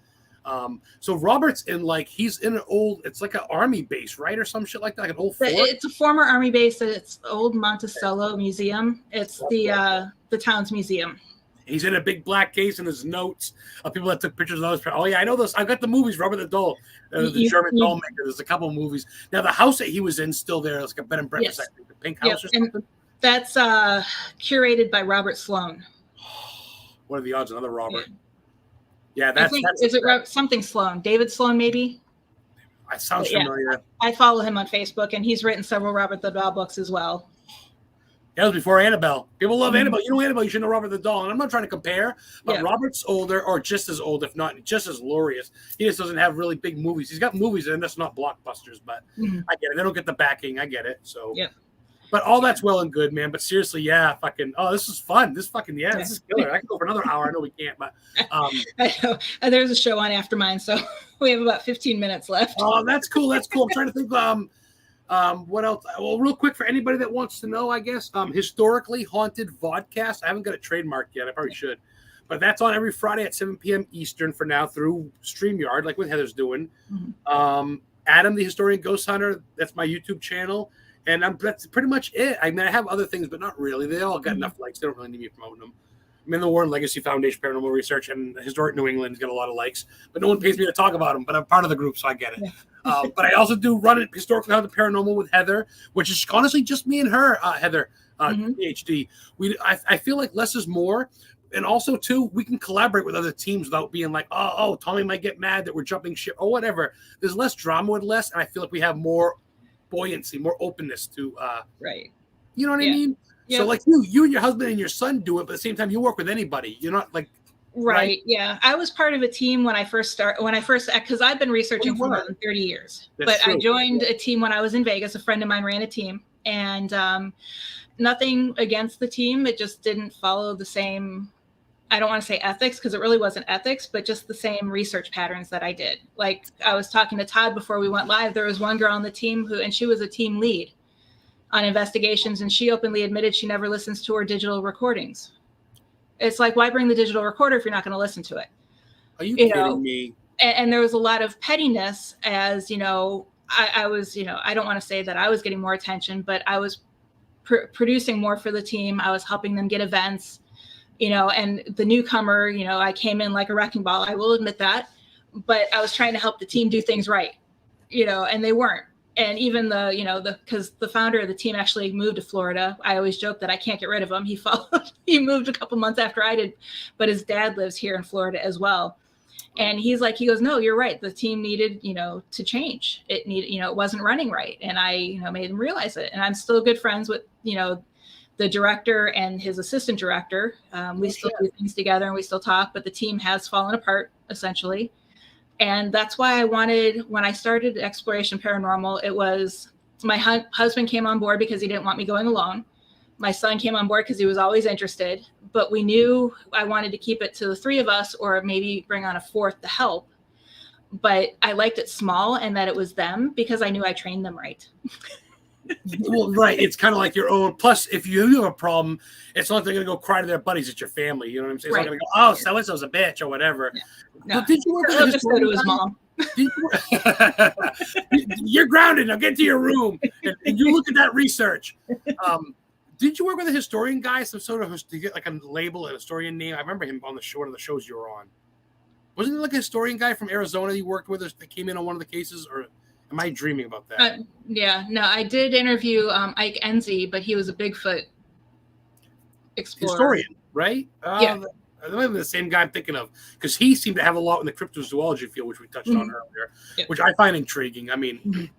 So Robert's he's in it's like an army base, right? Or some shit like that, like an old fort. It's a former army base. It's old Monticello Museum. It's the town's museum. He's in a big black case in his notes of people that took pictures of those. Oh, yeah, I know those. I've got the movies, Robert the Doll, the German doll maker. There's a couple of movies. Now, the house that he was in still there. It's like a bed and breakfast, I think, the pink house or something. That's curated by Robert Sloan. What are the odds? Another Robert. Yeah, that's something Sloan? David Sloan, maybe? It sounds familiar. I follow him on Facebook, and he's written several Robert the Doll books as well. That was before Annabelle. People love Annabelle. You know Annabelle, you should know Robert the Doll. And I'm not trying to compare, but Robert's older or just as old, if not just as glorious. He just doesn't have really big movies. He's got movies, and that's not blockbusters, but I get it. They don't get the backing. I get it. So, but all that's well and good, man. But seriously, this is fun. This is killer. I can go for another hour. I know we can't, but I know. And there's a show on after mine, so we have about 15 minutes left. Oh, that's cool. I'm trying to think. What else? Well, real quick for anybody that wants to know, I guess, Historically Haunted Vodcast. I haven't got a trademark yet. I probably should. But that's on every Friday at 7 p.m. Eastern for now through StreamYard, like what Heather's doing. Adam, the Historian Ghost Hunter, that's my YouTube channel. And that's pretty much it. I mean, I have other things, but not really. They all got enough likes. They don't really need me promoting them. I'm in the Warren Legacy Foundation Paranormal Research, and Historic New England's got a lot of likes. But no one pays me to talk about them, but I'm part of the group, so I get it. Yeah. But I also do run it Historically Haunted Paranormal with Heather, which is honestly just me and her, Heather, PhD. I feel like less is more. And also, too, we can collaborate with other teams without being like, oh, Tommy might get mad that we're jumping ship or whatever. There's less drama with less, and I feel like we have more buoyancy, more openness to right. You know what I mean? Yep. So like you and your husband and your son do it, but at the same time you work with anybody. You're not like right. Yeah. I was part of a team when I first because I've been researching for more than 30 years. That's true. I joined a team when I was in Vegas. A friend of mine ran a team, and nothing against the team. It just didn't follow the same, I don't want to say ethics, because it really wasn't ethics, but just the same research patterns that I did. Like I was talking to Todd before we went live. There was one girl on the team and she was a team lead on investigations, and she openly admitted she never listens to her digital recordings. It's like, why bring the digital recorder if you're not going to listen to it? Are you kidding me? And there was a lot of pettiness, as I was, I don't want to say that I was getting more attention, but I was producing more for the team. I was helping them get events, and the newcomer, I came in like a wrecking ball. I will admit that, but I was trying to help the team do things right, and they weren't. And even because the founder of the team actually moved to Florida. I always joke that I can't get rid of him. He moved a couple months after I did, but his dad lives here in Florida as well. And he goes, no, you're right. The team needed, to change. It needed, it wasn't running right. And I, made him realize it. And I'm still good friends with, the director and his assistant director. We still do things together and we still talk, but the team has fallen apart essentially. And that's why when I started Exploration Paranormal, it was my husband came on board because he didn't want me going alone. My son came on board because he was always interested, but we knew I wanted to keep it to the three of us or maybe bring on a fourth to help. But I liked it small and that it was them because I knew I trained them right. Well, right. It's kind of like your own. Plus, if you have a problem, it's not like they're going to go cry to their buddies. It's your family. You know what I'm saying? It's not going to go, oh, so-and-so's a bitch or whatever. Yeah. No. Did you work with historian? To his mom. You're grounded. Now get to your room and you look at that research. Did you work with a historian guy, some sort of to get like a label, a historian name? I remember him on one of the shows you were on. Wasn't there like a historian guy from Arizona you worked with that came in on one of the cases, or am I dreaming about that? Yeah, no, I did interview Ike Enzi, but he was a Bigfoot explorer. Historian, right? Yeah. That might be the same guy I'm thinking of, because he seemed to have a lot in the cryptozoology field, which we touched on earlier, which I find intriguing. I mean,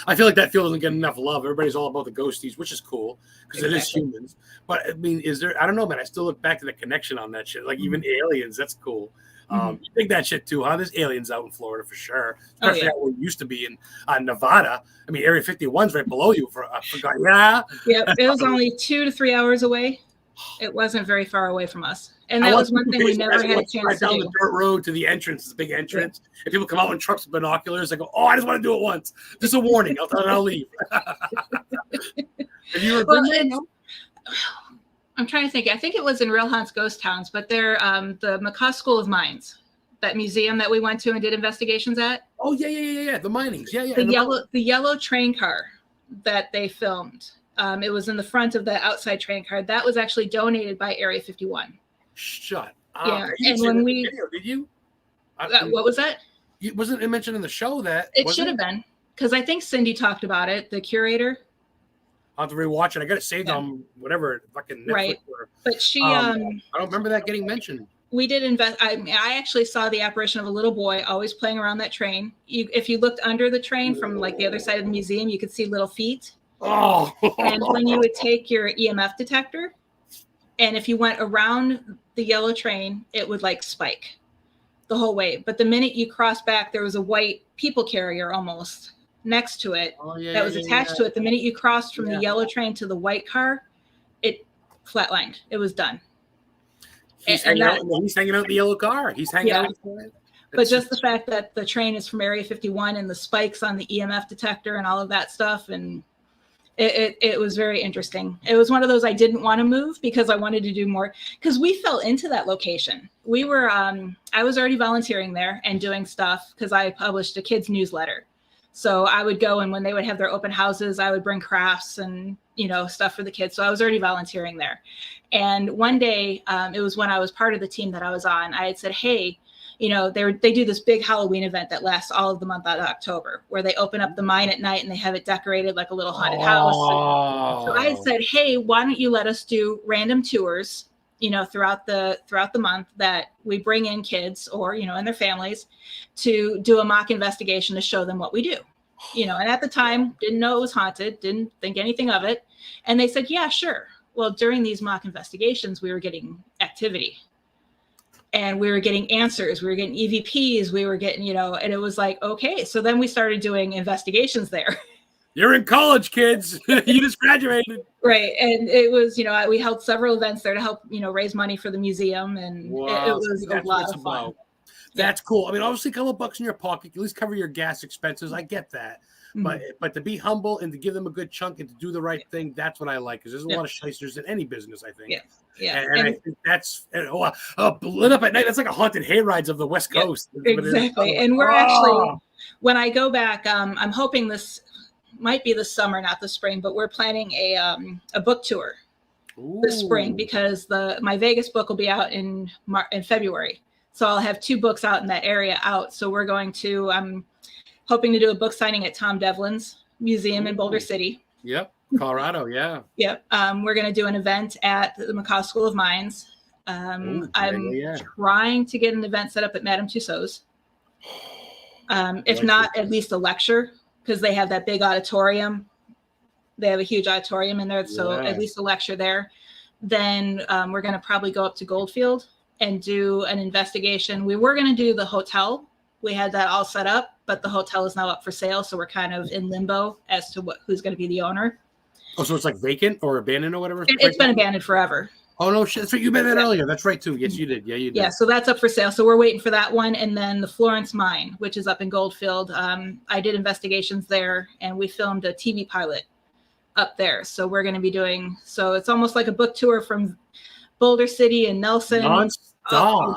I feel like that field doesn't get enough love. Everybody's all about the ghosties, which is cool because it is humans. But I mean, is there? I don't know, man. I still look back to the connection on that shit. Like even aliens, that's cool. You think that shit too, huh? There's aliens out in Florida for sure, especially out where it used to be in Nevada. I mean, Area 51's right below you. I forgot. Yeah, it was only 2 to 3 hours away. It wasn't very far away from us, and that was one thing we never had a chance to down do. The dirt road to the entrance, it's a big entrance, and people come out in trucks with binoculars. I go, "Oh, I just want to do it once. Just a warning. I'll leave." Have you ever been there? I'm trying to think. I think it was in Real Haunts Ghost Towns, but they're the McCaw School of Mines, that museum that we went to and did investigations at. Oh yeah. The minings, yeah. The yellow train car that they filmed. It was in the front of the outside train car. That was actually donated by Area 51. Shut up. Yeah, and when we video, did you? What was that? Wasn't it mentioned in the show that it should have been, because I think Cindy talked about it, the curator. I'll have to rewatch it. I got it saved on whatever fucking Netflix. Right. But she, I don't remember that getting mentioned. We did I actually saw the apparition of a little boy always playing around that train. If you looked under the train from like the other side of the museum, you could see little feet. Oh. And when you would take your EMF detector, and if you went around the yellow train, it would like spike the whole way. But the minute you crossed back, there was a white people carrier almost next to it that was attached to it. The minute you crossed from the yellow train to the white car, it flatlined. It was done. He's hanging out in the yellow car. He's hanging out. But just the fact that the train is from Area 51 and the spikes on the EMF detector and all of that stuff, and it was very interesting. It was one of those I didn't want to move because I wanted to do more, because we fell into that location. We were I was already volunteering there and doing stuff because I published a kids newsletter. So I would go, and when they would have their open houses, I would bring crafts and stuff for the kids. So I was already volunteering there. And one day, it was when I was part of the team that I was on, I had said, hey, they do this big Halloween event that lasts all of the month of October, where they open up the mine at night and they have it decorated like a little haunted house. So I said, hey, why don't you let us do random tours, throughout the month, that we bring in kids or, and their families to do a mock investigation to show them what we do. And at the time, didn't know it was haunted, didn't think anything of it. And they said, yeah, sure. Well, during these mock investigations, we were getting activity. And we were getting answers. We were getting EVPs. We were getting, and it was like, okay. So then we started doing investigations there. You're in college, kids. You just graduated. Right. And it was, we held several events there to help, raise money for the museum. And it was a lot of fun. That's cool. I mean, obviously, a couple of bucks in your pocket, at least cover your gas expenses. I get that. But to be humble and to give them a good chunk and to do the right thing, that's what I like, because there's a lot of shysters in any business, I think. Yeah. And I think that's lit up at night. That's like a haunted hayrides of the West Coast. Exactly. And we're actually, when I go back, I'm hoping this might be the summer, not the spring, but we're planning a book tour this spring, because my Vegas book will be out in February. So I'll have 2 books out in that area out. So we're going to, I'm hoping to do a book signing at Tom Devlin's museum in Boulder City. Yep. Colorado. Yeah. Yep. We're going to do an event at the McCaw School of Mines. I'm trying to get an event set up at Madame Tussauds. If not, at least a lecture, because they have that big auditorium. They have a huge auditorium in there. So at least a lecture there. Then we're going to probably go up to Goldfield and do an investigation. We were going to do the hotel. We had that all set up, but the hotel is now up for sale. So we're kind of in limbo as to who's going to be the owner. Oh, so it's like vacant or abandoned or whatever? It's been abandoned forever. Oh, no shit. That's right. You meant that earlier. That's right, too. Yes, you did. Yeah, you did. Yeah, so that's up for sale. So we're waiting for that one. And then the Florence Mine, which is up in Goldfield. I did investigations there, and we filmed a TV pilot up there. So we're going to be doing, so it's almost like a book tour from Boulder City and Nelson. Non-stop.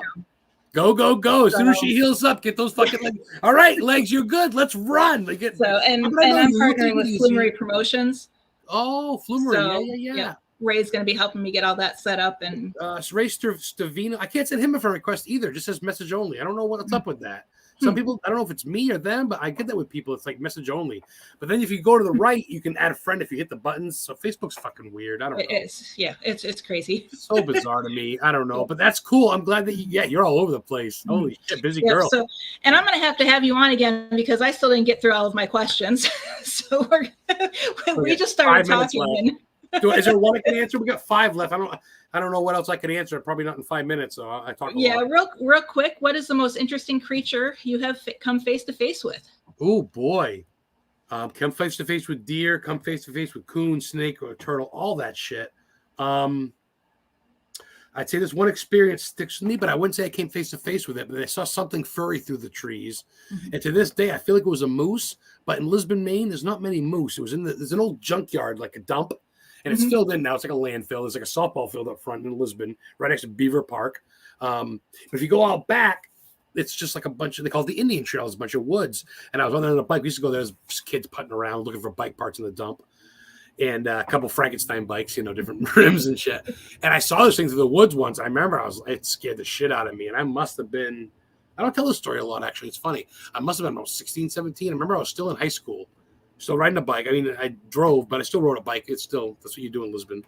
Go, go, go. As soon as she heals up, get those fucking legs. All right, legs, you're good. Let's run. Like it, and I'm partnering with Flumery Promotions. Oh, Flumery. So, yeah. Ray's going to be helping me get all that set up. And Ray Stavino. I can't send him a friend request either. It just says message only. I don't know what's up with that. Some people, I don't know if it's me or them, but I get that with people. It's like message only. But then if you go to the right, you can add a friend if you hit the buttons. So Facebook's fucking weird. I don't know. It's crazy. So bizarre to me. I don't know, but that's cool. I'm glad that you're all over the place. Holy shit, busy girl. So, and I'm going to have you on again because I still didn't get through all of my questions. So we just started talking. Is there one I can answer? We got 5 left. I don't know what else I can answer. Probably not in 5 minutes. So I talk. Real quick. What is the most interesting creature you have come face to face with? Oh boy, come face to face with deer. Come face to face with coon, snake, or turtle. All that shit. I'd say this one experience sticks with me, but I wouldn't say I came face to face with it. But I saw something furry through the trees, and to this day, I feel like it was a moose. But in Lisbon, Maine, there's not many moose. It was there's an old junkyard, like a dump. And it's filled in now. It's like a landfill. There's like a softball field up front in Lisbon, right next to Beaver Park. But if you go out back, it's just like a bunch of, they call it the Indian Trail. It's a bunch of woods. And I was on a bike. We used to go there as kids putting around looking for bike parts in the dump. And a couple Frankenstein bikes, different rims and shit. And I saw those things in the woods once. I remember it scared the shit out of me. And I must have been, I don't tell this story a lot, actually. It's funny. I must have been about 16, 17. I remember I was still in high school. Still riding a bike. I mean, I drove, but I still rode a bike. That's what you do in Lisbon.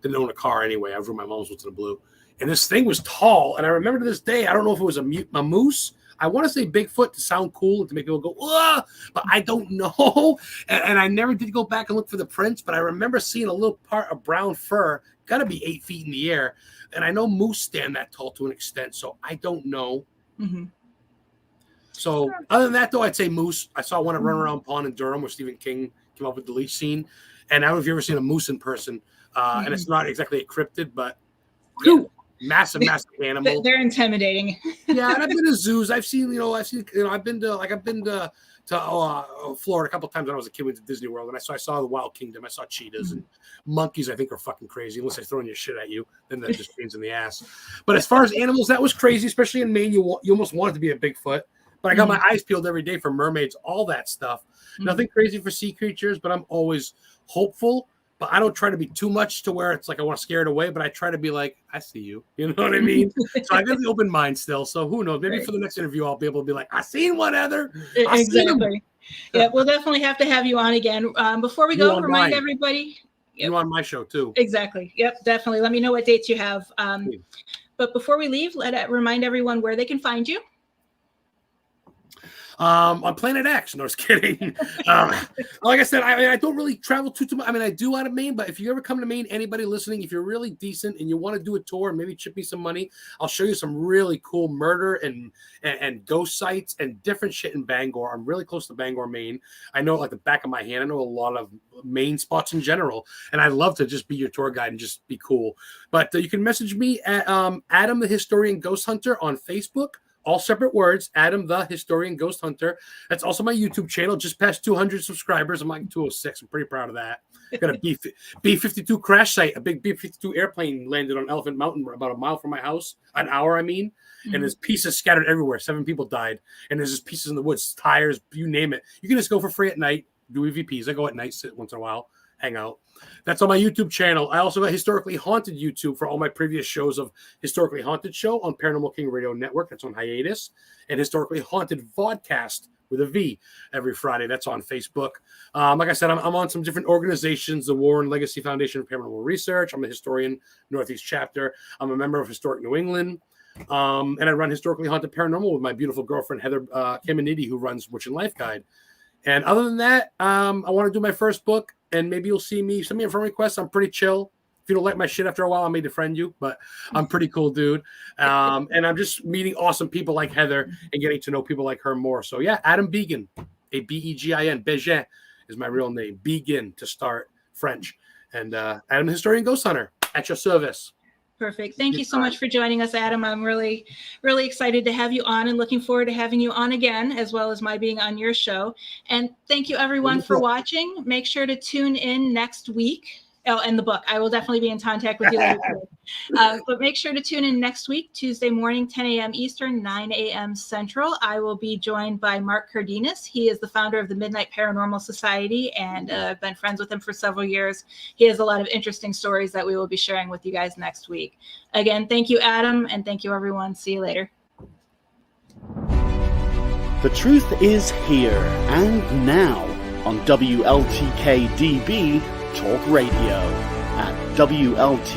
Didn't own a car anyway. I rode my mom's once in the blue. And this thing was tall. And I remember to this day, I don't know if it was a moose. I want to say Bigfoot to sound cool and to make people go, "Whoa," but I don't know. And I never did go back and look for the prints, but I remember seeing a little part of brown fur, got to be 8 feet in the air. And I know moose stand that tall to an extent, so I don't know. Mm-hmm. So other than that, though, I'd say moose. I saw one at Run Around Pond in Durham where Stephen King came up with the leash scene. And I don't know if you've ever seen a moose in person. And it's not exactly a cryptid, but massive animal. They're intimidating. Yeah, and I've been to zoos. I've been to Florida a couple of times when I was a kid. Went to Disney World, and I saw the Wild Kingdom. I saw cheetahs and monkeys. I think are fucking crazy unless they're throwing your shit at you. Then that just pains in the ass. But as far as animals, that was crazy, especially in Maine. You almost want it to be a Bigfoot. But I got my eyes peeled every day for mermaids, all that stuff. Nothing crazy for sea creatures, but I'm always hopeful. But I don't try to be too much to where it's like I want to scare it away. But I try to be like, I see you. You know what I mean? So I got the open mind still. So who knows? Maybe for the next interview, I'll be able to be like, I seen one, Heather. Exactly. Yeah, we'll definitely have to have you on again. Before we go, remind everybody. You on my show too. Exactly. Yep, definitely. Let me know what dates you have. But before we leave, remind everyone where they can find you. On Planet X. No, just kidding. Like I said, I don't really travel too much. I mean, I do out of Maine, but if you ever come to Maine, anybody listening, if you're really decent and you want to do a tour and maybe chip me some money, I'll show you some really cool murder and ghost sites and different shit in Bangor. I'm really close to Bangor, Maine. I know it like the back of my hand. I know a lot of Maine spots in general, and I'd love to just be your tour guide and just be cool. But you can message me at Adam the Historian Ghost Hunter on Facebook. All separate words, Adam the Historian Ghost Hunter. That's also my YouTube channel. Just past 200 subscribers. I'm like 206. I'm pretty proud of that. Got a B-52 crash site. A big B-52 airplane landed on Elephant Mountain about a mile from my house. An hour, I mean. And there's pieces scattered everywhere. 7 people died. And there's just pieces in the woods, tires, you name it. You can just go for free at night, do EVPs. I go at night, sit once in a while, hang out. That's on my YouTube channel. I also got Historically Haunted YouTube for all my previous shows of Historically Haunted Show on Paranormal King Radio Network. That's on hiatus. And Historically Haunted Vodcast with a V every Friday. That's on Facebook. Like I said, I'm on some different organizations, the Warren Legacy Foundation for Paranormal Research. I'm a historian, Northeast chapter. I'm a member of Historic New England. And I run Historically Haunted Paranormal with my beautiful girlfriend, Heather Leigh, who runs Witch and Life Guide. And other than that, I want to do my first book, and maybe you'll see me. Send me a friend request. I'm pretty chill. If you don't like my shit after a while, I may defriend you, but I'm pretty cool, dude. And I'm just meeting awesome people like Heather and getting to know people like her more. So yeah, Adam Begin, A-B-E-G-I-N, Begin is my real name. Begin to start French. And Adam the Historian Ghost Hunter at your service. Perfect. Thank you so much for joining us, Adam. I'm really, really excited to have you on and looking forward to having you on again, as well as my being on your show. And thank you, everyone, for watching. Make sure to tune in next week Oh, and the book. I will definitely be in contact with you later. But make sure to tune in next week, Tuesday morning, 10 a.m. Eastern, 9 a.m. Central. I will be joined by Mark Cardenas. He is the founder of the Midnight Paranormal Society, and I've been friends with him for several years. He has a lot of interesting stories that we will be sharing with you guys next week. Again, thank you, Adam, and thank you, everyone. See you later. The truth is here and now on WLTK-DB Talk Radio at WLTKDB.com.